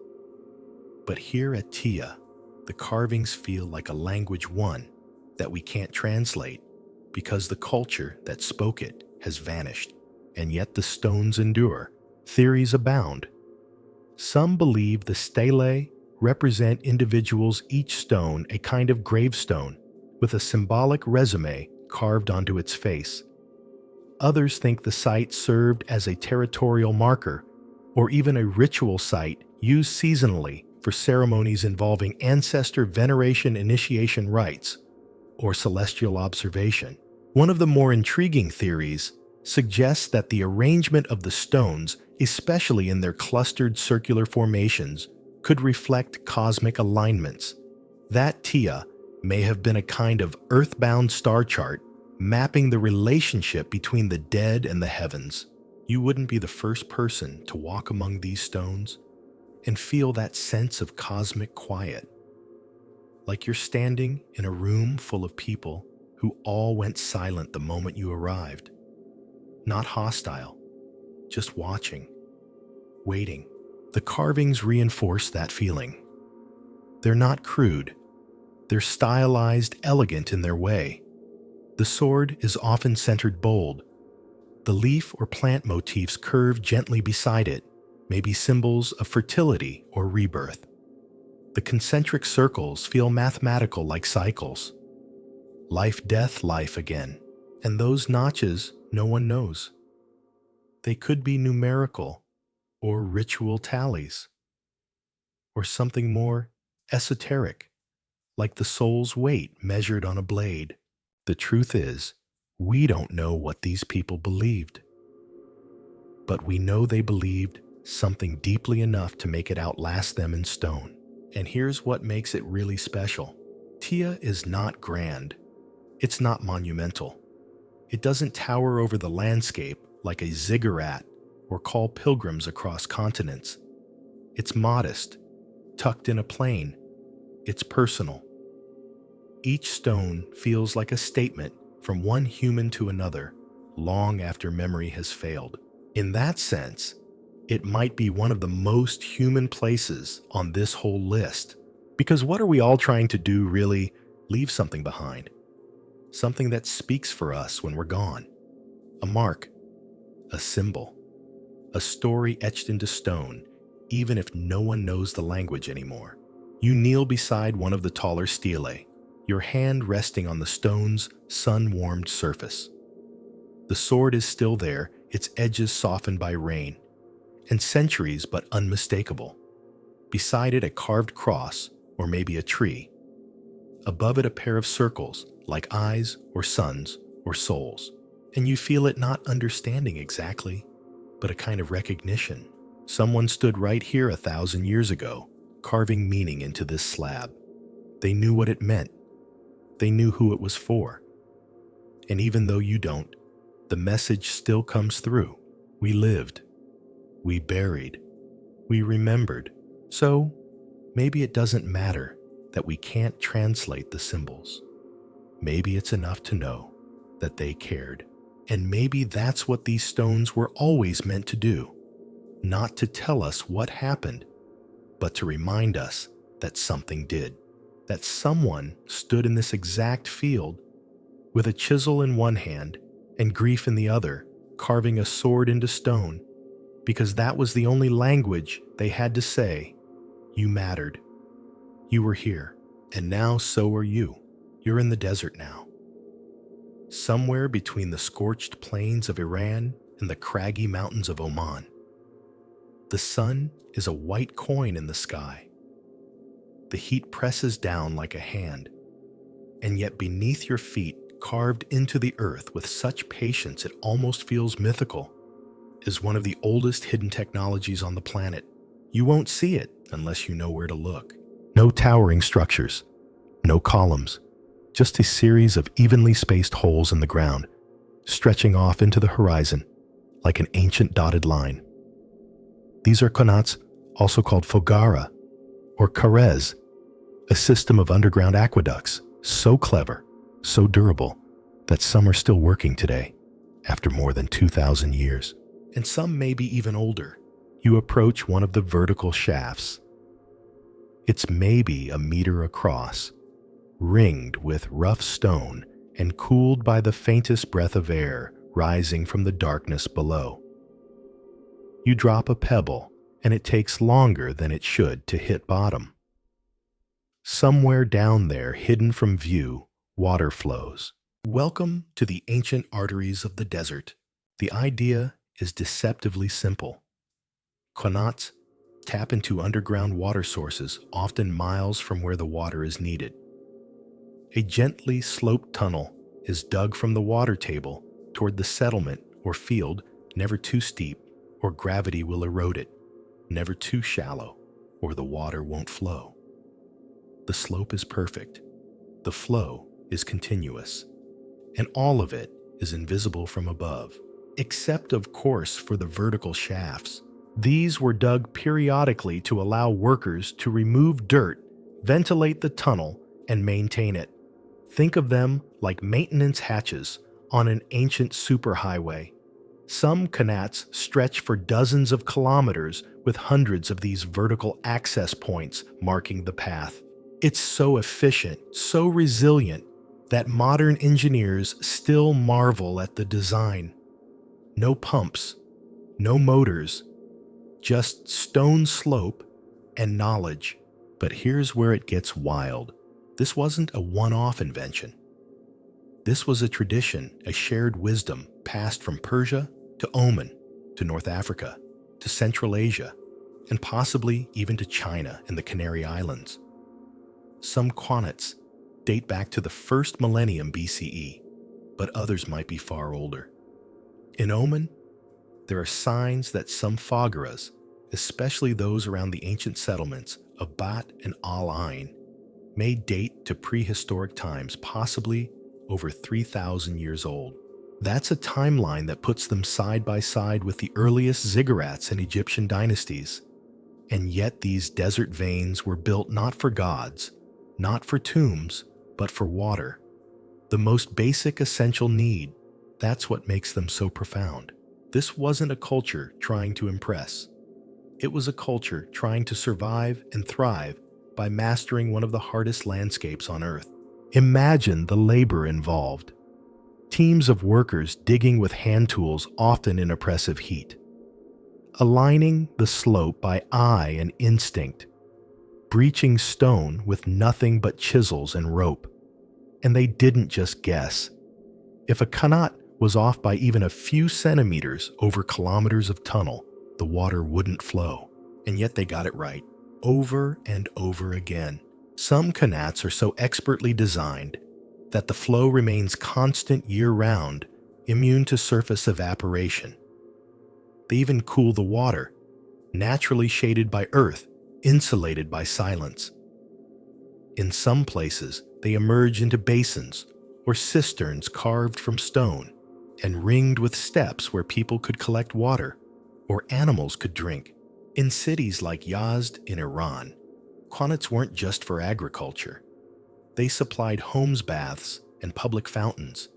But here at Tia, the carvings feel like a language that we can't translate because the culture that spoke it has vanished, and yet the stones endure. Theories abound. Some believe the stelae represent individuals, each stone a kind of gravestone with a symbolic resume carved onto its face. Others think the site served as a territorial marker or even a ritual site used seasonally for ceremonies involving ancestor veneration, initiation rites, or celestial observation. One of the more intriguing theories suggests that the arrangement of the stones, especially in their clustered circular formations, could reflect cosmic alignments. That Tia may have been a kind of earthbound star chart, mapping the relationship between the dead and the heavens. You wouldn't be the first person to walk among these stones and feel that sense of cosmic quiet, like you're standing in a room full of people who all went silent the moment you arrived. Not hostile, just watching, waiting. The carvings reinforce that feeling. They're not crude. They're stylized, elegant in their way. The sword is often centered bold. The leaf or plant motifs curve gently beside it, maybe symbols of fertility or rebirth. The concentric circles feel mathematical, like cycles. Life, death, life again. And those notches, no one knows. They could be numerical or ritual tallies, or something more esoteric, like the soul's weight measured on a blade. The truth is, we don't know what these people believed. But we know they believed something deeply enough to make it outlast them in stone. And here's what makes it really special. Tia is not grand. It's not monumental. It doesn't tower over the landscape like a ziggurat or call pilgrims across continents. It's modest, tucked in a plain. It's personal. Each stone feels like a statement from one human to another, long after memory has failed. In that sense, it might be one of the most human places on this whole list. Because what are we all trying to do, really? Leave something behind. Something that speaks for us when we're gone. A mark, a symbol, a story etched into stone, even if no one knows the language anymore. You kneel beside one of the taller stelae, your hand resting on the stone's sun-warmed surface. The sword is still there, its edges softened by rain, and centuries but unmistakable. Beside it, a carved cross, or maybe a tree. Above it, a pair of circles, like eyes or suns or souls. And you feel it not understanding exactly, but a kind of recognition. Someone stood right here 1,000 years ago, carving meaning into this slab. They knew what it meant. They knew who it was for. And even though you don't, the message still comes through. We lived. We buried. We remembered. So, maybe it doesn't matter that we can't translate the symbols. Maybe it's enough to know that they cared. And maybe that's what these stones were always meant to do. Not to tell us what happened, but to remind us that something did. That someone stood in this exact field with a chisel in one hand and grief in the other, carving a sword into stone, because that was the only language they had to say. You mattered. You were here, and now so are you. You're in the desert now. Somewhere between the scorched plains of Iran and the craggy mountains of Oman. The sun is a white coin in the sky. The heat presses down like a hand, and yet beneath your feet, carved into the earth with such patience it almost feels mythical, is one of the oldest hidden technologies on the planet. You won't see it unless you know where to look. No towering structures, no columns, just a series of evenly spaced holes in the ground, stretching off into the horizon, like an ancient dotted line. These are qanats, also called fogara or karez, a system of underground aqueducts, so clever, so durable, that some are still working today, after more than 2,000 years. And some may be even older. You approach one of the vertical shafts. It's maybe a meter across, ringed with rough stone and cooled by the faintest breath of air rising from the darkness below. You drop a pebble, and it takes longer than it should to hit bottom. Somewhere down there, hidden from view, water flows. Welcome to the ancient arteries of the desert. The idea is deceptively simple. Qanats tap into underground water sources, often miles from where the water is needed. A gently sloped tunnel is dug from the water table toward the settlement or field, never too steep, or gravity will erode it, never too shallow, or the water won't flow. The slope is perfect. The flow is continuous. And all of it is invisible from above, except, of course, for the vertical shafts. These were dug periodically to allow workers to remove dirt, ventilate the tunnel, and maintain it. Think of them like maintenance hatches on an ancient superhighway. Some qanats stretch for dozens of kilometers with hundreds of these vertical access points marking the path. It's so efficient, so resilient, that modern engineers still marvel at the design. No pumps, no motors, just stone slope and knowledge. But here's where it gets wild. This wasn't a one-off invention. This was a tradition, a shared wisdom passed from Persia to Oman, to North Africa, to Central Asia, and possibly even to China and the Canary Islands. Some qanats date back to the first millennium BCE, but others might be far older. In Oman, there are signs that some fogaras, especially those around the ancient settlements of Bat and Al-Ain, may date to prehistoric times, possibly over 3,000 years old. That's a timeline that puts them side by side with the earliest ziggurats in Egyptian dynasties. And yet these desert veins were built not for gods, not for tombs, but for water. The most basic essential need. That's what makes them so profound. This wasn't a culture trying to impress. It was a culture trying to survive and thrive by mastering one of the hardest landscapes on Earth. Imagine the labor involved. Teams of workers digging with hand tools, often in oppressive heat. Aligning the slope by eye and instinct. Breaching stone with nothing but chisels and rope. And they didn't just guess. If a qanat was off by even a few centimeters over kilometers of tunnel, the water wouldn't flow. And yet they got it right, over and over again. Some qanats are so expertly designed that the flow remains constant year-round, immune to surface evaporation. They even cool the water, naturally shaded by earth, insulated by silence. In some places, they emerge into basins or cisterns carved from stone and ringed with steps where people could collect water or animals could drink. In cities like Yazd in Iran, qanats weren't just for agriculture. They supplied homes baths and public fountains.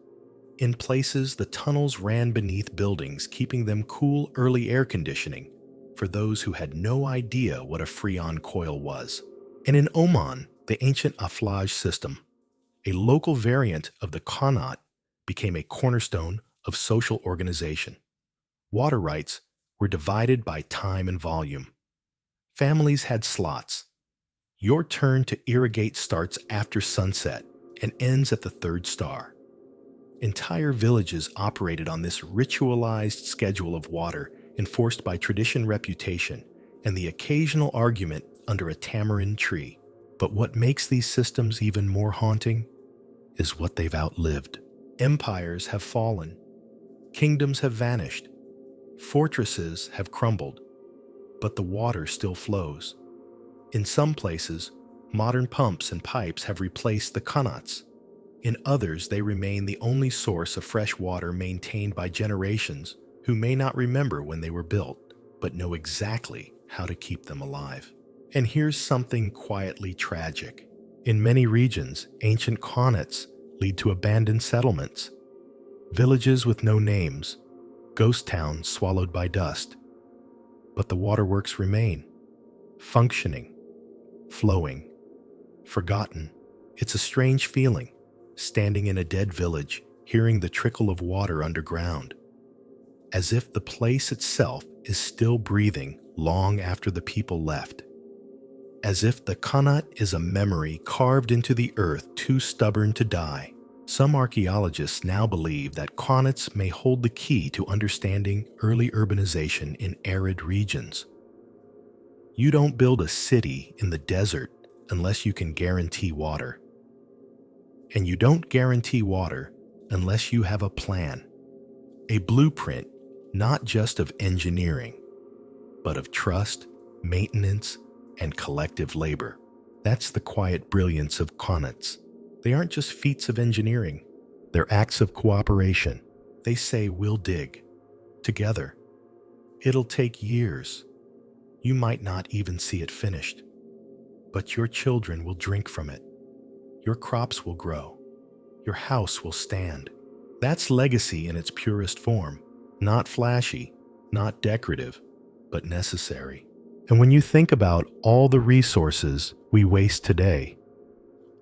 In places, the tunnels ran beneath buildings, keeping them cool early air conditioning for those who had no idea what a freon coil was. And in Oman, the ancient Aflaj system, a local variant of the qanat, became a cornerstone of social organization. Water rights were divided by time and volume. Families had slots. Your turn to irrigate starts after sunset and ends at the third star. Entire villages operated on this ritualized schedule of water enforced by tradition, reputation, and the occasional argument under a tamarind tree. But what makes these systems even more haunting is what they've outlived. Empires have fallen. Kingdoms have vanished. Fortresses have crumbled. But the water still flows. In some places, modern pumps and pipes have replaced the qanats. In others, they remain the only source of fresh water maintained by generations who may not remember when they were built, but know exactly how to keep them alive. And here's something quietly tragic. In many regions, ancient qanats lead to abandoned settlements, villages with no names, ghost towns swallowed by dust. But the waterworks remain, functioning, flowing, forgotten. It's a strange feeling, standing in a dead village, hearing the trickle of water underground, as if the place itself is still breathing long after the people left. As if the qanat is a memory carved into the earth too stubborn to die. Some archaeologists now believe that qanats may hold the key to understanding early urbanization in arid regions. You don't build a city in the desert unless you can guarantee water. And you don't guarantee water unless you have a plan, a blueprint, not just of engineering, but of trust, maintenance, and collective labor. That's the quiet brilliance of qanats. They aren't just feats of engineering, they're acts of cooperation. They say, we'll dig together. It'll take years. You might not even see it finished, but your children will drink from it. Your crops will grow. Your house will stand. That's legacy in its purest form. Not flashy, not decorative, but necessary. And when you think about all the resources we waste today,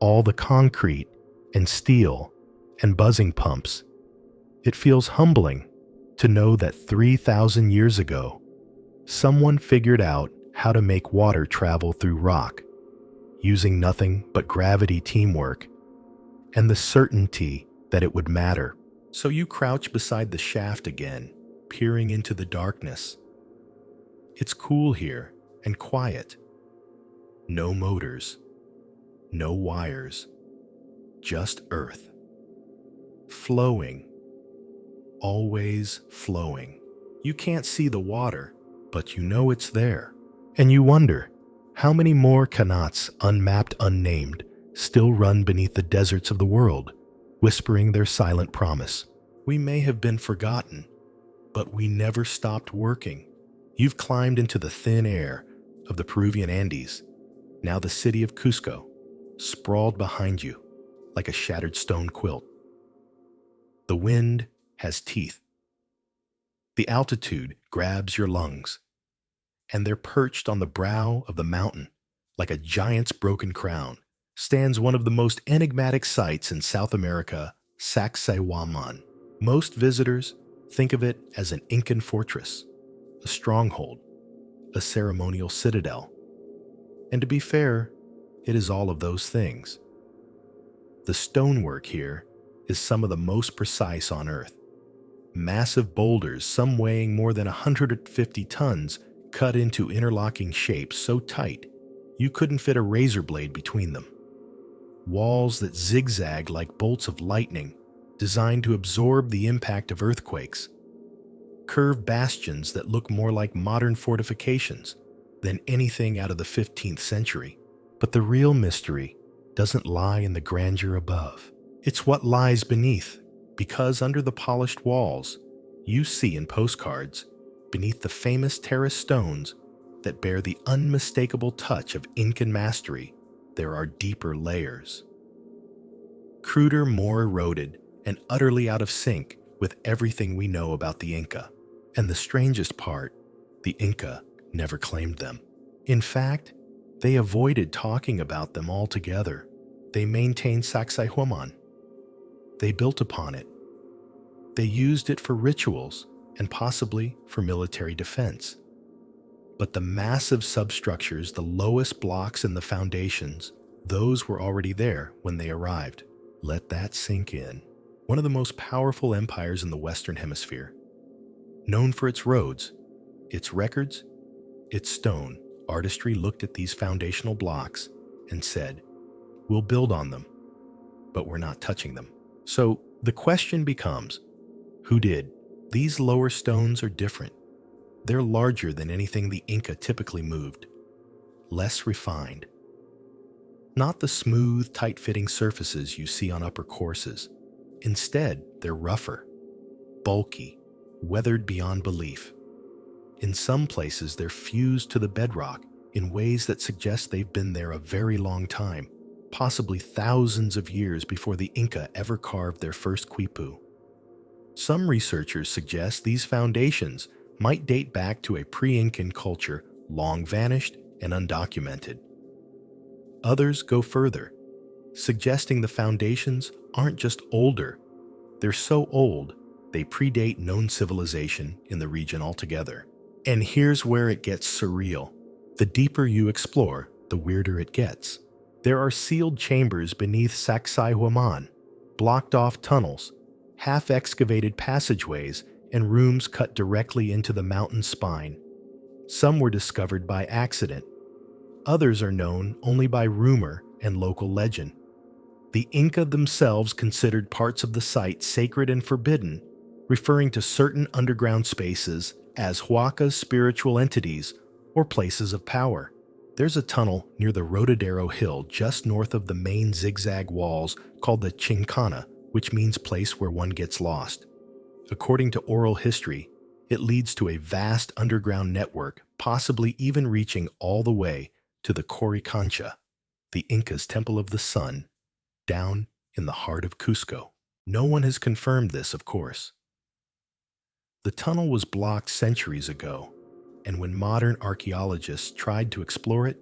all the concrete and steel and buzzing pumps, it feels humbling to know that 3,000 years ago, someone figured out how to make water travel through rock, using nothing but gravity, teamwork, and the certainty that it would matter. So you crouch beside the shaft again, peering into the darkness. It's cool here and quiet. No motors, no wires, just earth. Flowing, always flowing. You can't see the water, but you know it's there. And you wonder, how many more qanats, unmapped, unnamed, still run beneath the deserts of the world, whispering their silent promise. We may have been forgotten, but we never stopped working. You've climbed into the thin air of the Peruvian Andes, now the city of Cusco, sprawled behind you like a shattered stone quilt. The wind has teeth. The altitude grabs your lungs, and there perched on the brow of the mountain, like a giant's broken crown, stands one of the most enigmatic sights in South America, Sacsayhuaman. Most visitors think of it as an Incan fortress, a stronghold, a ceremonial citadel. And to be fair, it is all of those things. The stonework here is some of the most precise on Earth. Massive boulders, some weighing more than 150 tons, cut into interlocking shapes so tight you couldn't fit a razor blade between them. Walls that zigzag like bolts of lightning, designed to absorb the impact of earthquakes. Curved bastions that look more like modern fortifications than anything out of the 15th century. But the real mystery doesn't lie in the grandeur above. It's what lies beneath, because under the polished walls, you see in postcards, beneath the famous terrace stones that bear the unmistakable touch of Incan mastery, there are deeper layers. Cruder, more eroded, and utterly out of sync with everything we know about the Inca. And the strangest part, the Inca never claimed them. In fact, they avoided talking about them altogether. They maintained Sacsayhuaman. They built upon it. They used it for rituals and possibly for military defense. But the massive substructures, the lowest blocks in the foundations, those were already there when they arrived. Let that sink in. One of the most powerful empires in the Western Hemisphere. Known for its roads, its records, its stone, artistry looked at these foundational blocks and said, we'll build on them, but we're not touching them. So the question becomes, who did? These lower stones are different. They're larger than anything the Inca typically moved, less refined. Not the smooth, tight-fitting surfaces you see on upper courses. Instead, they're rougher, bulky, weathered beyond belief. In some places, they're fused to the bedrock in ways that suggest they've been there a very long time, possibly thousands of years before the Inca ever carved their first quipu. Some researchers suggest these foundations might date back to a pre-Incan culture long vanished and undocumented. Others go further, suggesting the foundations aren't just older, they're so old they predate known civilization in the region altogether. And here's where it gets surreal. The deeper you explore, the weirder it gets. There are sealed chambers beneath Sacsayhuaman, blocked-off tunnels, half-excavated passageways, and rooms cut directly into the mountain spine. Some were discovered by accident. Others are known only by rumor and local legend. The Inca themselves considered parts of the site sacred and forbidden, referring to certain underground spaces as huacas, spiritual entities, or places of power. There's a tunnel near the Rotadero Hill just north of the main zigzag walls called the Chincana, which means place where one gets lost. According to oral history, it leads to a vast underground network, possibly even reaching all the way to the Coricancha, the Inca's Temple of the Sun, down in the heart of Cusco. No one has confirmed this, of course. The tunnel was blocked centuries ago, and when modern archaeologists tried to explore it,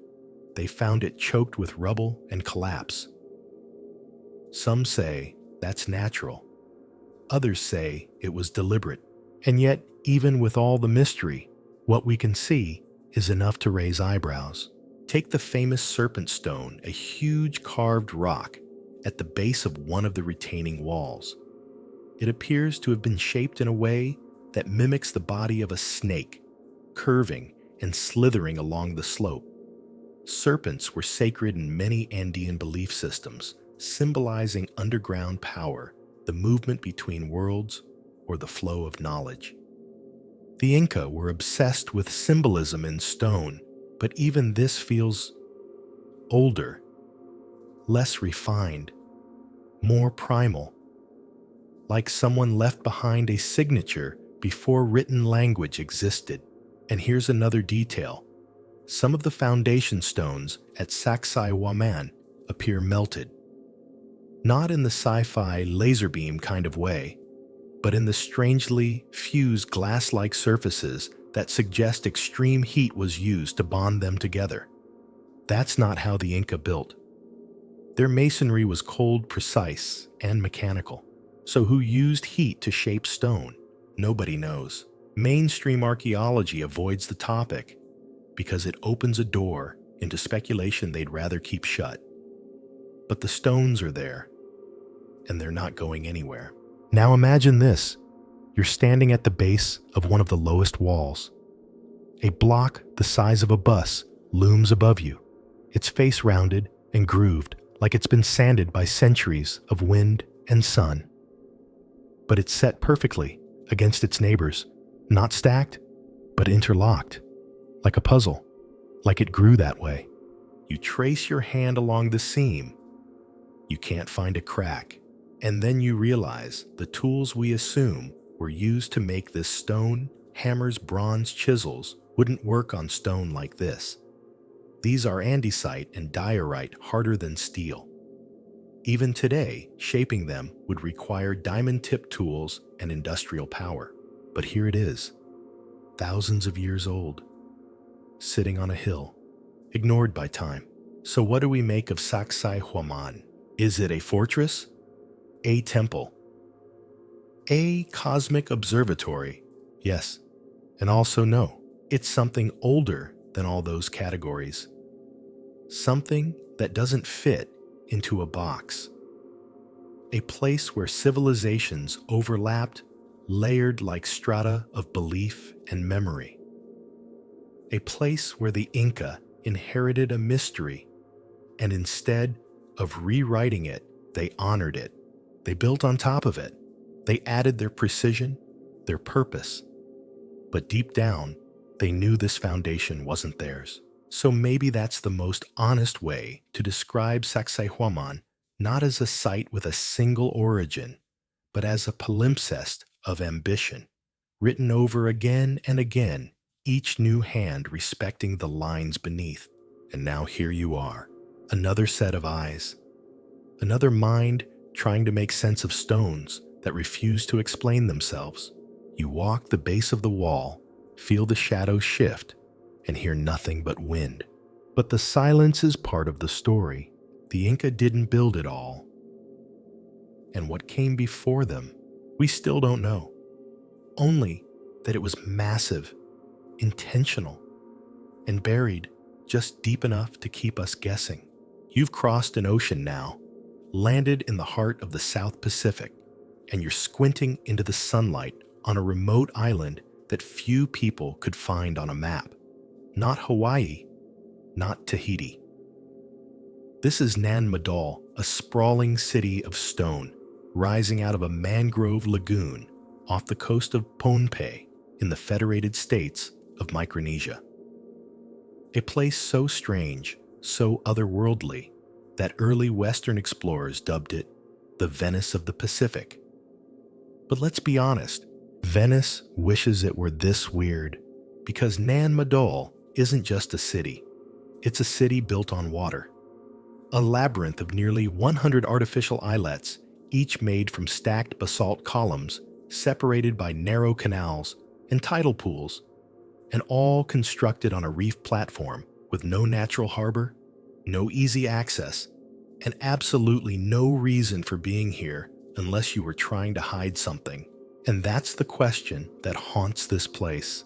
they found it choked with rubble and collapse. Some say that's natural. Others say it was deliberate. And yet, even with all the mystery, what we can see is enough to raise eyebrows. Take the famous Serpent Stone, a huge carved rock at the base of one of the retaining walls. It appears to have been shaped in a way that mimics the body of a snake, curving and slithering along the slope. Serpents were sacred in many Andean belief systems, symbolizing underground power, the movement between worlds, or the flow of knowledge. The Inca were obsessed with symbolism in stone, but even this feels older, less refined, more primal, like someone left behind a signature before written language existed. And here's another detail. Some of the foundation stones at Sacsayhuaman appear melted. Not in the sci-fi laser beam kind of way, but in the strangely fused glass-like surfaces that suggest extreme heat was used to bond them together. That's not how the Inca built. Their masonry was cold, precise, and mechanical. So who used heat to shape stone? Nobody knows. Mainstream archaeology avoids the topic because it opens a door into speculation they'd rather keep shut. But the stones are there, and they're not going anywhere. Now imagine this. You're standing at the base of one of the lowest walls. A block the size of a bus looms above you, its face rounded and grooved like it's been sanded by centuries of wind and sun. But it's set perfectly against its neighbors, not stacked, but interlocked, like a puzzle, like it grew that way. You trace your hand along the seam. You can't find a crack. And then you realize the tools we assume were used to make this stone, hammers, bronze, chisels, wouldn't work on stone like this. These are andesite and diorite, harder than steel. Even today, shaping them would require diamond-tipped tools and industrial power. But here it is, thousands of years old, sitting on a hill, ignored by time. So what do we make of Sacsayhuaman? Is it a fortress? A temple? A cosmic observatory? Yes, and also no. It's something older than all those categories. Something that doesn't fit into a box. A place where civilizations overlapped, layered like strata of belief and memory. A place where the Inca inherited a mystery, and instead of rewriting it, they honored it. They built on top of it. They added their precision, their purpose. But deep down, they knew this foundation wasn't theirs. So maybe that's the most honest way to describe Sacsayhuaman, not as a site with a single origin, but as a palimpsest of ambition, written over again and again, each new hand respecting the lines beneath. And now here you are, another set of eyes, another mind trying to make sense of stones that refuse to explain themselves. You walk the base of the wall, feel the shadows shift, and hear nothing but wind. But the silence is part of the story. The Inca didn't build it all. And what came before them, we still don't know. Only that it was massive, intentional, and buried just deep enough to keep us guessing. You've crossed an ocean now, landed in the heart of the South Pacific, and you're squinting into the sunlight on a remote island that few people could find on a map. Not Hawaii, not Tahiti. This is Nan Madol, a sprawling city of stone, rising out of a mangrove lagoon off the coast of Pohnpei in the Federated States of Micronesia. A place so strange, so otherworldly, that early Western explorers dubbed it the Venice of the Pacific. But let's be honest, Venice wishes it were this weird, because Nan Madol isn't just a city. It's a city built on water. A labyrinth of nearly 100 artificial islets, each made from stacked basalt columns, separated by narrow canals and tidal pools, and all constructed on a reef platform with no natural harbor, no easy access, and absolutely no reason for being here unless you were trying to hide something. And that's the question that haunts this place.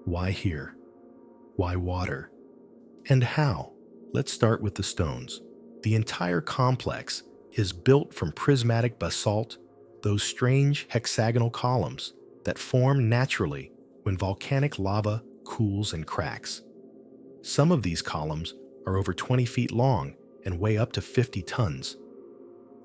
Why here? Why water? And how? Let's start with the stones. The entire complex is built from prismatic basalt, those strange hexagonal columns that form naturally when volcanic lava cools and cracks. Some of these columns are over 20 feet long and weigh up to 50 tons.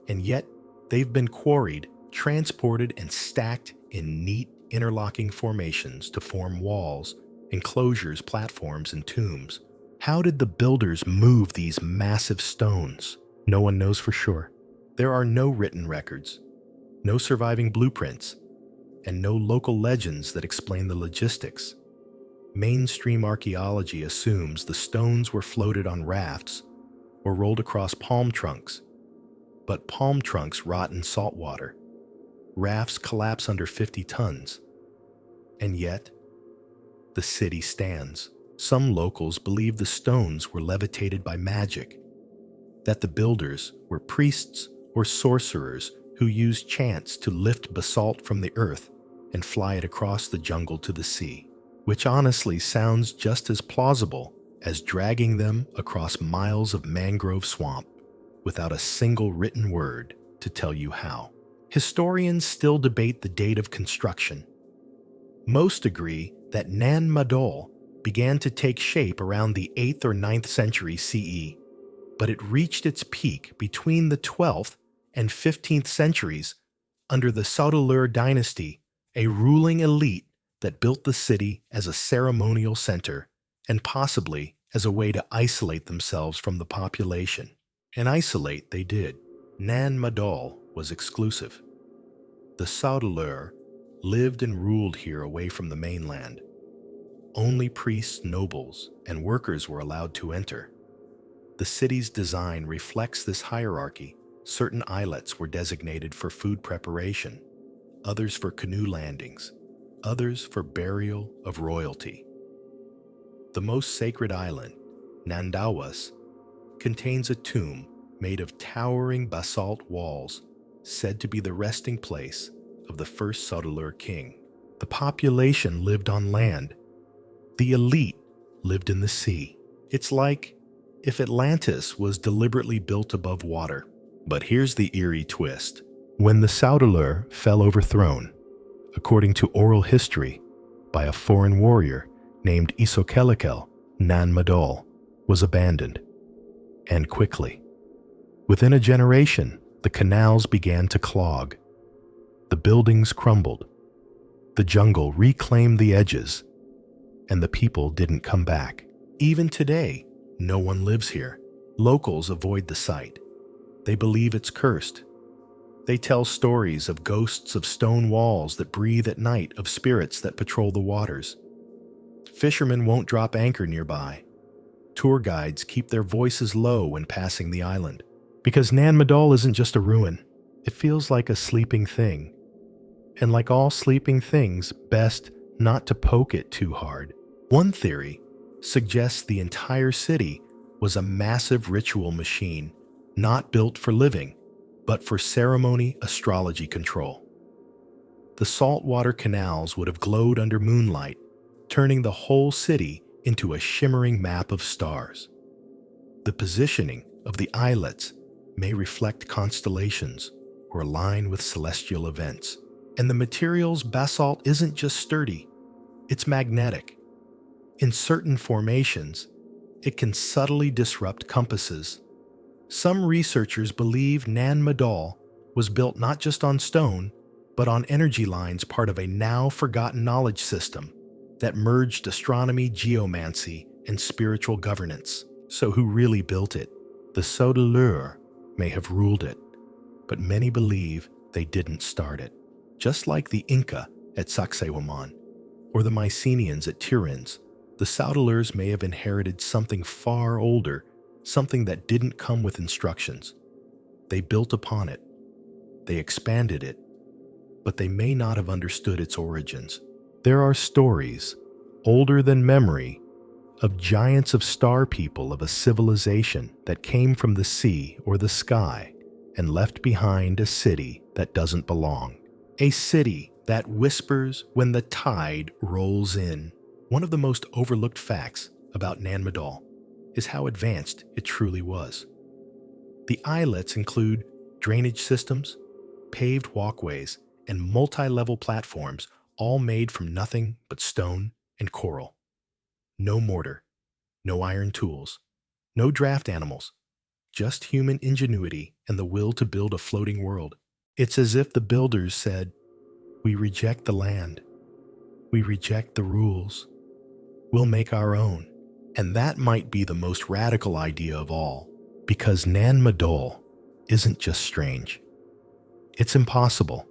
And yet, they've been quarried, transported, and stacked in neat interlocking formations to form walls, enclosures, platforms, and tombs. How did the builders move these massive stones? No one knows for sure. There are no written records, no surviving blueprints, and no local legends that explain the logistics. Mainstream archaeology assumes the stones were floated on rafts or rolled across palm trunks, but palm trunks rot in salt water. Rafts collapse under 50 tons, and yet the city stands. Some locals believe the stones were levitated by magic, that the builders were priests or sorcerers who used chants to lift basalt from the earth and fly it across the jungle to the sea, which honestly sounds just as plausible as dragging them across miles of mangrove swamp without a single written word to tell you how. Historians still debate the date of construction. Most agree that Nan Madol began to take shape around the 8th or 9th century CE, but it reached its peak between the 12th and 15th centuries under the Saudeleur dynasty, a ruling elite that built the city as a ceremonial center and possibly as a way to isolate themselves from the population. And isolate they did. Nan Madol was exclusive. The Saudeleur lived and ruled here away from the mainland. Only priests, nobles, and workers were allowed to enter. The city's design reflects this hierarchy. Certain islets were designated for food preparation, others for canoe landings, others for burial of royalty. The most sacred island, Nandawas, contains a tomb made of towering basalt walls, said to be the resting place of the first Saudeleur king. The population lived on land. The elite lived in the sea. It's like if Atlantis was deliberately built above water. But here's the eerie twist. When the Saudeleur fell overthrown, according to oral history, by a foreign warrior named Isokelekel, Nan Madol was abandoned, and quickly. Within a generation, the canals began to clog. The buildings crumbled. The jungle reclaimed the edges, and the people didn't come back. Even today, no one lives here. Locals avoid the site. They believe it's cursed. They tell stories of ghosts of stone walls that breathe at night, of spirits that patrol the waters. Fishermen won't drop anchor nearby. Tour guides keep their voices low when passing the island. Because Nan Madol isn't just a ruin. It feels like a sleeping thing. And like all sleeping things, best not to poke it too hard. One theory suggests the entire city was a massive ritual machine, not built for living, but for ceremony astrology control. The saltwater canals would have glowed under moonlight, turning the whole city into a shimmering map of stars. The positioning of the islets may reflect constellations or align with celestial events. And the material's basalt isn't just sturdy, it's magnetic. In certain formations, it can subtly disrupt compasses. Some researchers believe Nan Madol was built not just on stone, but on energy lines, part of a now forgotten knowledge system that merged astronomy, geomancy, and spiritual governance. So who really built it? The Saudeleur may have ruled it, but many believe they didn't start it. Just like the Inca at Sacsayhuaman or the Mycenaeans at Tiryns, the Saudeleurs may have inherited something far older, something that didn't come with instructions. They built upon it. They expanded it, but they may not have understood its origins. There are stories, older than memory, of giants of star people of a civilization that came from the sea or the sky and left behind a city that doesn't belong. A city that whispers when the tide rolls in. One of the most overlooked facts about Nan Madol is how advanced it truly was. The islets include drainage systems, paved walkways, and multi-level platforms, all made from nothing but stone and coral. No mortar, no iron tools, no draft animals, just human ingenuity and the will to build a floating world. It's as if the builders said, "We reject the land. We reject the rules. We'll make our own." And that might be the most radical idea of all, because Nan Madol isn't just strange. It's impossible.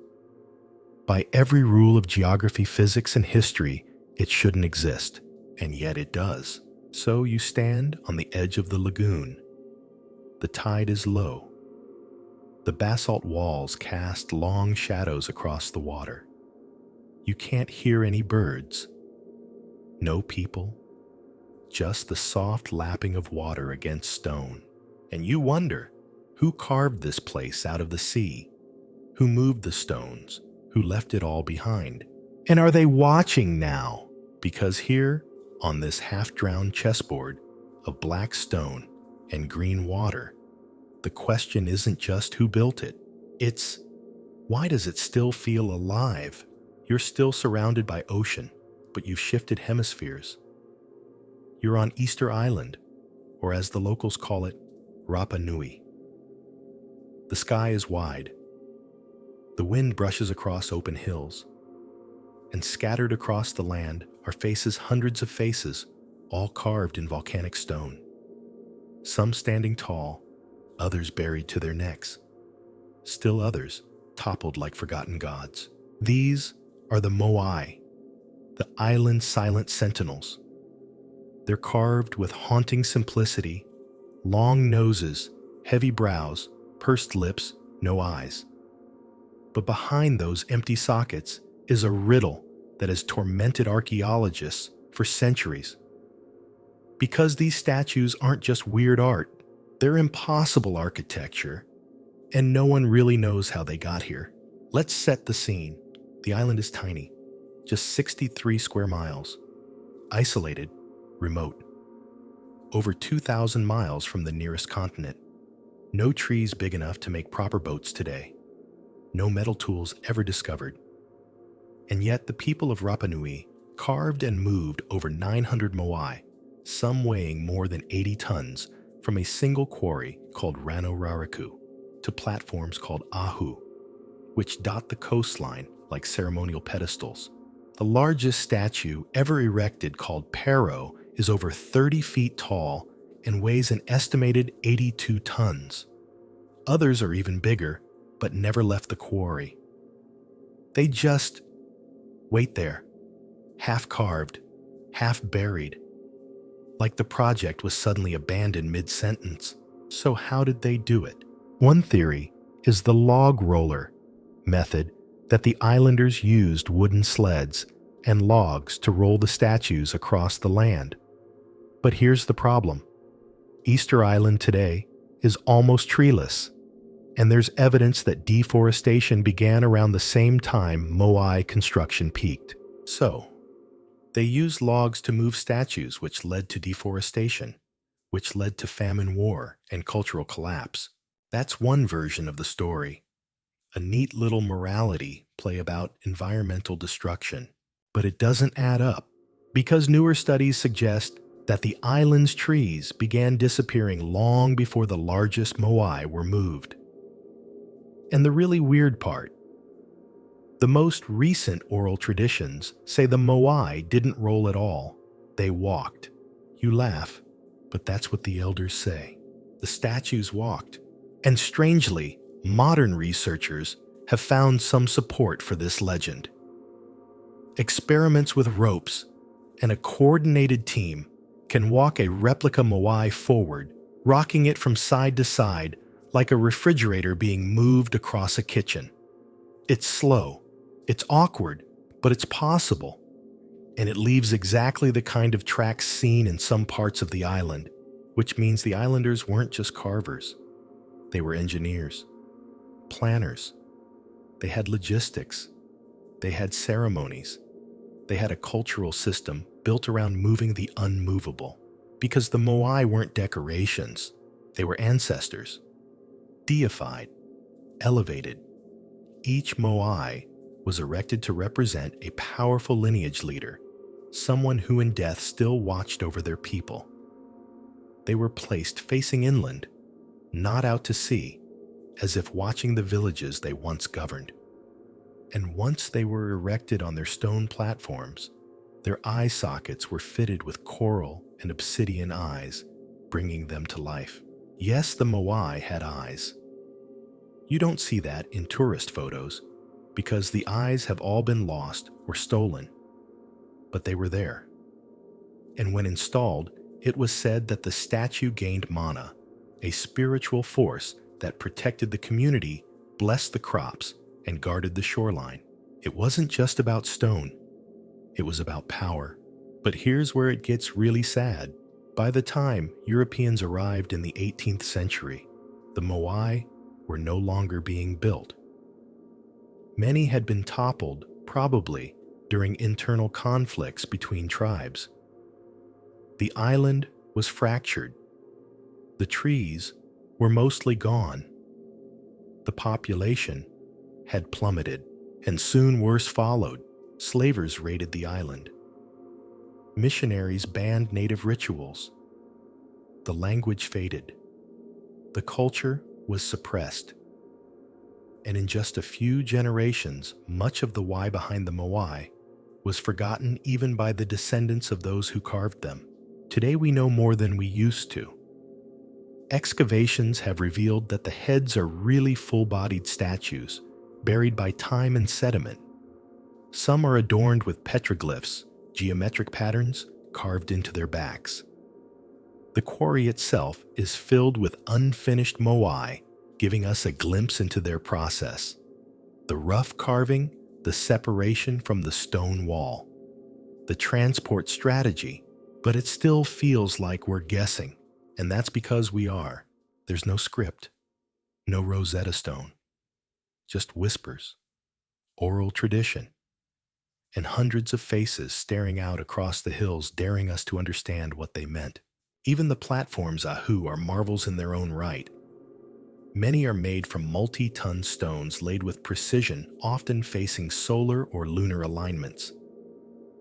By every rule of geography, physics, and history, it shouldn't exist, and yet it does. So you stand on the edge of the lagoon. The tide is low. The basalt walls cast long shadows across the water. You can't hear any birds. No people. Just the soft lapping of water against stone. And you wonder, who carved this place out of the sea? Who moved the stones? Who left it all behind? And are they watching now? Because here, on this half-drowned chessboard of black stone and green water, the question isn't just who built it. It's, why does it still feel alive? You're still surrounded by ocean, but you've shifted hemispheres. You're on Easter Island, or as the locals call it, Rapa Nui. The sky is wide. The wind brushes across open hills, and scattered across the land are faces, hundreds of faces, all carved in volcanic stone. Some standing tall, others buried to their necks. Still others toppled like forgotten gods. These are the Moai, the island's silent sentinels. They're carved with haunting simplicity, long noses, heavy brows, pursed lips, no eyes. But behind those empty sockets is a riddle that has tormented archaeologists for centuries. Because these statues aren't just weird art, they're impossible architecture, and no one really knows how they got here. Let's set the scene. The island is tiny, just 63 square miles, isolated, remote, over 2,000 miles from the nearest continent. No trees big enough to make proper boats today. No metal tools ever discovered. And yet the people of Rapa Nui carved and moved over 900 moai, some weighing more than 80 tons, from a single quarry called Rano Raraku to platforms called Ahu, which dot the coastline like ceremonial pedestals. The largest statue ever erected, called Pero, is over 30 feet tall and weighs an estimated 82 tons. Others are even bigger, but never left the quarry. They just wait there, half carved, half buried, like the project was suddenly abandoned mid-sentence. So how did they do it? One theory is the log roller method, that the islanders used wooden sleds and logs to roll the statues across the land. But here's the problem. Easter Island today is almost treeless, and there's evidence that deforestation began around the same time Moai construction peaked. So, they used logs to move statues, which led to deforestation, which led to famine, war, and cultural collapse. That's one version of the story. A neat little morality play about environmental destruction. But it doesn't add up, because newer studies suggest that the island's trees began disappearing long before the largest Moai were moved. And the really weird part, the most recent oral traditions say the Moai didn't roll at all, they walked. You laugh, but that's what the elders say. The statues walked. And strangely, modern researchers have found some support for this legend. Experiments with ropes and a coordinated team can walk a replica Moai forward, rocking it from side to side like a refrigerator being moved across a kitchen. It's slow, it's awkward, but it's possible, and it leaves exactly the kind of tracks seen in some parts of the island, which means the islanders weren't just carvers. They were engineers, planners. They had logistics. They had ceremonies. They had a cultural system built around moving the unmovable. Because the Moai weren't decorations. They were ancestors. Deified. Elevated. Each Moai was erected to represent a powerful lineage leader, someone who in death still watched over their people. They were placed facing inland, not out to sea, as if watching the villages they once governed. And once they were erected on their stone platforms, their eye sockets were fitted with coral and obsidian eyes, bringing them to life. Yes, the Moai had eyes. You don't see that in tourist photos because the eyes have all been lost or stolen, but they were there. And when installed, it was said that the statue gained mana, a spiritual force that protected the community, blessed the crops, and guarded the shoreline. It wasn't just about stone. It was about power. But here's where it gets really sad. By the time Europeans arrived in the 18th century, the Moai were no longer being built. Many had been toppled, probably during internal conflicts between tribes. The island was fractured. The trees were mostly gone. The population had plummeted, and soon worse followed. Slavers raided the island. Missionaries banned native rituals. The language faded. The culture was suppressed. And in just a few generations, much of the why behind the Moai was forgotten even by the descendants of those who carved them. Today we know more than we used to. Excavations have revealed that the heads are really full-bodied statues, buried by time and sediment. Some are adorned with petroglyphs, geometric patterns carved into their backs. The quarry itself is filled with unfinished Moai, giving us a glimpse into their process. The rough carving, the separation from the stone wall, the transport strategy, but it still feels like we're guessing, and that's because we are. There's no script, no Rosetta Stone, just whispers, oral tradition, and hundreds of faces staring out across the hills, daring us to understand what they meant. Even the platforms, Ahu, are marvels in their own right. Many are made from multi-ton stones laid with precision, often facing solar or lunar alignments.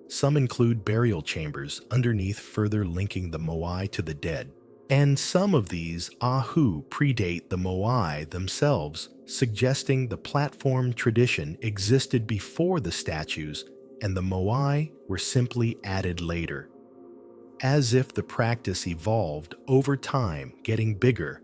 Some include burial chambers underneath, further linking the Moai to the dead. And some of these Ahu predate the Moai themselves, suggesting the platform tradition existed before the statues and the Moai were simply added later. As if the practice evolved over time, getting bigger,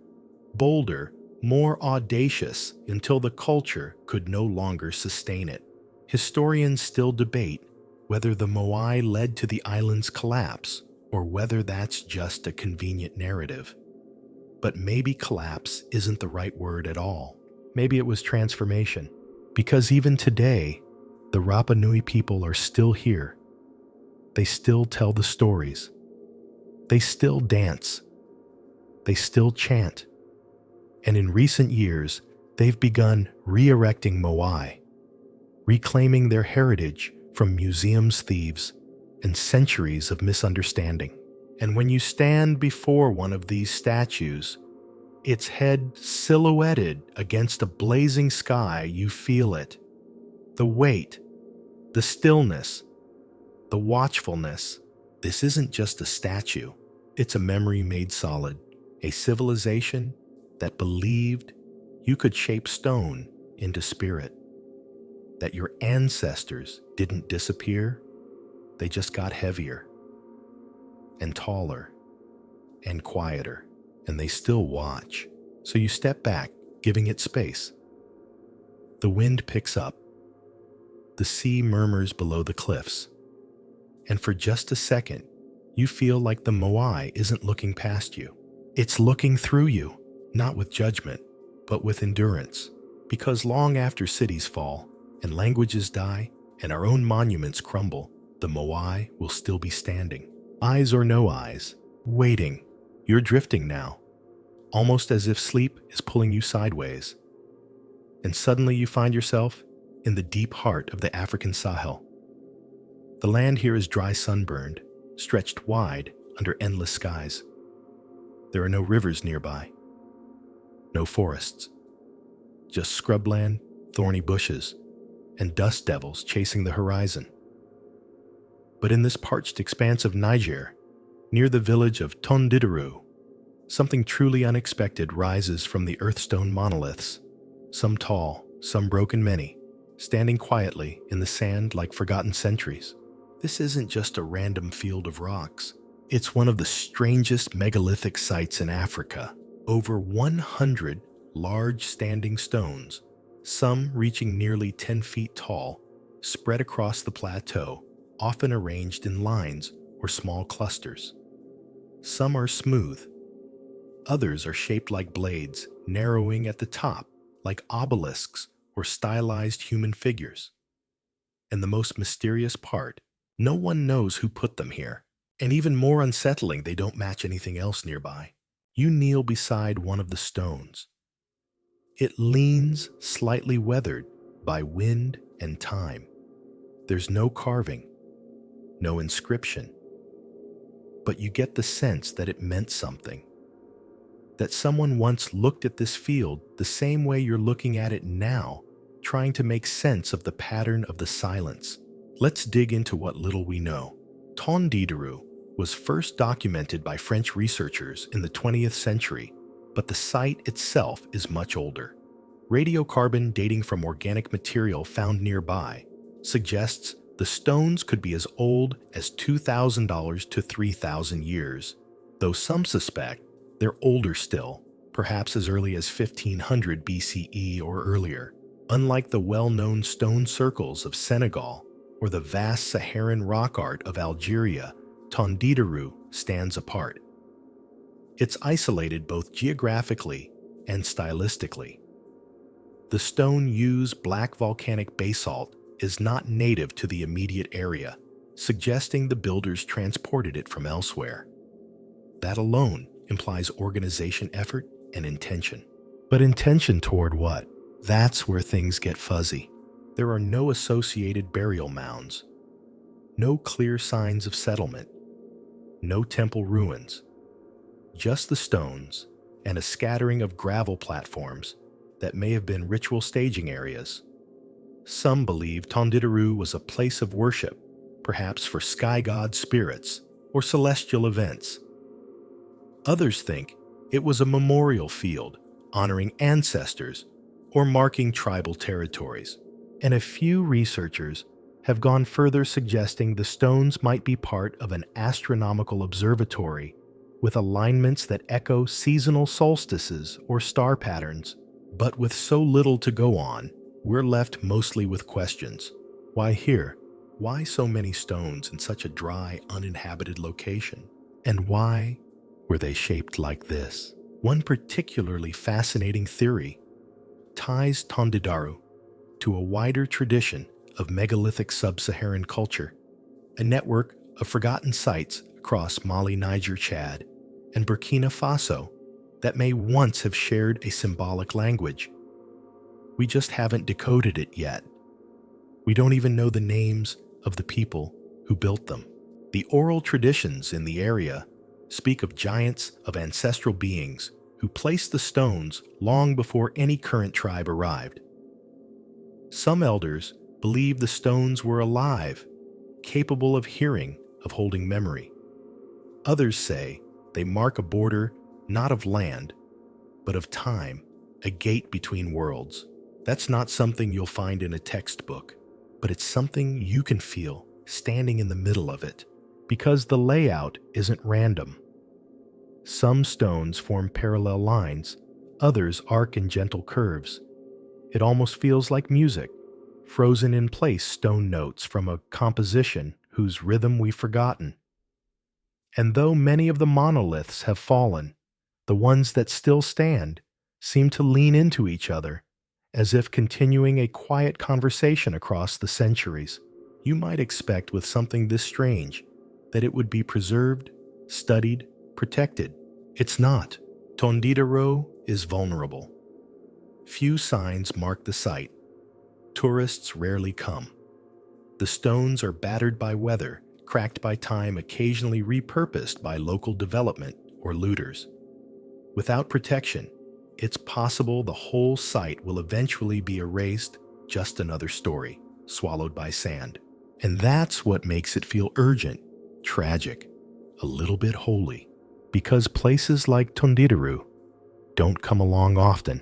bolder, more audacious until the culture could no longer sustain it. Historians still debate whether the Moai led to the island's collapse or whether that's just a convenient narrative. But maybe collapse isn't the right word at all. Maybe it was transformation. Because even today, the Rapa Nui people are still here. They still tell the stories. They still dance. They still chant. And in recent years, they've begun re-erecting Moai, reclaiming their heritage from museums thieves and centuries of misunderstanding. And when you stand before one of these statues, its head silhouetted against a blazing sky, you feel it. The weight, the stillness, the watchfulness. This isn't just a statue. It's a memory made solid, a civilization that believed you could shape stone into spirit, that your ancestors didn't disappear, they just got heavier and taller and quieter, and they still watch. So you step back, giving it space. The wind picks up. The sea murmurs below the cliffs. And for just a second, you feel like the Moai isn't looking past you. It's looking through you, not with judgment, but with endurance. Because long after cities fall, and languages die, and our own monuments crumble, the Moai will still be standing. Eyes or no eyes, waiting. You're drifting now, almost as if sleep is pulling you sideways. And suddenly you find yourself in the deep heart of the African Sahel. The land here is dry sunburned, stretched wide under endless skies. There are no rivers nearby, no forests, just scrubland, thorny bushes, and dust devils chasing the horizon. But in this parched expanse of Niger, near the village of Tondidaru, something truly unexpected rises from the earthstone monoliths, some tall, some broken, many, standing quietly in the sand like forgotten centuries. This isn't just a random field of rocks. It's one of the strangest megalithic sites in Africa. Over 100 large standing stones, some reaching nearly 10 feet tall, spread across the plateau, often arranged in lines or small clusters. Some are smooth. Others are shaped like blades, narrowing at the top, like obelisks or stylized human figures. And the most mysterious part, no one knows who put them here. And even more unsettling, they don't match anything else nearby. You kneel beside one of the stones. It leans slightly weathered by wind and time. There's no carving, no inscription, but you get the sense that it meant something. That someone once looked at this field the same way you're looking at it now, trying to make sense of the pattern of the silence. Let's dig into what little we know. Tondidaru was first documented by French researchers in the 20th century, but the site itself is much older. Radiocarbon dating from organic material found nearby suggests the stones could be as old as $2,000 to 3,000 years, though some suspect they're older still, perhaps as early as 1500 BCE or earlier. Unlike the well-known stone circles of Senegal or the vast Saharan rock art of Algeria, Tondidaru stands apart. It's isolated both geographically and stylistically. The stone-used black volcanic basalt is not native to the immediate area, suggesting the builders transported it from elsewhere. That alone implies organization, effort, and intention. But intention toward what? That's where things get fuzzy. There are no associated burial mounds, no clear signs of settlement, no temple ruins, just the stones and a scattering of gravel platforms that may have been ritual staging areas. Some believe Tondidaru was a place of worship, perhaps for sky god spirits or celestial events. Others think it was a memorial field honoring ancestors or marking tribal territories. And a few researchers have gone further, suggesting the stones might be part of an astronomical observatory with alignments that echo seasonal solstices or star patterns. But with so little to go on, we're left mostly with questions. Why here? Why so many stones in such a dry, uninhabited location? And why were they shaped like this? One particularly fascinating theory ties Tondidaru to a wider tradition of megalithic sub-Saharan culture, a network of forgotten sites across Mali, Niger, Chad, and Burkina Faso that may once have shared a symbolic language. We just haven't decoded it yet. We don't even know the names of the people who built them. The oral traditions in the area speak of giants of ancestral beings who placed the stones long before any current tribe arrived. Some elders believe the stones were alive, capable of hearing, of holding memory. Others say they mark a border not of land, but of time, a gate between worlds. That's not something you'll find in a textbook, but it's something you can feel standing in the middle of it, because the layout isn't random. Some stones form parallel lines, others arc in gentle curves. It almost feels like music, frozen in place stone notes from a composition whose rhythm we've forgotten. And though many of the monoliths have fallen, the ones that still stand seem to lean into each other, as if continuing a quiet conversation across the centuries. You might expect with something this strange that it would be preserved, studied, protected. It's not. Tondidaru is vulnerable. Few signs mark the site. Tourists rarely come. The stones are battered by weather, cracked by time, occasionally repurposed by local development or looters. Without protection, it's possible the whole site will eventually be erased, just another story, swallowed by sand. And that's what makes it feel urgent, tragic, a little bit holy, because places like Tondidaru don't come along often.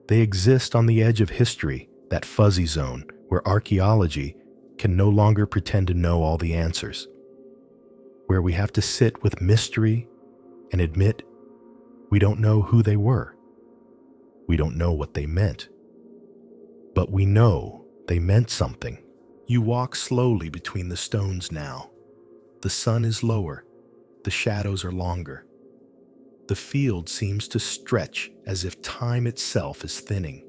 They exist on the edge of history, that fuzzy zone where archaeology can no longer pretend to know all the answers, where we have to sit with mystery and admit we don't know who they were. We don't know what they meant. But we know they meant something. You walk slowly between the stones now. The sun is lower. The shadows are longer. The field seems to stretch as if time itself is thinning.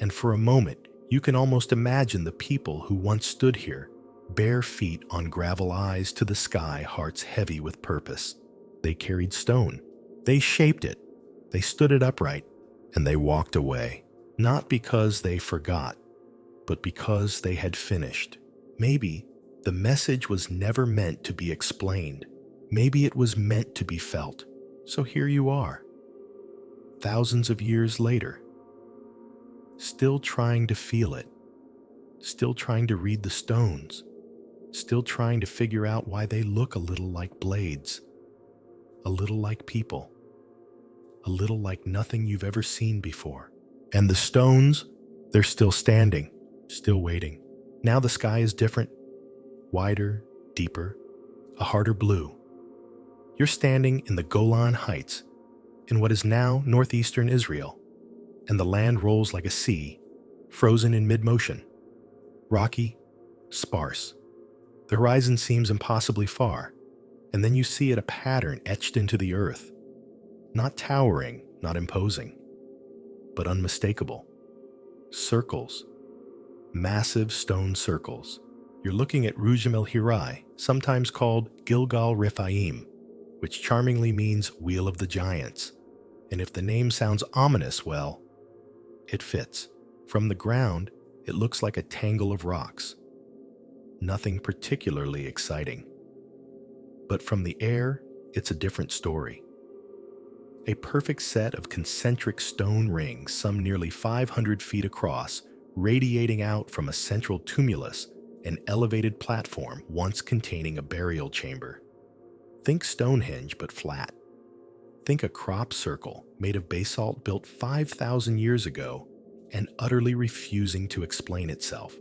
And for a moment, you can almost imagine the people who once stood here, bare feet on gravel, eyes to the sky, hearts heavy with purpose. They carried stone. They shaped it. They stood it upright, and they walked away. Not because they forgot, but because they had finished. Maybe the message was never meant to be explained. Maybe it was meant to be felt. So here you are, thousands of years later, still trying to feel it, still trying to read the stones, still trying to figure out why they look a little like blades, a little like people, a little like nothing you've ever seen before. And the stones, they're still standing, still waiting. Now the sky is different, wider, deeper, a harder blue. You're standing in the Golan Heights, in what is now northeastern Israel, and the land rolls like a sea, frozen in mid-motion. Rocky, sparse. The horizon seems impossibly far, and then you see it a pattern etched into the earth. Not towering, not imposing, but unmistakable. Circles. Massive stone circles. You're looking at Rujim el-Hiri, sometimes called Gilgal Rephaim, which charmingly means Wheel of the Giants. And if the name sounds ominous, well, it fits. From the ground, it looks like a tangle of rocks. Nothing particularly exciting. But from the air, it's a different story. A perfect set of concentric stone rings, some nearly 500 feet across, radiating out from a central tumulus, an elevated platform once containing a burial chamber. Think Stonehenge, but flat. Think a crop circle made of basalt built 5,000 years ago and utterly refusing to explain itself.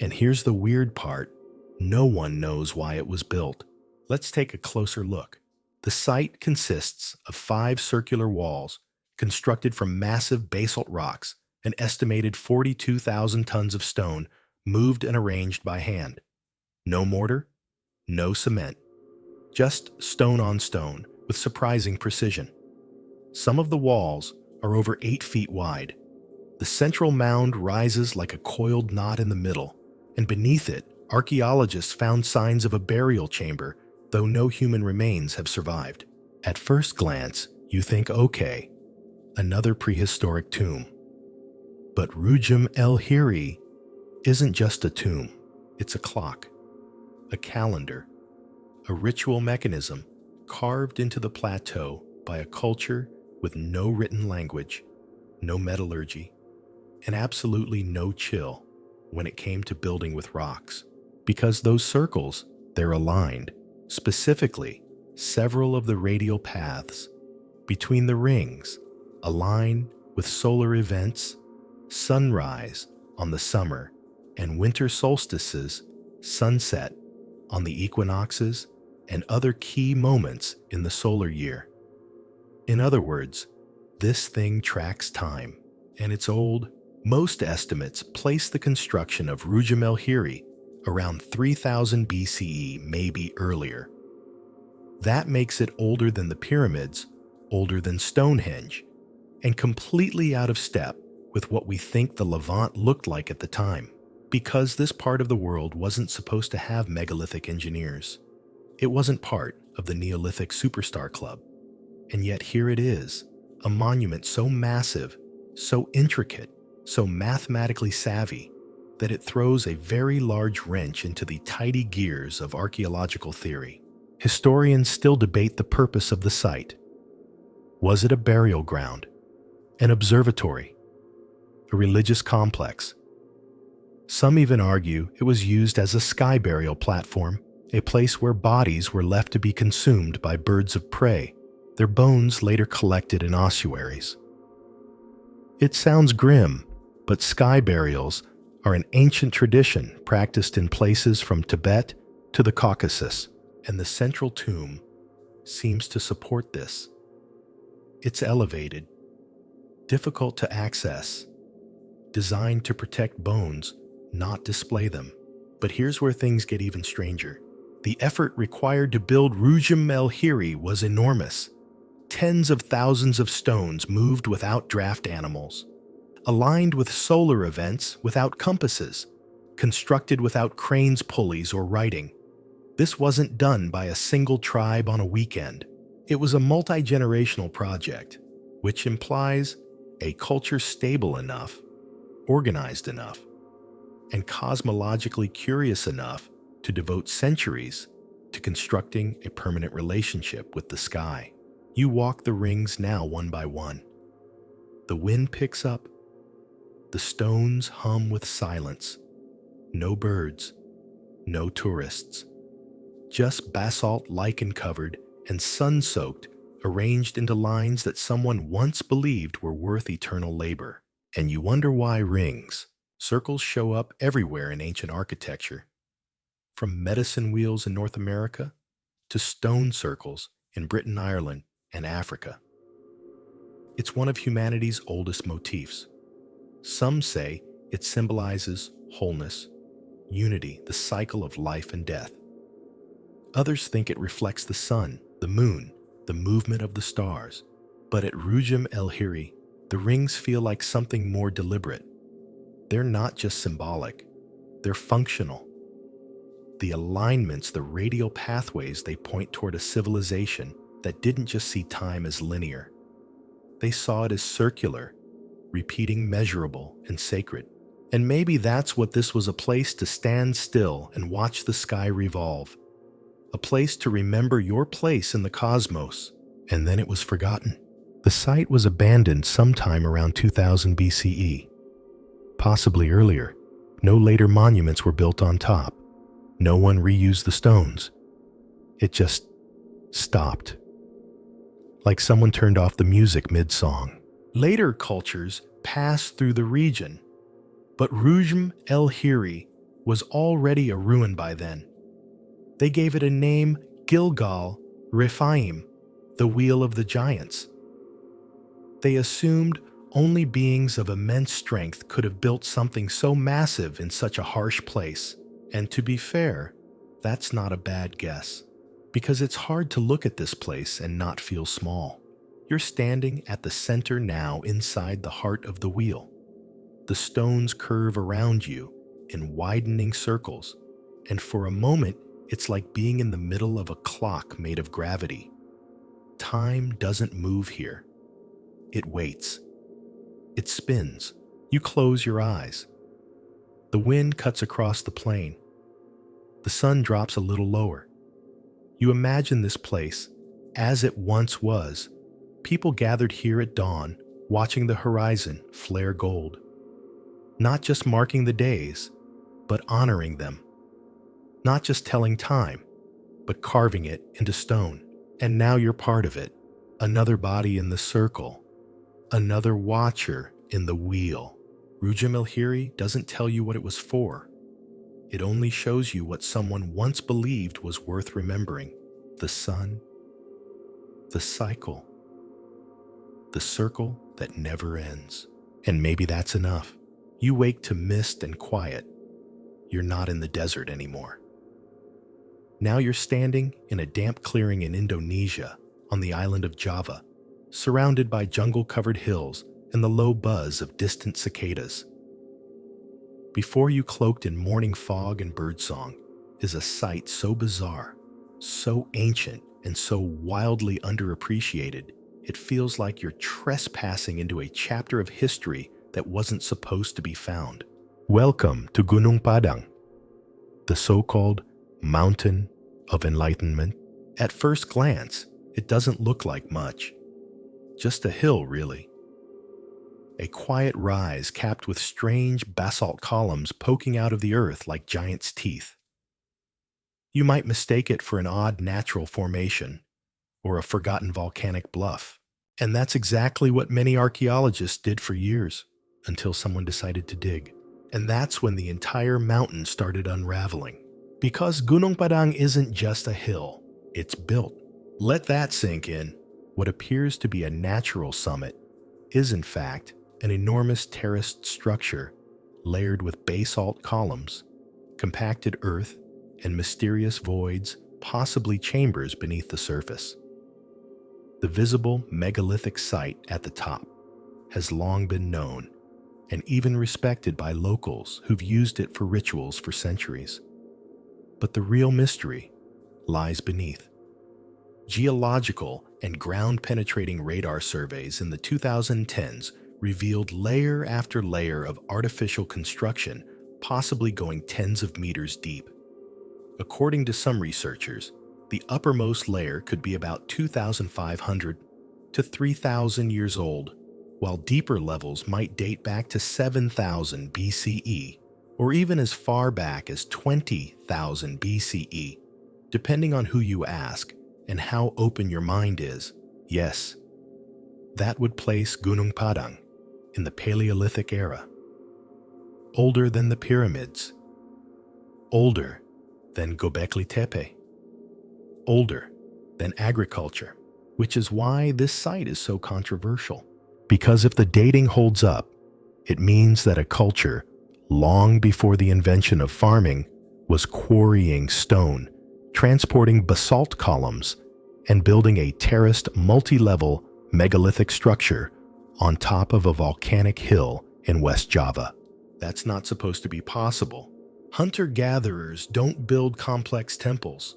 And here's the weird part. No one knows why it was built. Let's take a closer look. The site consists of 5 circular walls constructed from massive basalt rocks, an estimated 42,000 tons of stone moved and arranged by hand. No mortar, no cement, just stone on stone with surprising precision. Some of the walls are over 8 feet wide. The central mound rises like a coiled knot in the middle, and beneath it, archaeologists found signs of a burial chamber, though no human remains have survived. At first glance, you think, okay, another prehistoric tomb. But Hougue el-Hiri isn't just a tomb, it's a clock, a calendar, a ritual mechanism carved into the plateau by a culture with no written language, no metallurgy, and absolutely no chill when it came to building with rocks. Because those circles, they're aligned. Specifically, several of the radial paths between the rings align with solar events, sunrise on the summer, and winter solstices, sunset on the equinoxes, and other key moments in the solar year. In other words, this thing tracks time, and it's old. Most estimates place the construction of Hougue el-Hiri around 3000 BCE, maybe earlier. That makes it older than the pyramids, older than Stonehenge, and completely out of step with what we think the Levant looked like at the time, because this part of the world wasn't supposed to have megalithic engineers. It wasn't part of the Neolithic Superstar Club. And yet here it is, a monument so massive, so intricate, so mathematically savvy, that it throws a very large wrench into the tidy gears of archaeological theory. Historians still debate the purpose of the site. Was it a burial ground, an observatory, a religious complex? Some even argue it was used as a sky burial platform, a place where bodies were left to be consumed by birds of prey, their bones later collected in ossuaries. It sounds grim, but sky burials are an ancient tradition practiced in places from Tibet to the Caucasus, and the central tomb seems to support this. It's elevated, difficult to access, designed to protect bones, not display them. But here's where things get even stranger. The effort required to build Hougue el-Hiri was enormous. Tens of thousands of stones moved without draft animals, aligned with solar events without compasses, constructed without cranes, pulleys, or writing. This wasn't done by a single tribe on a weekend. It was a multi-generational project, which implies a culture stable enough, organized enough, and cosmologically curious enough to devote centuries to constructing a permanent relationship with the sky. You walk the rings now one by one. The wind picks up. The stones hum with silence. No birds, no tourists. Just basalt lichen-covered and sun-soaked, arranged into lines that someone once believed were worth eternal labor. And you wonder why rings, circles show up everywhere in ancient architecture. From medicine wheels in North America to stone circles in Britain, Ireland, and Africa. It's one of humanity's oldest motifs. Some say it symbolizes wholeness, unity, the cycle of life and death. Others think it reflects the sun, the moon, the movement of the stars. But at Hougue el-Hiri, the rings feel like something more deliberate. They're not just symbolic, they're functional. The alignments, the radial pathways, they point toward a civilization that didn't just see time as linear. They saw it as circular, repeating, measurable, and sacred. And maybe that's what this was, a place to stand still and watch the sky revolve. A place to remember your place in the cosmos. And then it was forgotten. The site was abandoned sometime around 2000 BCE. Possibly earlier. No later monuments were built on top. No one reused the stones. It just stopped. Like someone turned off the music mid-song. Later cultures passed through the region, but Hougue el-Hiri was already a ruin by then. They gave it a name, Gilgal Rephaim, the wheel of the giants. They assumed only beings of immense strength could have built something so massive in such a harsh place. And to be fair, that's not a bad guess, because it's hard to look at this place and not feel small. You're standing at the center now inside the heart of the wheel. The stones curve around you in widening circles, and for a moment, it's like being in the middle of a clock made of gravity. Time doesn't move here. It waits. It spins. You close your eyes. The wind cuts across the plain. The sun drops a little lower. You imagine this place as it once was. People gathered here at dawn, watching the horizon flare gold. Not just marking the days, but honoring them. Not just telling time, but carving it into stone. And now you're part of it. Another body in the circle. Another watcher in the wheel. Rujum el-Hiri doesn't tell you what it was for. It only shows you what someone once believed was worth remembering. The sun, the cycle, the circle that never ends. And maybe that's enough. You wake to mist and quiet. You're not in the desert anymore. Now you're standing in a damp clearing in Indonesia on the island of Java, surrounded by jungle-covered hills and the low buzz of distant cicadas. Before you, cloaked in morning fog and birdsong, is a sight so bizarre, so ancient, and so wildly underappreciated, it feels like you're trespassing into a chapter of history that wasn't supposed to be found. Welcome to Gunung Padang, the so-called Mountain of Enlightenment. At first glance, it doesn't look like much. Just a hill, really. A quiet rise capped with strange basalt columns poking out of the earth like giant's teeth. You might mistake it for an odd natural formation or a forgotten volcanic bluff. And that's exactly what many archaeologists did for years, until someone decided to dig. And that's when the entire mountain started unraveling. Because Gunung Padang isn't just a hill, it's built. Let that sink in. What appears to be a natural summit is, in fact, an enormous terraced structure layered with basalt columns, compacted earth, and mysterious voids, possibly chambers beneath the surface. The visible megalithic site at the top has long been known and even respected by locals who've used it for rituals for centuries. But the real mystery lies beneath. Geological and ground-penetrating radar surveys in the 2010s revealed layer after layer of artificial construction, possibly going tens of meters deep. According to some researchers, the uppermost layer could be about 2,500 to 3,000 years old, while deeper levels might date back to 7,000 BCE, or even as far back as 20,000 BCE, depending on who you ask and how open your mind is. Yes, that would place Gunung Padang in the Paleolithic era. Older than the pyramids. Older than Göbekli Tepe. Older than agriculture, which is why this site is so controversial. Because if the dating holds up, it means that a culture, long before the invention of farming, was quarrying stone, transporting basalt columns, and building a terraced multi-level megalithic structure on top of a volcanic hill in West Java. That's not supposed to be possible. Hunter-gatherers don't build complex temples.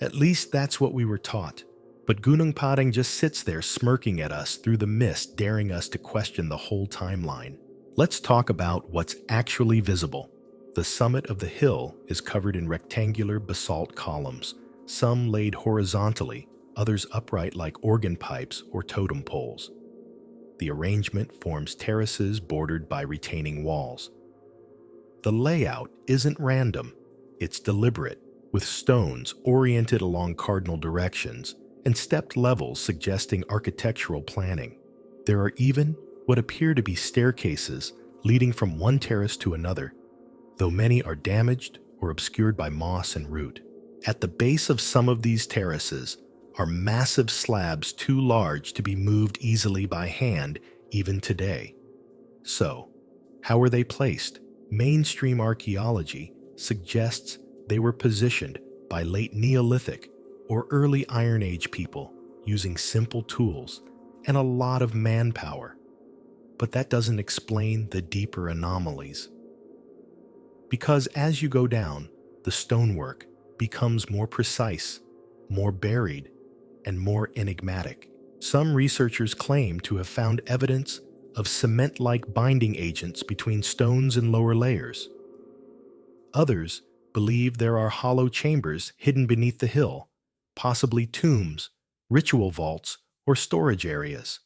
At least that's what we were taught. But Gunung Padang just sits there smirking at us through the mist, daring us to question the whole timeline. Let's talk about what's actually visible. The summit of the hill is covered in rectangular basalt columns, some laid horizontally, others upright like organ pipes or totem poles. The arrangement forms terraces bordered by retaining walls. The layout isn't random, it's deliberate, with stones oriented along cardinal directions and stepped levels suggesting architectural planning. There are even what appear to be staircases leading from one terrace to another, though many are damaged or obscured by moss and root. At the base of some of these terraces, are massive slabs too large to be moved easily by hand even today. So, how were they placed? Mainstream archaeology suggests they were positioned by late Neolithic or early Iron Age people using simple tools and a lot of manpower. But that doesn't explain the deeper anomalies. Because as you go down, the stonework becomes more precise, more buried, and more enigmatic. Some researchers claim to have found evidence of cement-like binding agents between stones and lower layers. Others believe there are hollow chambers hidden beneath the hill, possibly tombs, ritual vaults, or storage areas.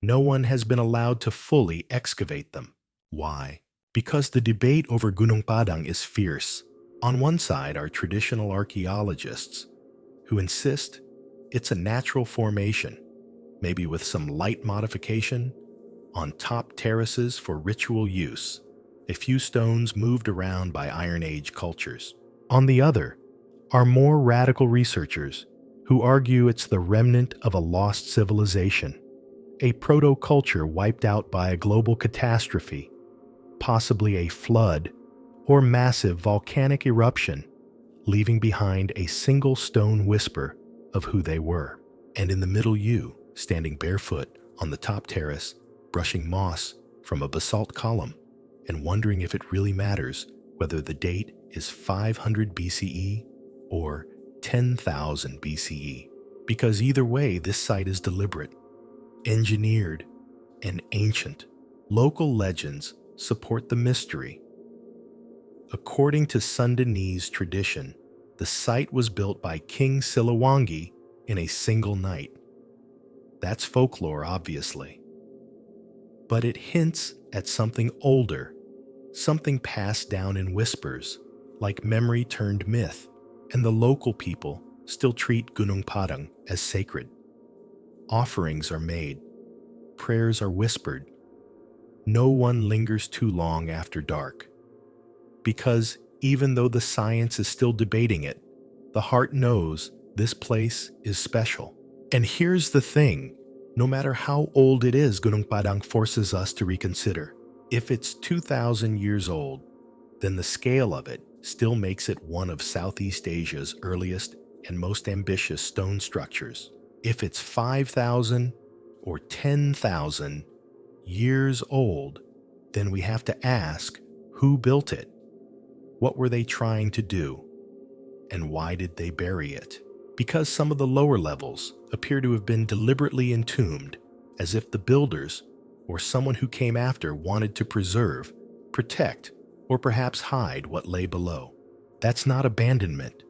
No one has been allowed to fully excavate them. Why? Because the debate over Gunung Padang is fierce. On one side are traditional archaeologists who insist it's a natural formation, maybe with some light modification, on top terraces for ritual use, a few stones moved around by Iron Age cultures. On the other are more radical researchers who argue it's the remnant of a lost civilization, a proto-culture wiped out by a global catastrophe, possibly a flood or massive volcanic eruption, leaving behind a single stone whisper of who they were. And in the middle, you, standing barefoot on the top terrace, brushing moss from a basalt column and wondering if it really matters whether the date is 500 BCE or 10,000 BCE. Because either way, this site is deliberate, engineered, and ancient. Local legends support the mystery. According to Sundanese tradition, the site was built by King Siliwangi in a single night. That's folklore, obviously. But it hints at something older, something passed down in whispers, like memory turned myth, and the local people still treat Gunung Padang as sacred. Offerings are made, prayers are whispered. No one lingers too long after dark. Because even though the science is still debating it, the heart knows this place is special. And here's the thing, no matter how old it is, Gunung Padang forces us to reconsider. If it's 2,000 years old, then the scale of it still makes it one of Southeast Asia's earliest and most ambitious stone structures. If it's 5,000 or 10,000 years old, then we have to ask, who built it? What were they trying to do? And why did they bury it? Because some of the lower levels appear to have been deliberately entombed, as if the builders or someone who came after wanted to preserve, protect, or perhaps hide what lay below. That's not abandonment.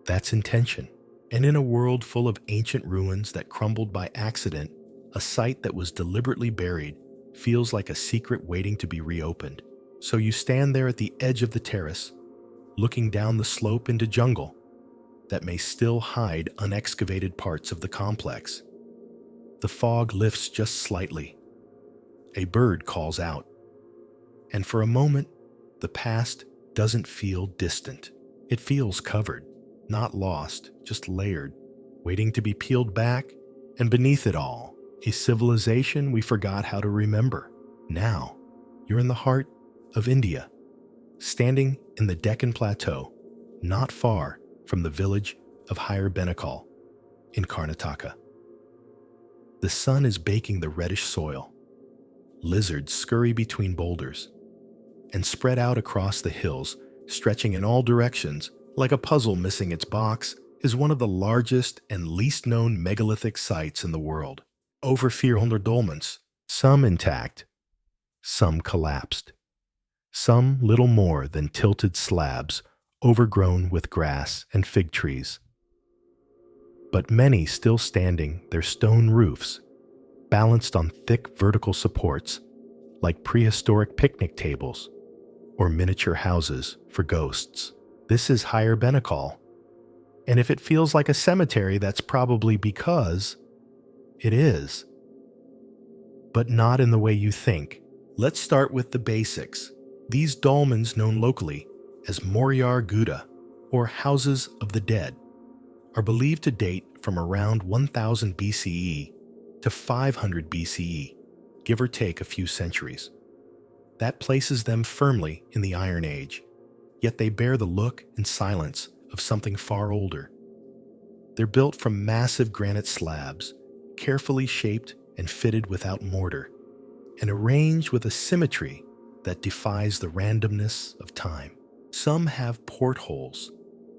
That's intention. And in a world full of ancient ruins that crumbled by accident, a site that was deliberately buried feels like a secret waiting to be reopened. So you stand there at the edge of the terrace, looking down the slope into jungle that may still hide unexcavated parts of the complex. The fog lifts just slightly. A bird calls out. And for a moment, the past doesn't feel distant. It feels covered, not lost, just layered, waiting to be peeled back, and beneath it all, a civilization we forgot how to remember. Now, you're in the heart of India, standing in the Deccan Plateau, not far from the village of Higher Benakal in Karnataka. The sun is baking the reddish soil. Lizards scurry between boulders, and spread out across the hills, stretching in all directions like a puzzle missing its box, is one of the largest and least known megalithic sites in the world. Over 400 dolmens, some intact, some collapsed, some little more than tilted slabs overgrown with grass and fig trees. But many still standing, their stone roofs, balanced on thick vertical supports like prehistoric picnic tables or miniature houses for ghosts. This is Higher Benakal, and if it feels like a cemetery, that's probably because it is. But not in the way you think. Let's start with the basics. These dolmens, known locally as Moryar Guda, or Houses of the Dead, are believed to date from around 1000 BCE to 500 BCE, give or take a few centuries. That places them firmly in the Iron Age, yet they bear the look and silence of something far older. They're built from massive granite slabs, carefully shaped and fitted without mortar, and arranged with a symmetry that defies the randomness of time. Some have portholes,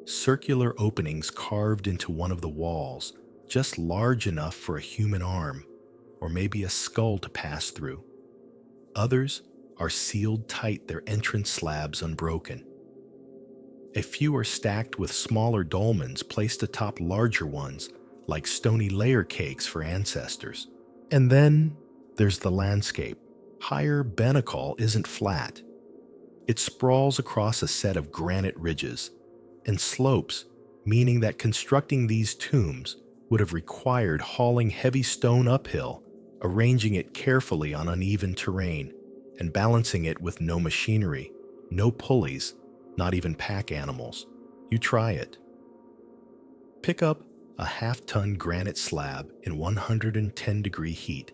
circular openings carved into one of the walls, just large enough for a human arm, or maybe a skull to pass through. Others are sealed tight, their entrance slabs unbroken. A few are stacked with smaller dolmens placed atop larger ones, like stony layer cakes for ancestors. And then there's the landscape. Higher Benekal isn't flat. It sprawls across a set of granite ridges and slopes, meaning that constructing these tombs would have required hauling heavy stone uphill, arranging it carefully on uneven terrain, and balancing it with no machinery, no pulleys, not even pack animals. You try it. Pick up a half-ton granite slab in 110-degree heat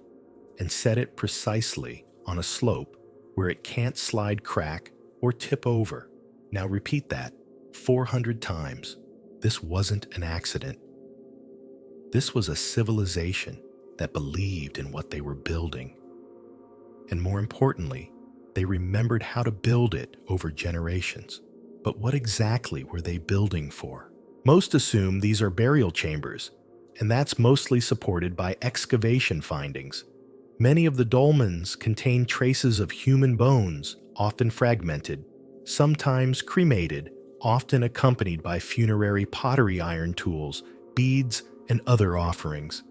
and set it precisely on a slope where it can't slide, crack, or tip over. Now repeat that 400 times. This wasn't an accident. This was a civilization that believed in what they were building. And more importantly, they remembered how to build it over generations. But what exactly were they building for? Most assume these are burial chambers, and that's mostly supported by excavation findings. Many of the dolmens contain traces of human bones, often fragmented, sometimes cremated, often accompanied by funerary pottery iron tools, beads, and other offerings.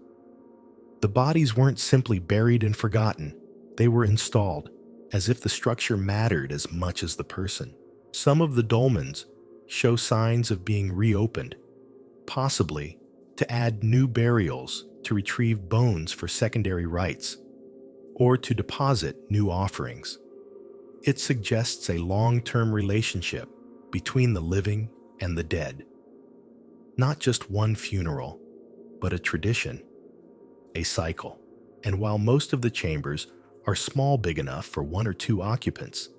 The bodies weren't simply buried and forgotten. They were installed, as if the structure mattered as much as the person. Some of the dolmens show signs of being reopened, possibly to add new burials, to retrieve bones for secondary rites, or to deposit new offerings. It suggests a long-term relationship between the living and the dead. Not just one funeral, but a tradition, a cycle. And while most of the chambers are small, big enough for 1 or 2 occupants,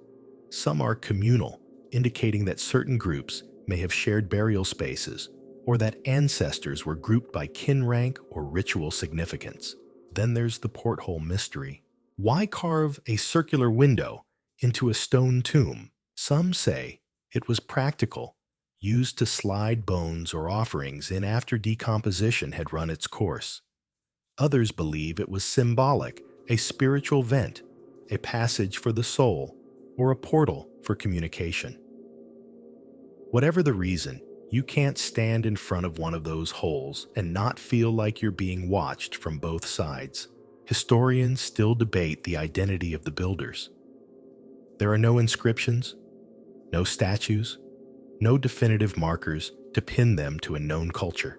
some are communal, indicating that certain groups may have shared burial spaces, or that ancestors were grouped by kin rank or ritual significance. Then there's the porthole mystery. Why carve a circular window into a stone tomb? Some say it was practical, used to slide bones or offerings in after decomposition had run its course. Others believe it was symbolic, a spiritual vent, a passage for the soul, or a portal for communication. Whatever the reason, you can't stand in front of one of those holes and not feel like you're being watched from both sides. Historians still debate the identity of the builders. There are no inscriptions, no statues, no definitive markers to pin them to a known culture.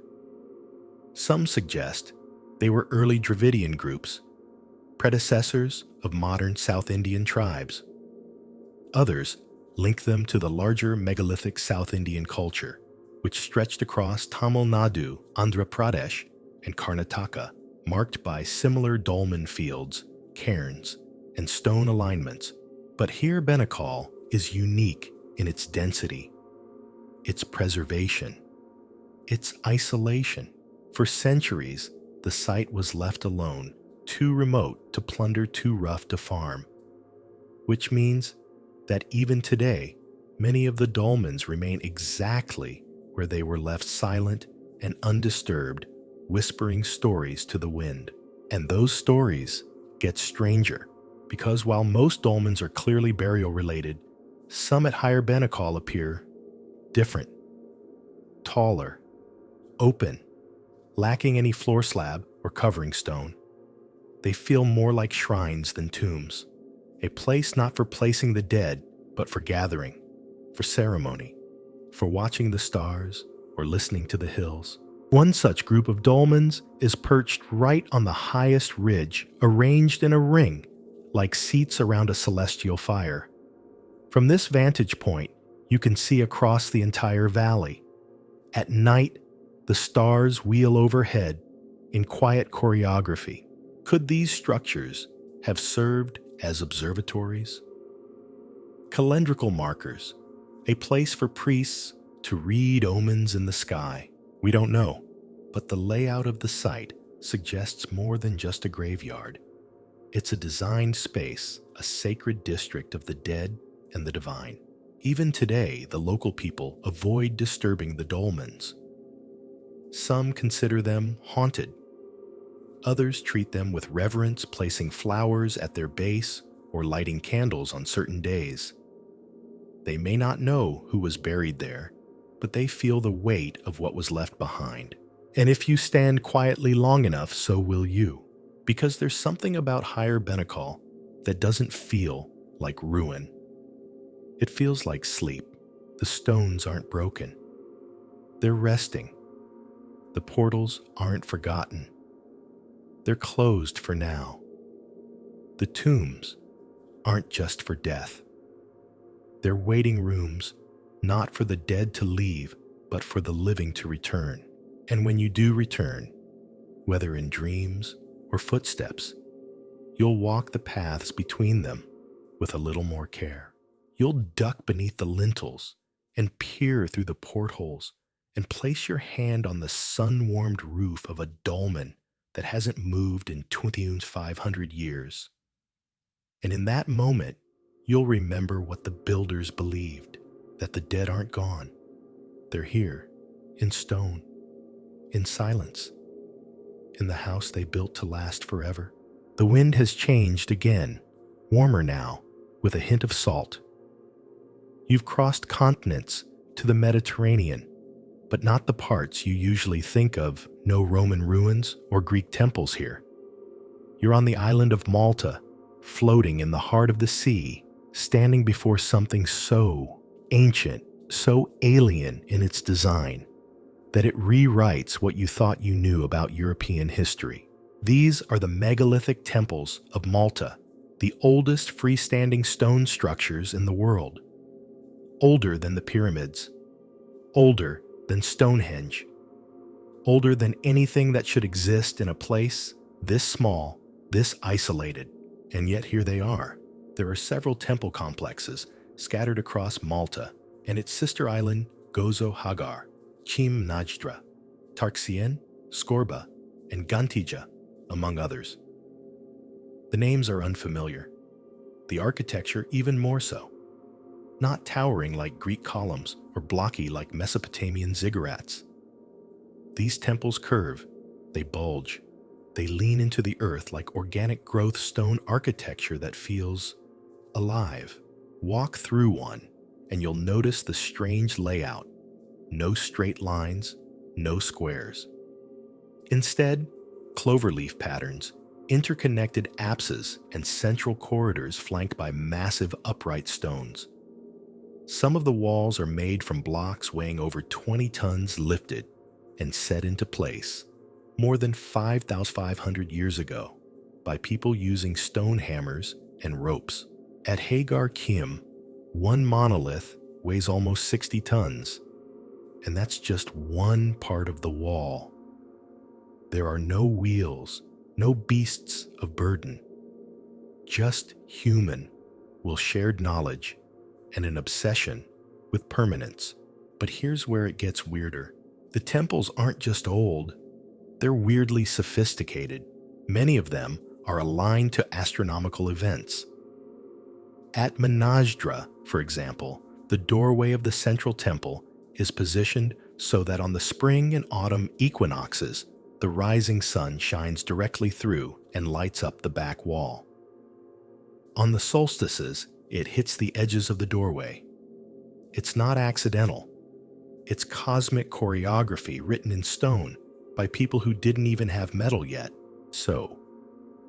Some suggest they were early Dravidian groups, predecessors of modern South Indian tribes. Others link them to the larger megalithic South Indian culture, which stretched across Tamil Nadu, Andhra Pradesh, and Karnataka, marked by similar dolmen fields, cairns, and stone alignments. But here Benekal is unique in its density, its preservation, its isolation. For centuries, the site was left alone, too remote to plunder, too rough to farm, which means that even today, many of the dolmens remain exactly where they were left, silent and undisturbed, whispering stories to the wind. And those stories get stranger, because while most dolmens are clearly burial-related, some at Higher Benekal appear different, taller, open, lacking any floor slab or covering stone. They feel more like shrines than tombs, a place not for placing the dead, but for gathering, for ceremony, for watching the stars or listening to the hills. One such group of dolmens is perched right on the highest ridge, arranged in a ring, like seats around a celestial fire. From this vantage point, you can see across the entire valley. At night, The stars wheel overhead in quiet choreography. Could these structures have served as observatories? Calendrical markers, a place for priests to read omens in the sky. We don't know, but the layout of the site suggests more than just a graveyard. It's a designed space, a sacred district of the dead and the divine. Even today, the local people avoid disturbing the dolmens. Some consider them haunted. Others treat them with reverence, placing flowers at their base or lighting candles on certain days. They may not know who was buried there, but they feel the weight of what was left behind. And if you stand quietly long enough, so will you. Because there's something about Higher Benekal that doesn't feel like ruin. It feels like sleep. The stones aren't broken. They're resting. The portals aren't forgotten. They're closed for now. The tombs aren't just for death. They're waiting rooms, not for the dead to leave, but for the living to return. And when you do return, whether in dreams or footsteps, you'll walk the paths between them with a little more care. You'll duck beneath the lintels and peer through the portholes and place your hand on the sun-warmed roof of a dolmen that hasn't moved in 2,500 years. And in that moment, you'll remember what the builders believed, that the dead aren't gone. They're here, in stone, in silence, in the house they built to last forever. The wind has changed again, warmer now, with a hint of salt. You've crossed continents to the Mediterranean, but not the parts you usually think of. No Roman ruins or Greek temples here. You're on the island of Malta, floating in the heart of the sea, standing before something so ancient, so alien in its design, that it rewrites what you thought you knew about European history. These are the megalithic temples of Malta, the oldest freestanding stone structures in the world. Older than the pyramids, older than Stonehenge, older than anything that should exist in a place this small, this isolated. And yet here they are. There are several temple complexes scattered across Malta and its sister island Gozo Hagar, Chim Najdra, Tarksien, Skorba, and Gantija, among others. The names are unfamiliar. The architecture even more so. Not towering like Greek columns or blocky like Mesopotamian ziggurats. These temples curve, they bulge, they lean into the earth like organic growth stone architecture that feels alive. Walk through one, and you'll notice the strange layout. No straight lines, no squares. Instead, cloverleaf patterns, interconnected apses, and central corridors flanked by massive upright stones. Some of the walls are made from blocks weighing over 20 tons lifted and set into place more than 5,500 years ago by people using stone hammers and ropes. At Hagar Kim, one monolith weighs almost 60 tons, and that's just one part of the wall. There are no wheels, no beasts of burden, just human will shared knowledge and an obsession with permanence. But here's where it gets weirder. The temples aren't just old, they're weirdly sophisticated. Many of them are aligned to astronomical events. At Menajdra, for example, the doorway of the central temple is positioned so that on the spring and autumn equinoxes, the rising sun shines directly through and lights up the back wall. On the solstices, it hits the edges of the doorway. It's not accidental. It's cosmic choreography written in stone by people who didn't even have metal yet. So,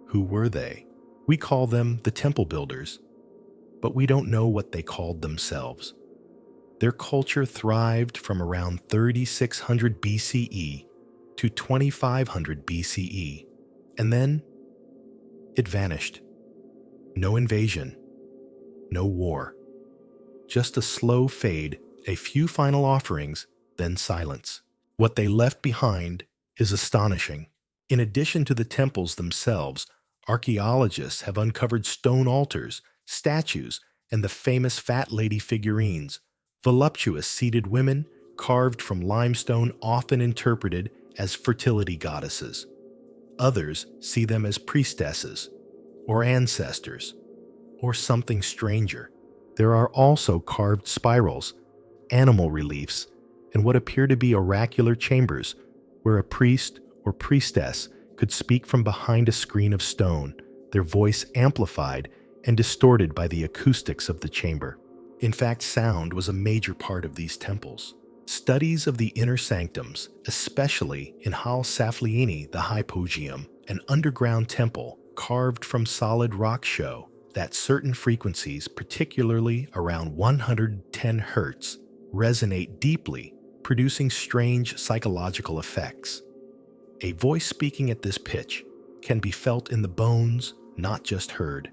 who were they? We call them the temple builders, but we don't know what they called themselves. Their culture thrived from around 3600 BCE to 2500 BCE, and then it vanished. No invasion, no war, just a slow fade, a few final offerings, then silence. What they left behind is astonishing. In addition to the temples themselves, archaeologists have uncovered stone altars, statues, and the famous fat lady figurines, voluptuous seated women carved from limestone often interpreted as fertility goddesses. Others see them as priestesses, or ancestors, or something stranger. There are also carved spirals, animal reliefs, and what appear to be oracular chambers where a priest or priestess could speak from behind a screen of stone, their voice amplified and distorted by the acoustics of the chamber. In fact, sound was a major part of these temples. Studies of the inner sanctums, especially in Hal Saflieni, the Hypogeum, an underground temple carved from solid rock, show that certain frequencies, particularly around 110 Hz, resonate deeply, producing strange psychological effects. A voice speaking at this pitch can be felt in the bones, not just heard.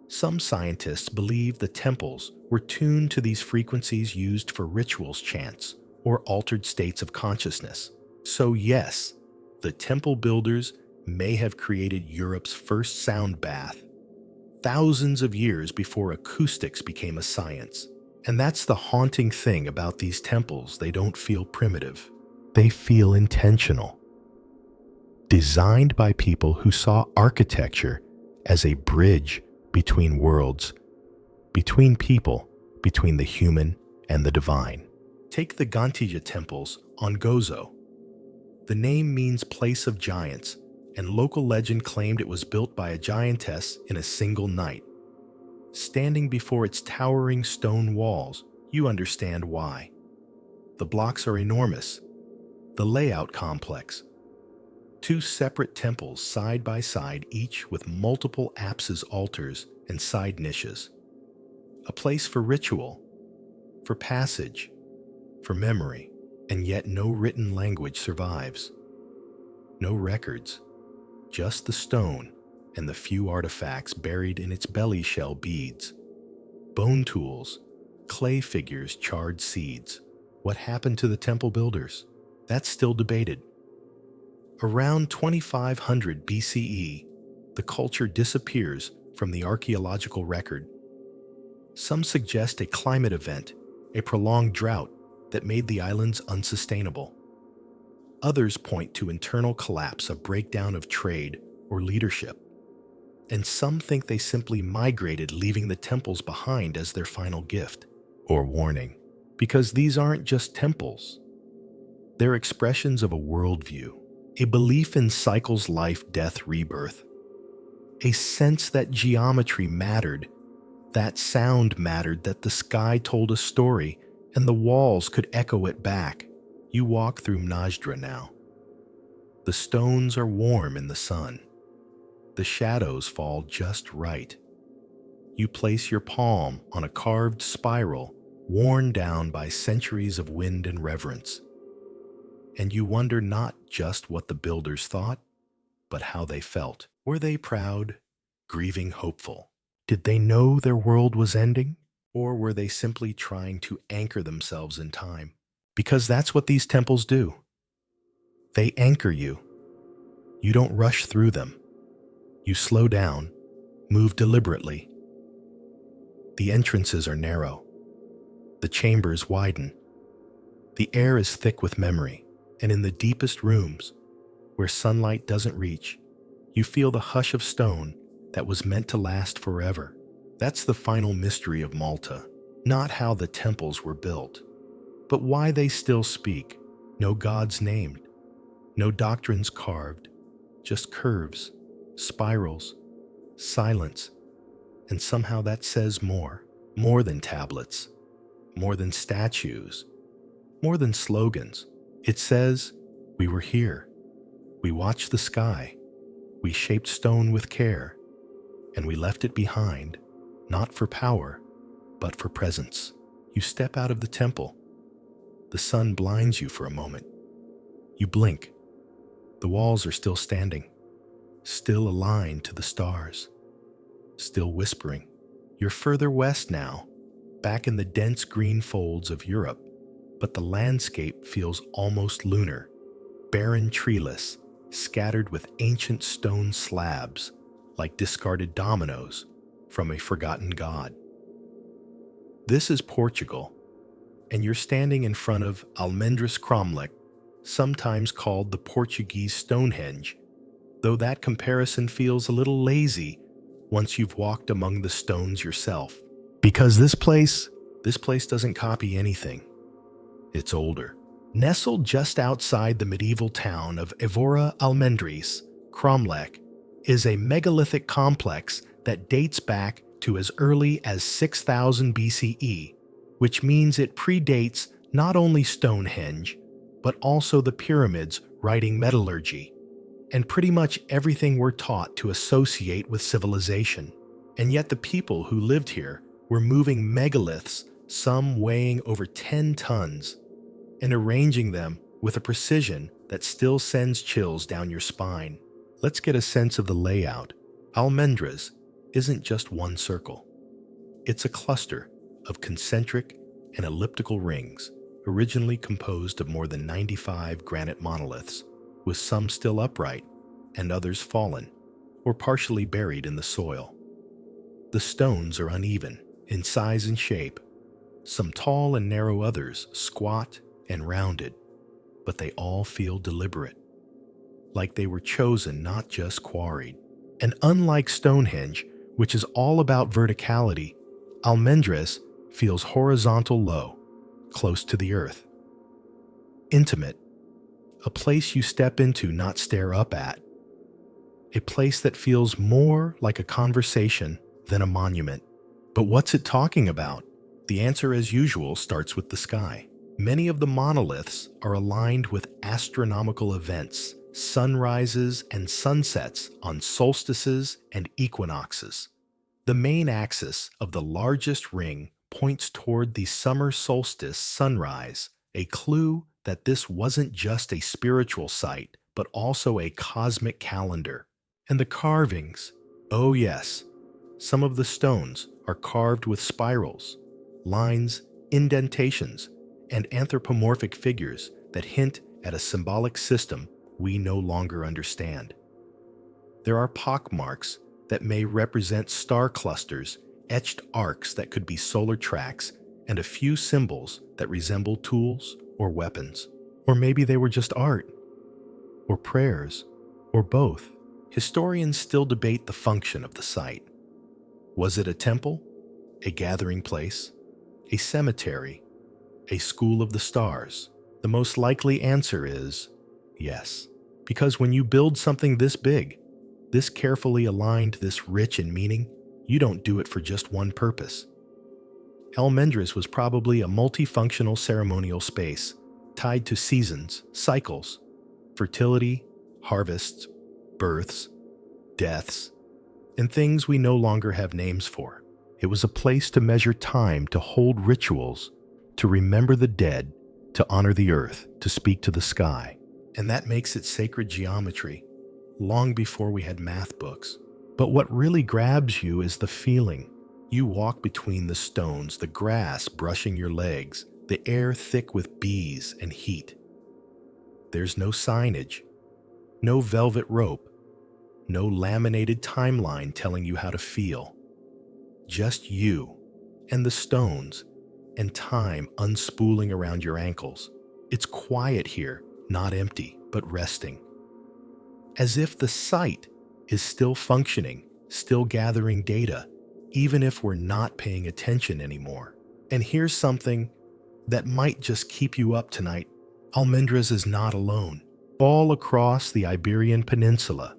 Some scientists believe the temples were tuned to these frequencies used for rituals, chants, or altered states of consciousness. So yes, the temple builders may have created Europe's first sound bath, thousands of years before acoustics became a science. And that's the haunting thing about these temples. They don't feel primitive. They feel intentional. Designed by people who saw architecture as a bridge between worlds, between people, between the human and the divine. Take the Gantija temples on Gozo. The name means place of giants, and local legend claimed it was built by a giantess in a single night. Standing before its towering stone walls, you understand why. The blocks are enormous. The layout complex. Two separate temples side by side, each with multiple apses, altars, and side niches. A place for ritual, for passage, for memory, and yet no written language survives. No records, just the stone and the few artifacts buried in its belly shell: beads, bone tools, clay figures, charred seeds. What happened to the temple builders? That's still debated. Around 2500 BCE, the culture disappears from the archaeological record. Some suggest a climate event, a prolonged drought that made the islands unsustainable. Others point to internal collapse, a breakdown of trade or leadership. And some think they simply migrated, leaving the temples behind as their final gift or warning. Because these aren't just temples. They're expressions of a worldview, a belief in cycles, life, death, rebirth, a sense that geometry mattered, that sound mattered, that the sky told a story and the walls could echo it back. You walk through Mnajdra now. The stones are warm in the sun. The shadows fall just right. You place your palm on a carved spiral worn down by centuries of wind and reverence. And you wonder not just what the builders thought, but how they felt. Were they proud, grieving, hopeful? Did they know their world was ending? Or were they simply trying to anchor themselves in time? Because that's what these temples do. They anchor you. You don't rush through them. You slow down, move deliberately. The entrances are narrow. The chambers widen. The air is thick with memory, and in the deepest rooms, where sunlight doesn't reach, you feel the hush of stone that was meant to last forever. That's the final mystery of Malta. Not how the temples were built, but why they still speak. No gods named, no doctrines carved, just curves, spirals, silence, and somehow that says more than tablets, more than statues, more than slogans. It says, we were here, we watched the sky, we shaped stone with care, and we left it behind, not for power, but for presence. You step out of the temple. The sun blinds you for a moment. You blink. The walls are still standing, still aligned to the stars, still whispering. You're further west now, back in the dense green folds of Europe, but the landscape feels almost lunar, barren treeless, scattered with ancient stone slabs, like discarded dominoes from a forgotten god. This is Portugal, and you're standing in front of Almendres Cromlech, sometimes called the Portuguese Stonehenge, though that comparison feels a little lazy once you've walked among the stones yourself. Because this place doesn't copy anything. It's older. Nestled just outside the medieval town of Evora Almendres Cromlech is a megalithic complex that dates back to as early as 6000 BCE, which means it predates not only Stonehenge, but also the pyramids writing metallurgy, and pretty much everything we're taught to associate with civilization. And yet the people who lived here were moving megaliths, some weighing over 10 tons, and arranging them with a precision that still sends chills down your spine. Let's get a sense of the layout. Almendres isn't just one circle. It's a cluster of concentric and elliptical rings, originally composed of more than 95 granite monoliths, with some still upright and others fallen or partially buried in the soil. The stones are uneven in size and shape, some tall and narrow, others squat and rounded, but they all feel deliberate, like they were chosen, not just quarried. And unlike Stonehenge, which is all about verticality, Almendres feels horizontal, low, close to the earth. Intimate, a place you step into, not stare up at. A place that feels more like a conversation than a monument. But what's it talking about? The answer, as usual, starts with the sky. Many of the monoliths are aligned with astronomical events, sunrises and sunsets on solstices and equinoxes. The main axis of the largest ring points toward the summer solstice sunrise, a clue that this wasn't just a spiritual site, but also a cosmic calendar. And the carvings, oh yes, some of the stones are carved with spirals, lines, indentations, and anthropomorphic figures that hint at a symbolic system we no longer understand. There are pockmarks that may represent star clusters, etched arcs that could be solar tracks, and a few symbols that resemble tools or weapons. Or maybe they were just art, or prayers, or both. Historians still debate the function of the site. Was it a temple, a gathering place, a cemetery, a school of the stars? The most likely answer is yes. Because when you build something this big, this carefully aligned, this rich in meaning, you don't do it for just one purpose. Almendres was probably a multifunctional ceremonial space tied to seasons, cycles, fertility, harvests, births, deaths, and things we no longer have names for. It was a place to measure time, to hold rituals, to remember the dead, to honor the earth, to speak to the sky. And that makes it sacred geometry, long before we had math books. But what really grabs you is the feeling. You walk between the stones, the grass brushing your legs, the air thick with bees and heat. There's no signage, no velvet rope, no laminated timeline telling you how to feel. Just you and the stones and time unspooling around your ankles. It's quiet here, not empty, but resting. As if the site is still functioning, still gathering data, even if we're not paying attention anymore. And here's something that might just keep you up tonight. Almendres is not alone. All across the Iberian Peninsula,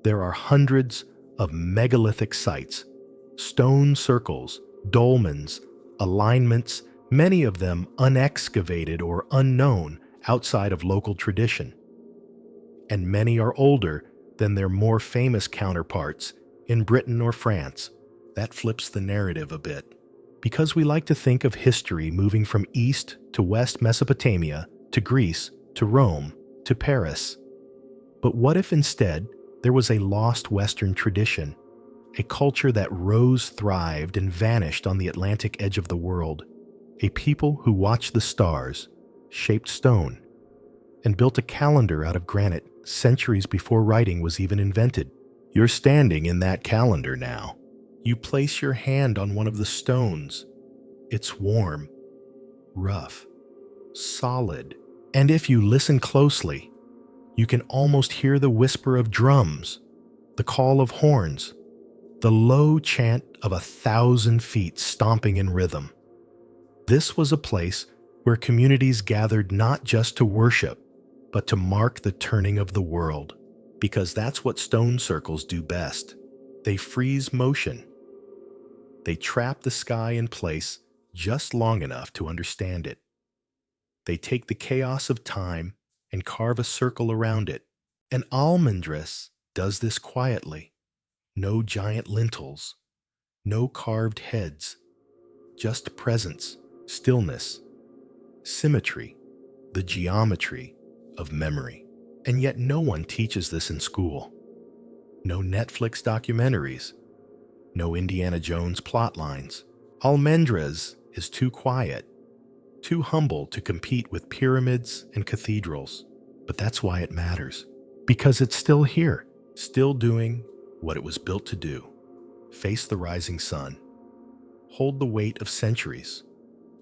there are hundreds of megalithic sites, stone circles, dolmens, alignments, many of them unexcavated or unknown outside of local tradition. And many are older than their more famous counterparts in Britain or France. That flips the narrative a bit. Because we like to think of history moving from east to west Mesopotamia, to Greece, to Rome, to Paris. But what if instead there was a lost Western tradition, a culture that rose, thrived, and vanished on the Atlantic edge of the world, a people who watched the stars, shaped stone, and built a calendar out of granite centuries before writing was even invented. You're standing in that calendar now. You place your hand on one of the stones. It's warm, rough, solid, and if you listen closely, you can almost hear the whisper of drums, the call of horns, the low chant of 1,000 feet stomping in rhythm. This was a place where communities gathered not just to worship, but to mark the turning of the world, because that's what stone circles do best. They freeze motion. They trap the sky in place just long enough to understand it. They take the chaos of time and carve a circle around it. And Almendres does this quietly. No giant lintels, no carved heads, just presence, stillness, symmetry, the geometry of memory. And yet no one teaches this in school. No Netflix documentaries, no Indiana Jones plot lines. Almendres is too quiet, too humble to compete with pyramids and cathedrals. But that's why it matters. Because it's still here, still doing what it was built to do. Face the rising sun. Hold the weight of centuries.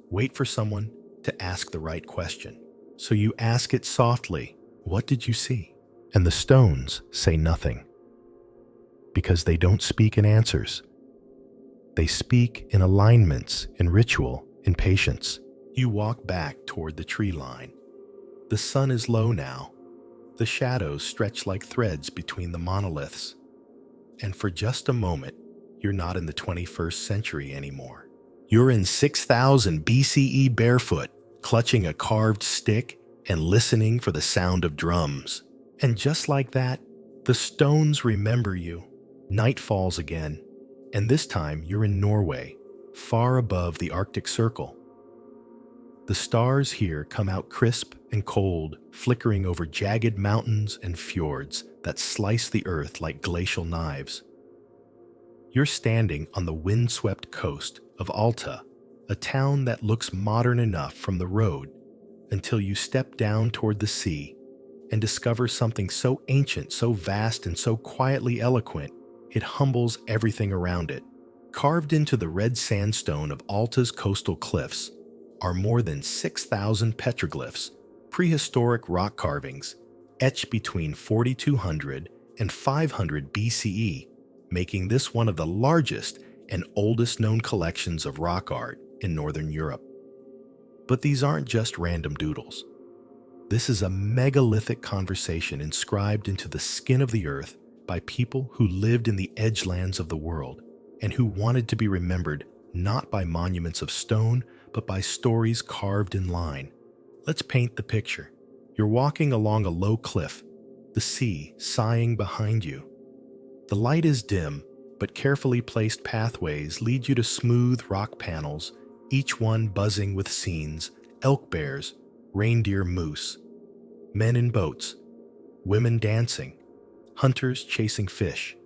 Wait for someone to ask the right question. So you ask it softly, "What did you see?" And the stones say nothing. Because they don't speak in answers. They speak in alignments, in ritual, in patience. You walk back toward the tree line. The sun is low now. The shadows stretch like threads between the monoliths. And for just a moment, you're not in the 21st century anymore. You're in 6000 BCE barefoot, clutching a carved stick and listening for the sound of drums. And just like that, the stones remember you. Night falls again, and this time you're in Norway, far above the Arctic Circle. The stars here come out crisp and cold, flickering over jagged mountains and fjords that slice the earth like glacial knives. You're standing on the windswept coast of Alta, a town that looks modern enough from the road, until you step down toward the sea and discover something so ancient, so vast, and so quietly eloquent, it humbles everything around it. Carved into the red sandstone of Alta's coastal cliffs are more than 6,000 petroglyphs, prehistoric rock carvings, etched between 4200 and 500 BCE, making this one of the largest and oldest known collections of rock art in Northern Europe. But these aren't just random doodles. This is a megalithic conversation inscribed into the skin of the earth by people who lived in the edgelands of the world and who wanted to be remembered not by monuments of stone, but by stories carved in line. Let's paint the picture. You're walking along a low cliff, the sea sighing behind you. The light is dim, but carefully placed pathways lead you to smooth rock panels, each one buzzing with scenes, elk bears, reindeer moose, men in boats, women dancing, hunters chasing fish,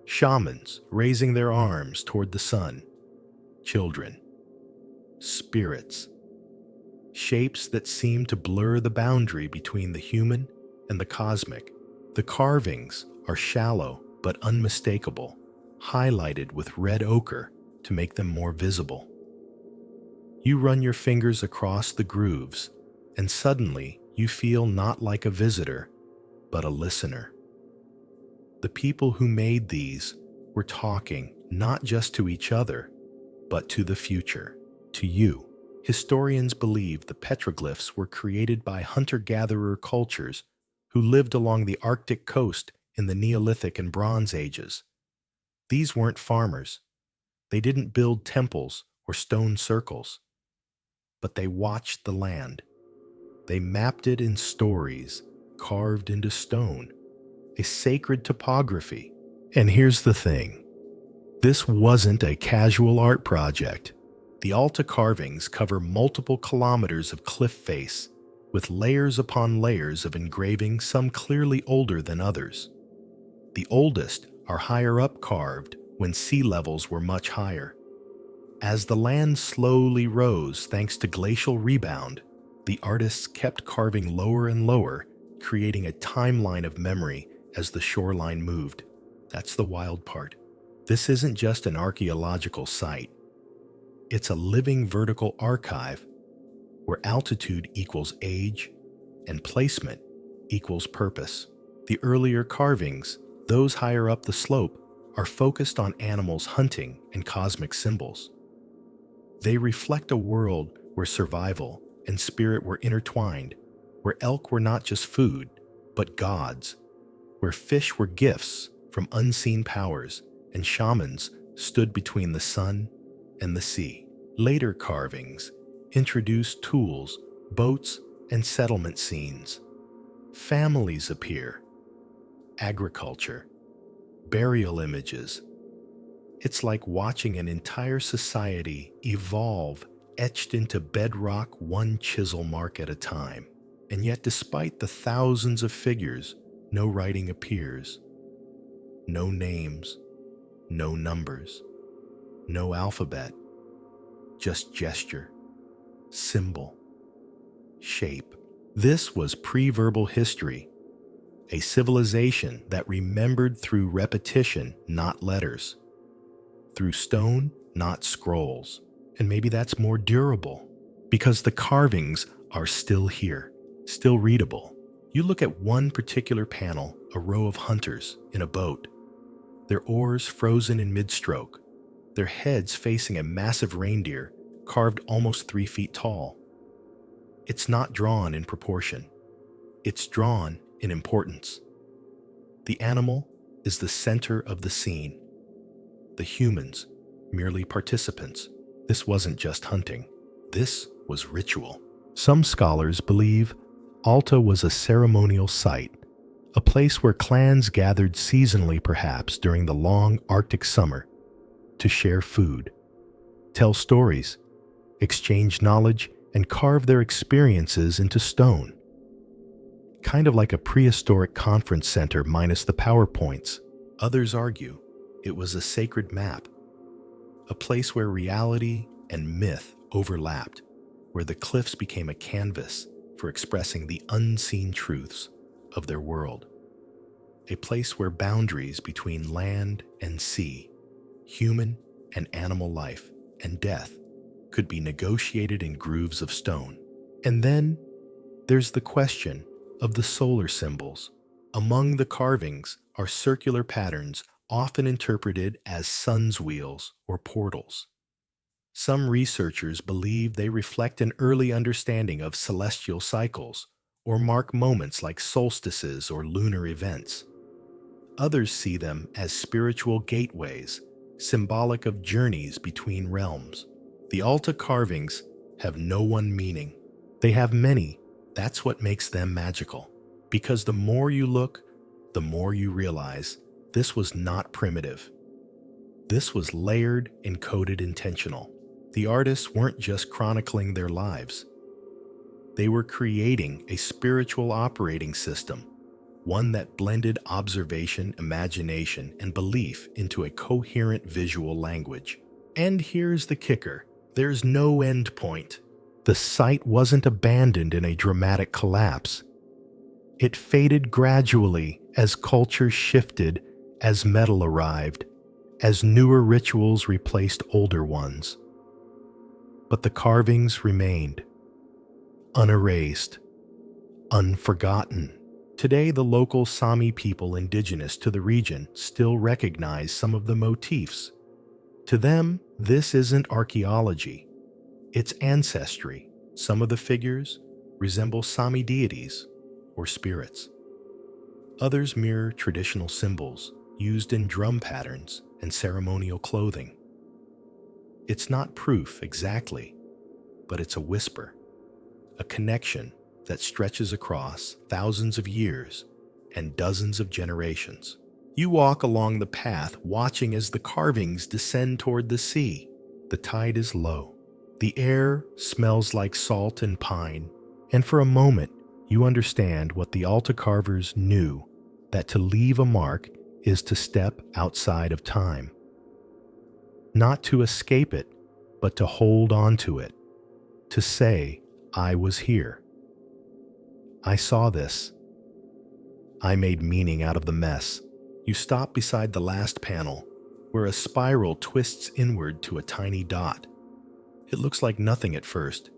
shamans raising their arms toward the sun, children, spirits, shapes that seem to blur the boundary between the human and the cosmic. The carvings are shallow but unmistakable, highlighted with red ochre to make them more visible. You run your fingers across the grooves, and suddenly you feel not like a visitor, but a listener. The people who made these were talking not just to each other, but to the future, to you. Historians believe the petroglyphs were created by hunter-gatherer cultures who lived along the Arctic coast in the Neolithic and Bronze Ages. These weren't farmers. They didn't build temples or stone circles, but they watched the land. They mapped it in stories carved into stone, a sacred topography. And here's the thing. This wasn't a casual art project. The Alta carvings cover multiple kilometers of cliff face, with layers upon layers of engraving, some clearly older than others. The oldest are higher up carved when sea levels were much higher. As the land slowly rose thanks to glacial rebound, The artists kept carving lower and lower, creating a timeline of memory as the shoreline moved. That's the wild part. This isn't just an archaeological site. It's a living vertical archive where altitude equals age and placement equals purpose. The earlier carvings, those higher up the slope, are focused on animals hunting and cosmic symbols. They reflect a world where survival and spirit were intertwined, where elk were not just food, but gods, where fish were gifts from unseen powers, and shamans stood between the sun and the sea. Later carvings introduced tools, boats, and settlement scenes. Families appear, agriculture, burial images. It's like watching an entire society evolve, etched into bedrock one chisel mark at a time. And yet, despite the thousands of figures, no writing appears. No names, no numbers, no alphabet, just gesture, symbol, shape. This was pre-verbal history, a civilization that remembered through repetition, not letters, through stone, not scrolls. And maybe that's more durable, because the carvings are still here, still readable. You look at one particular panel, a row of hunters in a boat, their oars frozen in mid-stroke, their heads facing a massive reindeer carved almost 3 feet tall. It's not drawn in proportion. It's drawn in importance. The animal is the center of the scene. The humans, merely participants. This wasn't just hunting. This was ritual. Some scholars believe Alta was a ceremonial site, a place where clans gathered seasonally, perhaps during the long Arctic summer, to share food, tell stories, exchange knowledge, and carve their experiences into stone. Kind of like a prehistoric conference center minus the PowerPoints. Others argue it was a sacred map, a place where reality and myth overlapped, where the cliffs became a canvas for expressing the unseen truths of their world. A place where boundaries between land and sea, human and animal life, and death could be negotiated in grooves of stone. And then there's the question of the solar symbols. Among the carvings are circular patterns often interpreted as sun's wheels or portals. Some researchers believe they reflect an early understanding of celestial cycles or mark moments like solstices or lunar events. Others see them as spiritual gateways, symbolic of journeys between realms. The Alta carvings have no one meaning. They have many. That's what makes them magical. Because the more you look, the more you realize this was not primitive. This was layered, encoded, intentional. The artists weren't just chronicling their lives. They were creating a spiritual operating system, one that blended observation, imagination, and belief into a coherent visual language. And here's the kicker. There's no end point. The site wasn't abandoned in a dramatic collapse. It faded gradually as culture shifted, as metal arrived, as newer rituals replaced older ones. But the carvings remained, unerased, unforgotten. Today, the local Sami people indigenous to the region still recognize some of the motifs. To them, this isn't archaeology. It's ancestry. Some of the figures resemble Sami deities or spirits. Others mirror traditional symbols used in drum patterns and ceremonial clothing. It's not proof exactly, but it's a whisper, a connection that stretches across thousands of years and dozens of generations. You walk along the path, watching as the carvings descend toward the sea. The tide is low. The air smells like salt and pine, and for a moment, you understand what the Alta carvers knew, that to leave a mark is to step outside of time. Not to escape it, but to hold on to it. To say, I was here. I saw this. I made meaning out of the mess. You stop beside the last panel, where a spiral twists inward to a tiny dot. It looks like nothing at first,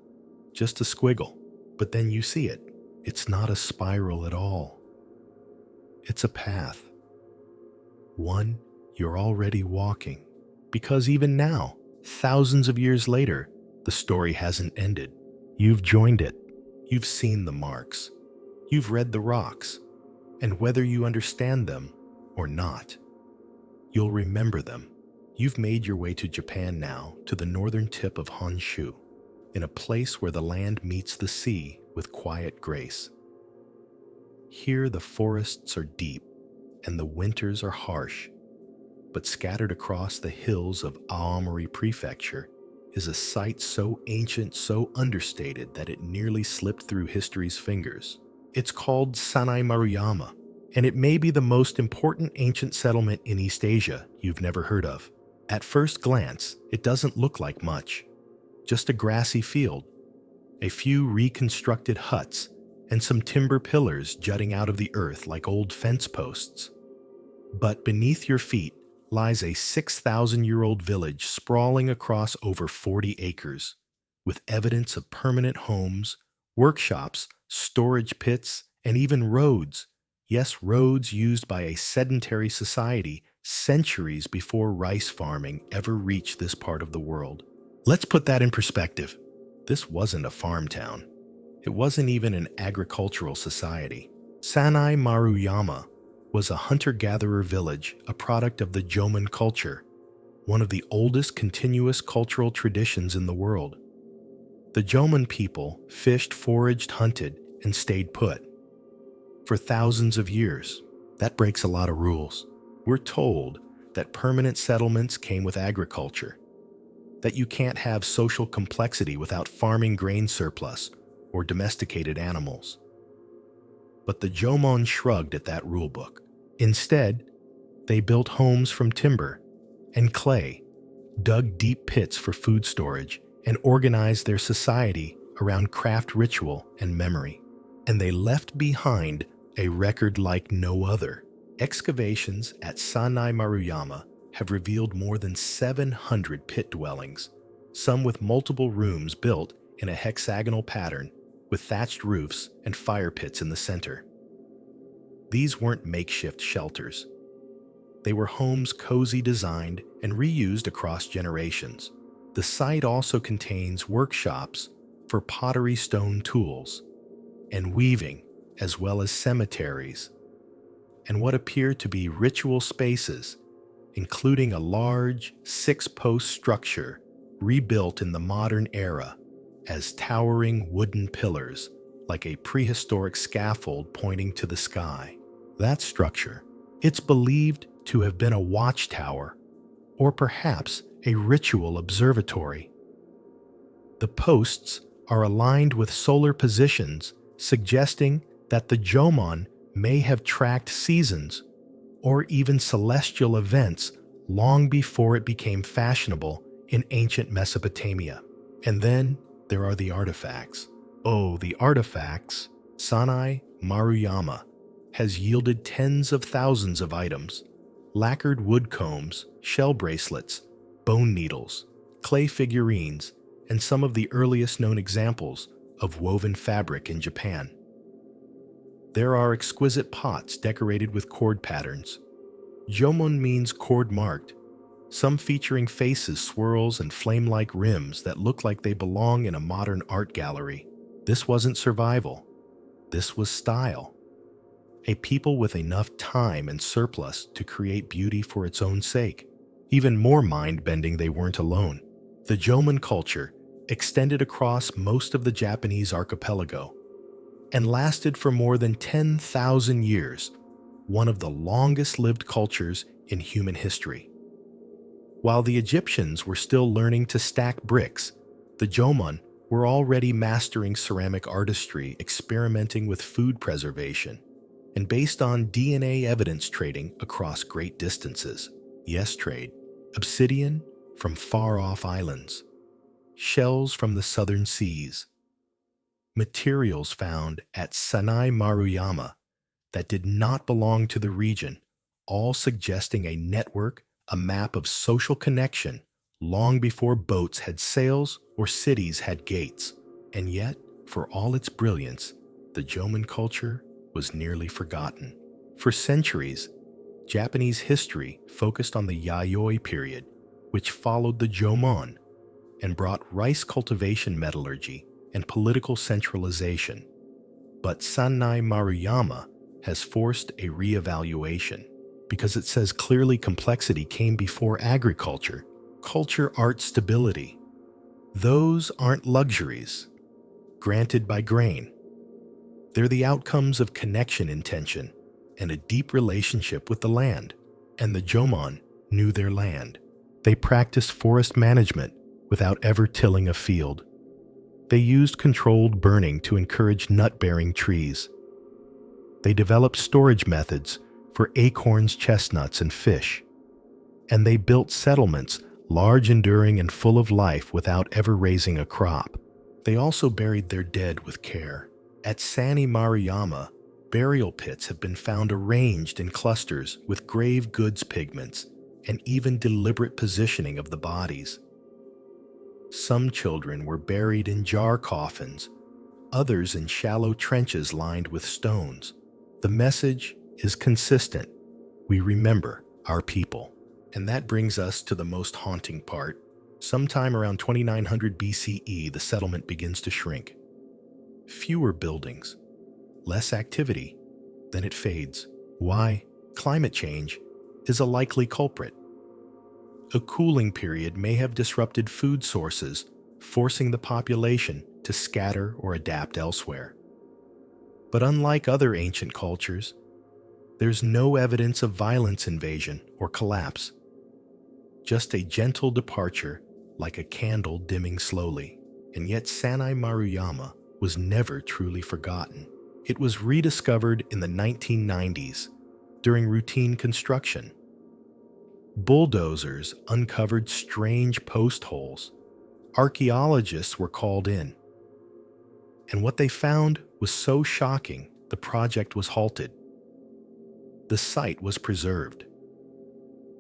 just a squiggle, but then you see it. It's not a spiral at all. It's a path. One you're already walking, because even now, thousands of years later, the story hasn't ended. You've joined it. You've seen the marks. You've read the rocks. And whether you understand them or not, you'll remember them. You've made your way to Japan now, to the northern tip of Honshu, in a place where the land meets the sea with quiet grace. Here the forests are deep and the winters are harsh, but scattered across the hills of Aomori Prefecture is a site so ancient, so understated that it nearly slipped through history's fingers. It's called Sannai Maruyama, and it may be the most important ancient settlement in East Asia you've never heard of. At first glance, it doesn't look like much. Just a grassy field, a few reconstructed huts, and some timber pillars jutting out of the earth like old fence posts. But beneath your feet lies a 6,000-year-old village sprawling across over 40 acres, with evidence of permanent homes, workshops, storage pits, and even roads. Yes, roads used by a sedentary society centuries before rice farming ever reached this part of the world. Let's put that in perspective. This wasn't a farm town. It wasn't even an agricultural society. Sannai Maruyama was a hunter-gatherer village, a product of the Jomon culture, one of the oldest continuous cultural traditions in the world. The Jomon people fished, foraged, hunted, and stayed put for thousands of years. That breaks a lot of rules. We're told that permanent settlements came with agriculture, that you can't have social complexity without farming grain surplus or domesticated animals. But the Jomon shrugged at that rulebook. Instead, they built homes from timber and clay, dug deep pits for food storage, and organized their society around craft ritual and memory. And they left behind a record like no other. Excavations at Sannai Maruyama have revealed more than 700 pit dwellings, some with multiple rooms built in a hexagonal pattern with thatched roofs and fire pits in the center. These weren't makeshift shelters. They were homes cozy designed and reused across generations. The site also contains workshops for pottery stone tools and weaving, as well as cemeteries, and what appear to be ritual spaces, including a large 6-post structure rebuilt in the modern era as towering wooden pillars like a prehistoric scaffold pointing to the sky. That structure, it's believed to have been a watchtower or perhaps a ritual observatory. The posts are aligned with solar positions, suggesting that the Jomon may have tracked seasons or even celestial events long before it became fashionable in ancient Mesopotamia. And then there are the artifacts. Oh, the artifacts! Sannai Maruyama has yielded tens of thousands of items: lacquered wood combs, shell bracelets, bone needles, clay figurines, and some of the earliest known examples of woven fabric in Japan. There are exquisite pots decorated with cord patterns. Jomon means cord-marked, some featuring faces, swirls, and flame-like rims that look like they belong in a modern art gallery. This wasn't survival. This was style. A people with enough time and surplus to create beauty for its own sake. Even more mind-bending, they weren't alone. The Jomon culture extended across most of the Japanese archipelago and lasted for more than 10,000 years, one of the longest-lived cultures in human history. While the Egyptians were still learning to stack bricks, the Jomon were already mastering ceramic artistry, experimenting with food preservation, and based on DNA evidence trading across great distances. Yes, trade. Obsidian from far-off islands, shells from the southern seas, materials found at Sannai Maruyama that did not belong to the region, all suggesting a network, a map of social connection, long before boats had sails or cities had gates. And yet, for all its brilliance, the Jomon culture was nearly forgotten. For centuries, Japanese history focused on the Yayoi period, which followed the Jomon, and brought rice cultivation metallurgy and political centralization. But Sannai Maruyama has forced a re-evaluation because it says clearly complexity came before agriculture, culture, art, stability. Those aren't luxuries granted by grain. They're the outcomes of connection intention and a deep relationship with the land. And the Jomon knew their land. They practiced forest management without ever tilling a field. They used controlled burning to encourage nut-bearing trees. They developed storage methods for acorns, chestnuts, and fish. And they built settlements large, enduring, and full of life without ever raising a crop. They also buried their dead with care. At Sannai Maruyama, burial pits have been found arranged in clusters with grave goods pigments and even deliberate positioning of the bodies. Some children were buried in jar coffins, others in shallow trenches lined with stones. The message is consistent. We remember our people. And that brings us to the most haunting part. Sometime around 2900 BCE, the settlement begins to shrink. Fewer buildings, less activity, then it fades. Why? Climate change is a likely culprit. A cooling period may have disrupted food sources, forcing the population to scatter or adapt elsewhere. But unlike other ancient cultures, there's no evidence of violence, invasion, or collapse. Just a gentle departure, like a candle dimming slowly. And yet Sannai Maruyama was never truly forgotten. It was rediscovered in the 1990s during routine construction. Bulldozers uncovered strange post holes. Archaeologists were called in. And what they found was so shocking, the project was halted. The site was preserved.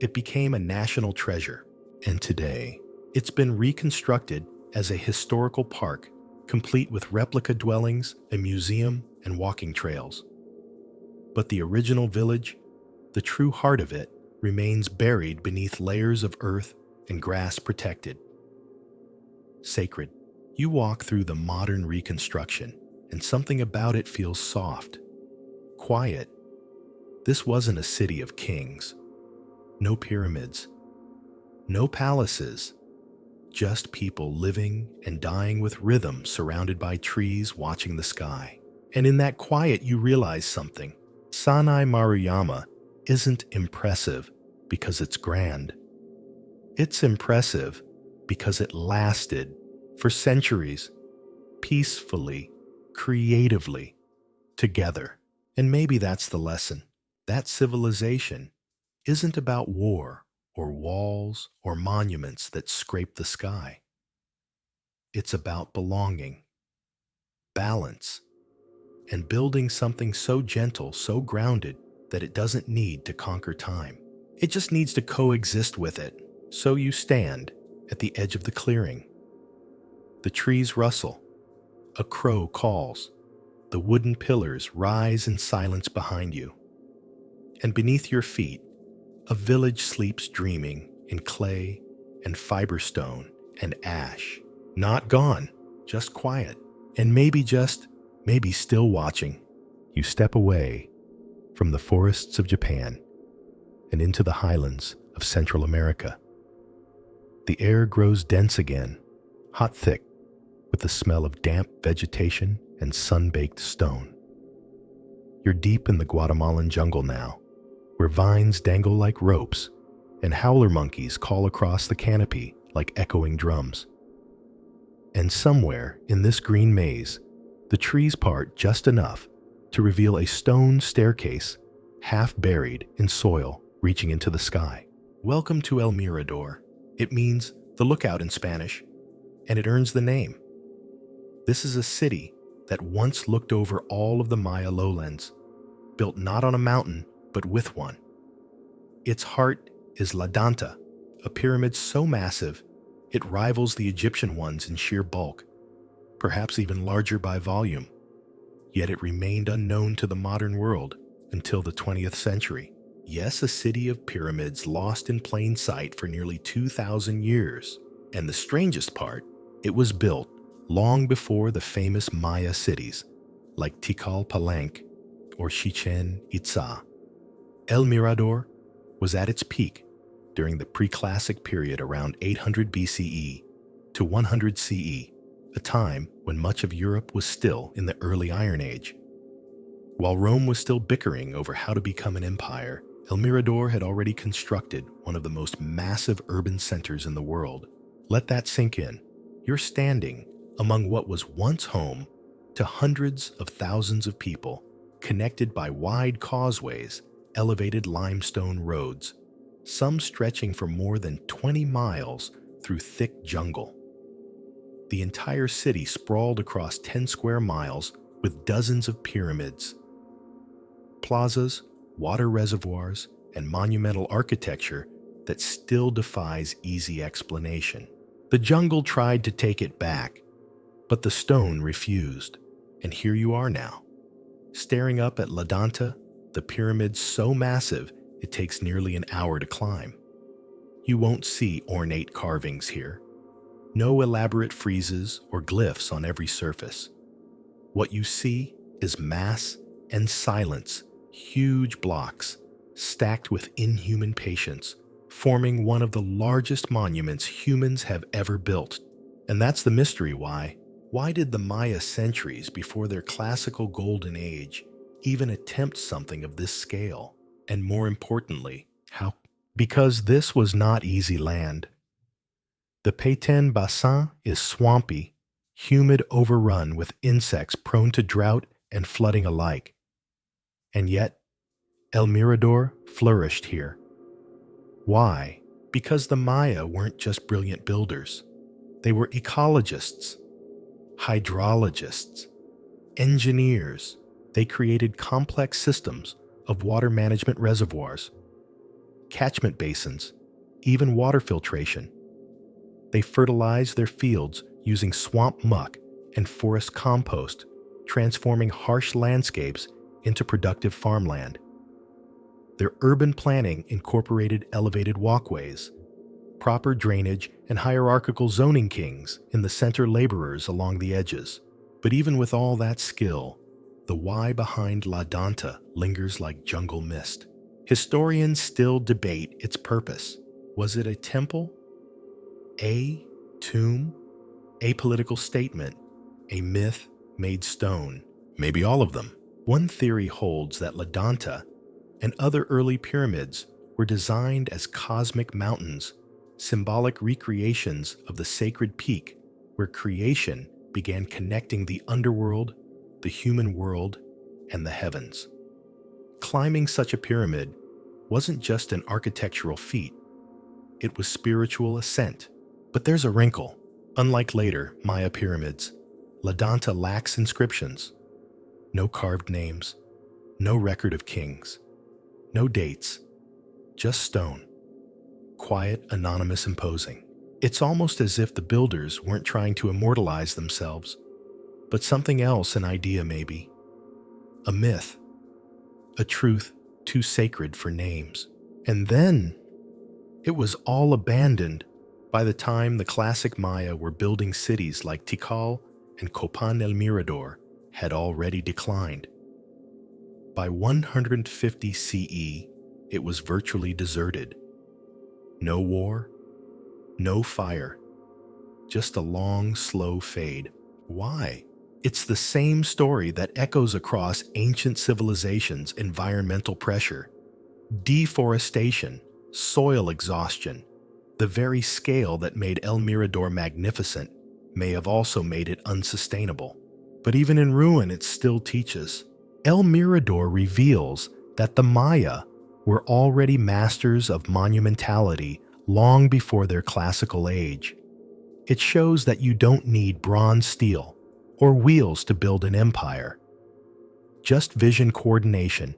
It became a national treasure, and today, it's been reconstructed as a historical park, complete with replica dwellings, a museum, and walking trails. But the original village, the true heart of it, remains buried beneath layers of earth and grass protected. Sacred. You walk through the modern reconstruction, and something about it feels soft, quiet. This wasn't a city of kings. No pyramids, no palaces, just people living and dying with rhythm, surrounded by trees, watching the sky. And in that quiet, you realize something. Sannai Maruyama isn't impressive because it's grand. It's impressive because it lasted for centuries, peacefully, creatively, together. And maybe that's the lesson. That civilization isn't about war or walls or monuments that scrape the sky. It's about belonging, balance, and building something so gentle, so grounded, that it doesn't need to conquer time. It just needs to coexist with it. So you stand at the edge of the clearing. The trees rustle. A crow calls. The wooden pillars rise in silence behind you. And beneath your feet, a village sleeps dreaming in clay and fiber stone and ash. Not gone, just quiet. And maybe still watching. You step away from the forests of Japan and into the highlands of Central America. The air grows dense again, hot thick, with the smell of damp vegetation and sun-baked stone. You're deep in the Guatemalan jungle now, where vines dangle like ropes and howler monkeys call across the canopy like echoing drums. And somewhere in this green maze, the trees part just enough to reveal a stone staircase half buried in soil reaching into the sky. Welcome to El Mirador. It means the lookout in Spanish, and it earns the name. This is a city that once looked over all of the Maya lowlands, built not on a mountain, but with one. Its heart is La Danta, a pyramid so massive it rivals the Egyptian ones in sheer bulk, perhaps even larger by volume. Yet it remained unknown to the modern world until the 20th century. Yes, a city of pyramids lost in plain sight for nearly 2,000 years. And the strangest part, it was built long before the famous Maya cities like Tikal Palenque or Chichen Itza. El Mirador was at its peak during the pre-classic period around 800 BCE to 100 CE, a time when much of Europe was still in the early Iron Age. While Rome was still bickering over how to become an empire, El Mirador had already constructed one of the most massive urban centers in the world. Let that sink in. You're standing among what was once home to hundreds of thousands of people, connected by wide causeways, elevated limestone roads, some stretching for more than 20 miles through thick jungle. The entire city sprawled across 10 square miles with dozens of pyramids, plazas, water reservoirs, and monumental architecture that still defies easy explanation. The jungle tried to take it back, but the stone refused. And here you are now, staring up at La Danta, the pyramid so massive it takes nearly an hour to climb. You won't see ornate carvings here. No elaborate friezes or glyphs on every surface. What you see is mass and silence, huge blocks stacked with inhuman patience, forming one of the largest monuments humans have ever built. And that's the mystery why. Why did the Maya centuries before their classical golden age even attempt something of this scale? And more importantly, how? Because this was not easy land. The Pétain Bassin is swampy, humid, overrun with insects prone to drought and flooding alike. And yet, El Mirador flourished here. Why? Because the Maya weren't just brilliant builders. They were ecologists, hydrologists, engineers. They created complex systems of water management reservoirs, catchment basins, even water filtration. They fertilized their fields using swamp muck and forest compost, transforming harsh landscapes into productive farmland. Their urban planning incorporated elevated walkways, proper drainage, and hierarchical zoning kings in the center, laborers along the edges. But even with all that skill, the why behind La Danta lingers like jungle mist. Historians still debate its purpose. Was it a temple? A tomb? A political statement? A myth made stone? Maybe all of them. One theory holds that La Danta and other early pyramids were designed as cosmic mountains, symbolic recreations of the sacred peak where creation began connecting the underworld, the human world, and the heavens. Climbing such a pyramid wasn't just an architectural feat, it was spiritual ascent. But there's a wrinkle. Unlike later Maya pyramids, La Danta lacks inscriptions. No carved names, no record of kings, no dates, just stone. Quiet, anonymous, imposing. It's almost as if the builders weren't trying to immortalize themselves, but something else, an idea maybe. A myth, a truth too sacred for names. And then it was all abandoned by the time the classic Maya were building cities like Tikal and Copan el Mirador had already declined. By 150 CE, it was virtually deserted. No war, no fire, just a long, slow fade. Why? It's the same story that echoes across ancient civilizations: environmental pressure, deforestation, soil exhaustion. The very scale that made El Mirador magnificent may have also made it unsustainable. But even in ruin, it still teaches. El Mirador reveals that the Maya were already masters of monumentality long before their classical age. It shows that you don't need bronze steel or wheels to build an empire. Just vision coordination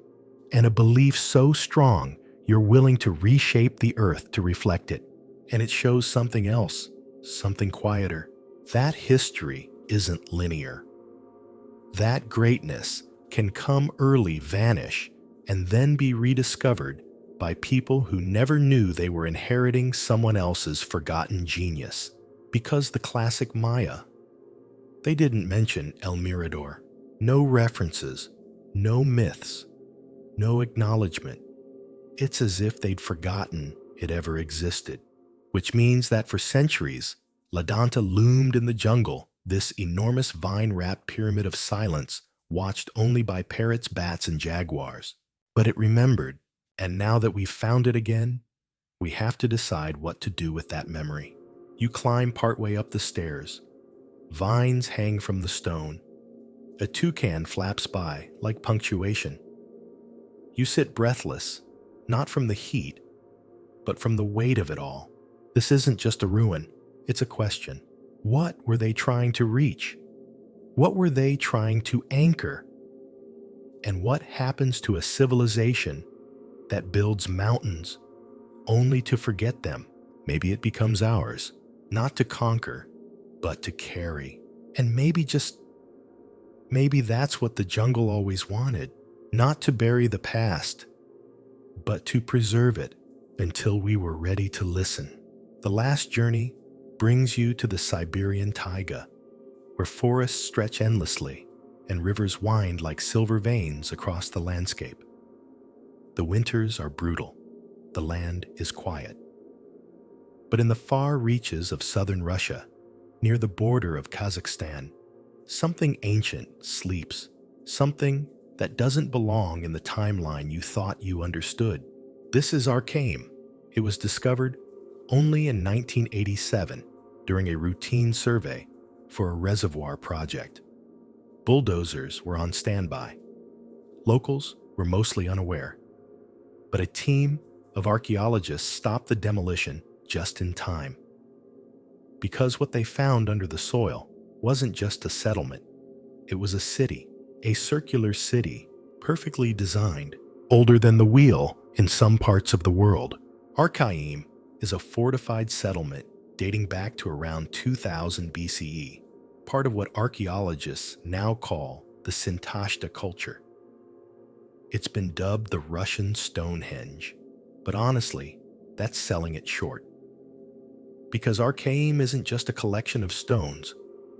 and a belief so strong you're willing to reshape the earth to reflect it. And it shows something else, something quieter. That history isn't linear. That greatness can come early, vanish, and then be rediscovered by people who never knew they were inheriting someone else's forgotten genius. Because the classic Maya, they didn't mention El Mirador. No references, no myths, no acknowledgement. It's as if they'd forgotten it ever existed. Which means that for centuries, Ladanta loomed in the jungle, this enormous vine-wrapped pyramid of silence, watched only by parrots, bats, and jaguars. But it remembered, and now that we've found it again, we have to decide what to do with that memory. You climb partway up the stairs. Vines hang from the stone. A toucan flaps by, like punctuation. You sit breathless, not from the heat, but from the weight of it all. This isn't just a ruin, it's a question. What were they trying to reach? What were they trying to anchor? And what happens to a civilization that builds mountains only to forget them? Maybe it becomes ours, not to conquer, but to carry. And maybe that's what the jungle always wanted, not to bury the past, but to preserve it until we were ready to listen. The last journey brings you to the Siberian taiga, where forests stretch endlessly and rivers wind like silver veins across the landscape. The winters are brutal. The land is quiet. But in the far reaches of southern Russia, near the border of Kazakhstan, something ancient sleeps, something that doesn't belong in the timeline you thought you understood. This is Archaim. It was discovered only in 1987 during a routine survey for a reservoir project. Bulldozers were on standby. Locals were mostly unaware. But a team of archaeologists stopped the demolition just in time. Because what they found under the soil wasn't just a settlement. It was a city, a circular city, perfectly designed, older than the wheel in some parts of the world. Archaim is a fortified settlement dating back to around 2000 BCE, part of what archaeologists now call the Sintashta culture. It's been dubbed the Russian Stonehenge, but honestly, that's selling it short. Because Archaim isn't just a collection of stones,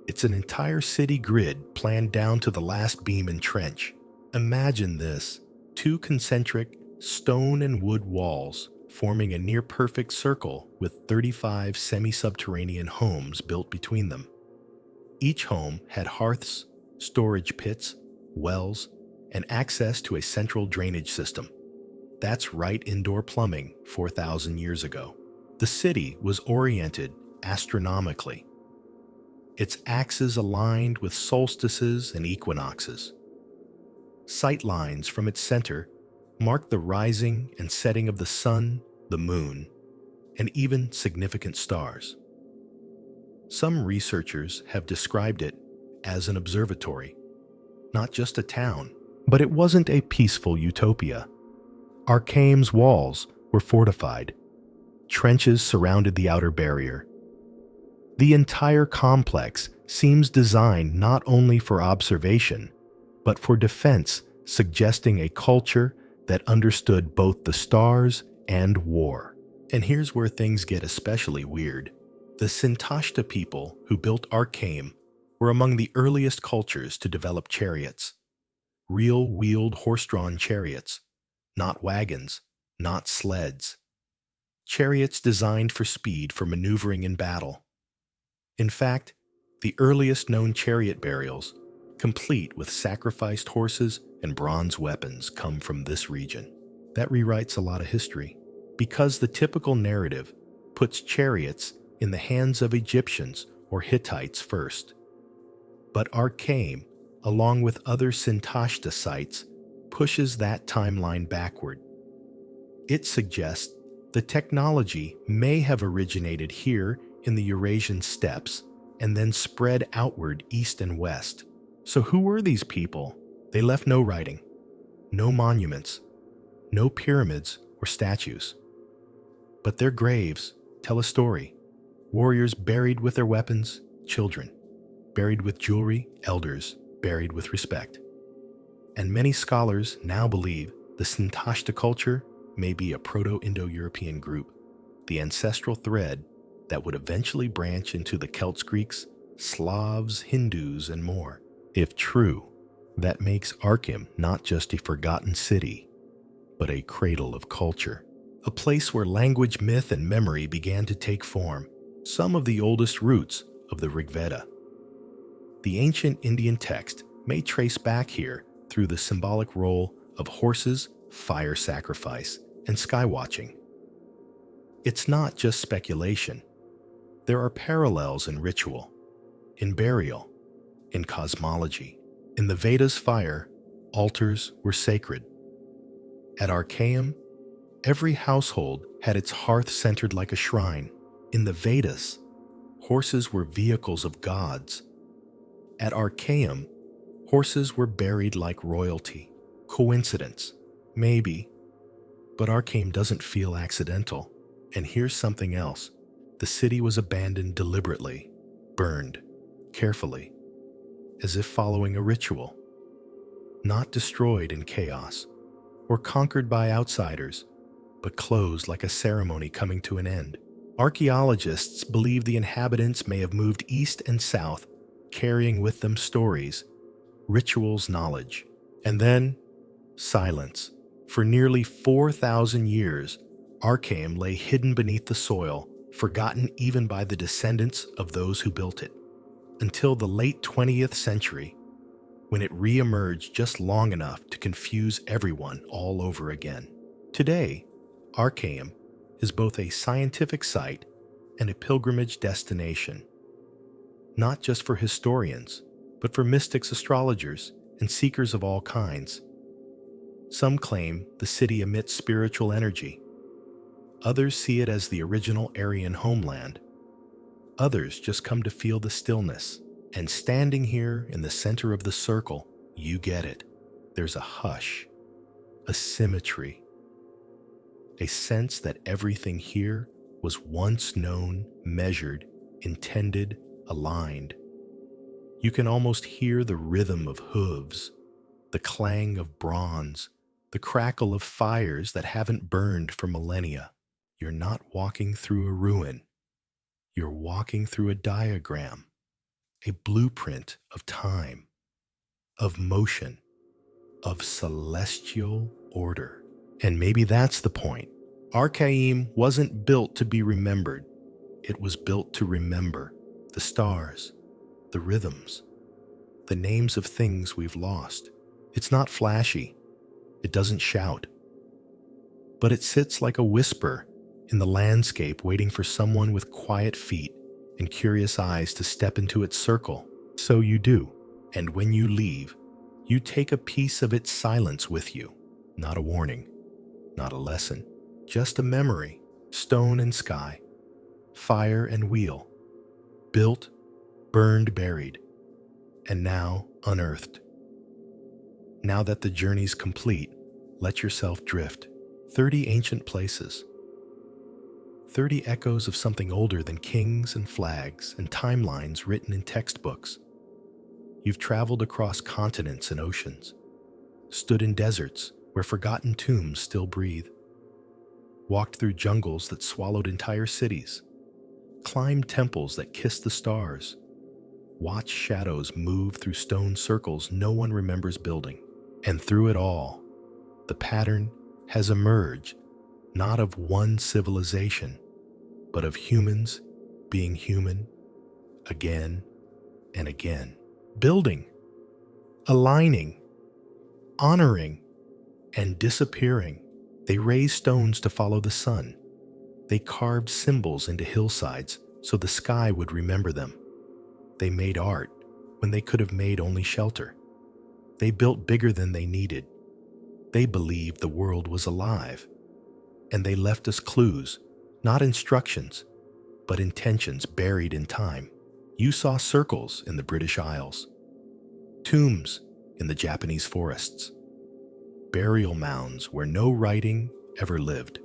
it's an entire city grid planned down to the last beam and trench. Imagine this, 2 concentric stone and wood walls forming a near-perfect circle with 35 semi-subterranean homes built between them. Each home had hearths, storage pits, wells, and access to a central drainage system. That's right indoor plumbing 4,000 years ago. The city was oriented astronomically. Its axes aligned with solstices and equinoxes. Sight lines from its center marked the rising and setting of the sun, the moon, and even significant stars. Some researchers have described it as an observatory, not just a town. But it wasn't a peaceful utopia. Archaim's walls were fortified. Trenches surrounded the outer barrier. The entire complex seems designed not only for observation, but for defense, suggesting a culture that understood both the stars and war. And here's where things get especially weird. The Sintashta people who built Archaim were among the earliest cultures to develop chariots. Real wheeled horse-drawn chariots, not wagons, not sleds. Chariots designed for speed for maneuvering in battle. In fact, the earliest known chariot burials, complete with sacrificed horses and bronze weapons, come from this region. That rewrites a lot of history, because the typical narrative puts chariots in the hands of Egyptians or Hittites first. But Archaim, along with other Sintashta sites, pushes that timeline backward. It suggests the technology may have originated here in the Eurasian steppes and then spread outward east and west. So who were these people? They left no writing, no monuments, no pyramids or statues. But their graves tell a story. Warriors buried with their weapons, children buried with jewelry, elders buried with respect. And many scholars now believe the Sintashta culture may be a Proto-Indo-European group, the ancestral thread that would eventually branch into the Celts, Greeks, Slavs, Hindus, and more. If true, that makes Arkham not just a forgotten city, but a cradle of culture, a place where language, myth, and memory began to take form, some of the oldest roots of the Rig Veda. The ancient Indian text may trace back here through the symbolic role of horses, fire sacrifice, and sky watching. It's not just speculation. There are parallels in ritual, in burial, in cosmology. In the Vedas' fire, altars were sacred. At Archaeum, every household had its hearth centered like a shrine. In the Vedas, horses were vehicles of gods. At Archaeum, horses were buried like royalty. Coincidence? Maybe. But Archaeum doesn't feel accidental. And here's something else. The city was abandoned deliberately, burned, carefully, as if following a ritual. Not destroyed in chaos, or conquered by outsiders, but closed like a ceremony coming to an end. Archaeologists believe the inhabitants may have moved east and south, carrying with them stories, rituals, knowledge, and then silence. For nearly 4,000 years, Archaeum lay hidden beneath the soil, forgotten even by the descendants of those who built it, until the late 20th century, when it re-emerged just long enough to confuse everyone all over again. Today, Archaeum is both a scientific site and a pilgrimage destination, not just for historians, but for mystics, astrologers, and seekers of all kinds. Some claim the city emits spiritual energy. Others see it as the original Aryan homeland. Others just come to feel the stillness. And standing here in the center of the circle, you get it. There's a hush, a symmetry, a sense that everything here was once known, measured, intended, aligned. You can almost hear the rhythm of hooves, the clang of bronze, the crackle of fires that haven't burned for millennia. You're not walking through a ruin. You're walking through a diagram, a blueprint of time, of motion, of celestial order. And maybe that's the point. Archaeum wasn't built to be remembered. It was built to remember the stars, the rhythms, the names of things we've lost. It's not flashy. It doesn't shout. But it sits like a whisper in the landscape, waiting for someone with quiet feet and curious eyes to step into its circle. So you do. And when you leave, you take a piece of its silence with you. Not a warning, not a lesson, just a memory. Stone and sky, fire and wheel, built, burned, buried, and now unearthed. Now that the journey's complete, let yourself drift. 30 ancient places, 30 echoes of something older than kings and flags and timelines written in textbooks. You've traveled across continents and oceans, stood in deserts where forgotten tombs still breathe, walked through jungles that swallowed entire cities, climbed temples that kissed the stars, watched shadows move through stone circles no one remembers building. And through it all, the pattern has emerged, not of one civilization, but of humans being human again and again. Building, aligning, honoring, and disappearing. They raised stones to follow the sun. They carved symbols into hillsides so the sky would remember them. They made art when they could have made only shelter. They built bigger than they needed. They believed the world was alive. And they left us clues, not instructions, but intentions buried in time. You saw circles in the British Isles, tombs in the Japanese forests, burial mounds where no writing ever lived,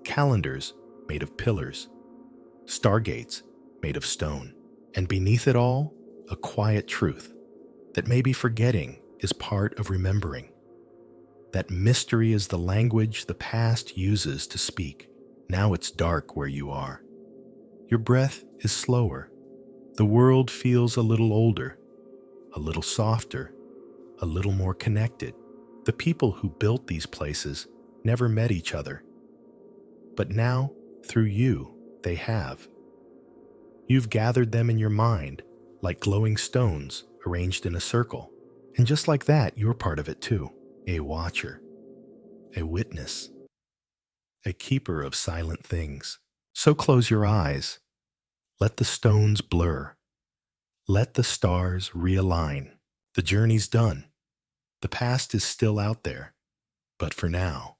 calendars made of pillars, stargates made of stone, and beneath it all, a quiet truth that maybe forgetting is part of remembering. That mystery is the language the past uses to speak. Now it's dark where you are. Your breath is slower. The world feels a little older, a little softer, a little more connected. The people who built these places never met each other. But now, through you, they have. You've gathered them in your mind, like glowing stones arranged in a circle. And just like that, you're part of it too. A watcher, a witness, a keeper of silent things. So close your eyes. Let the stones blur. Let the stars realign. The journey's done. The past is still out there. But for now,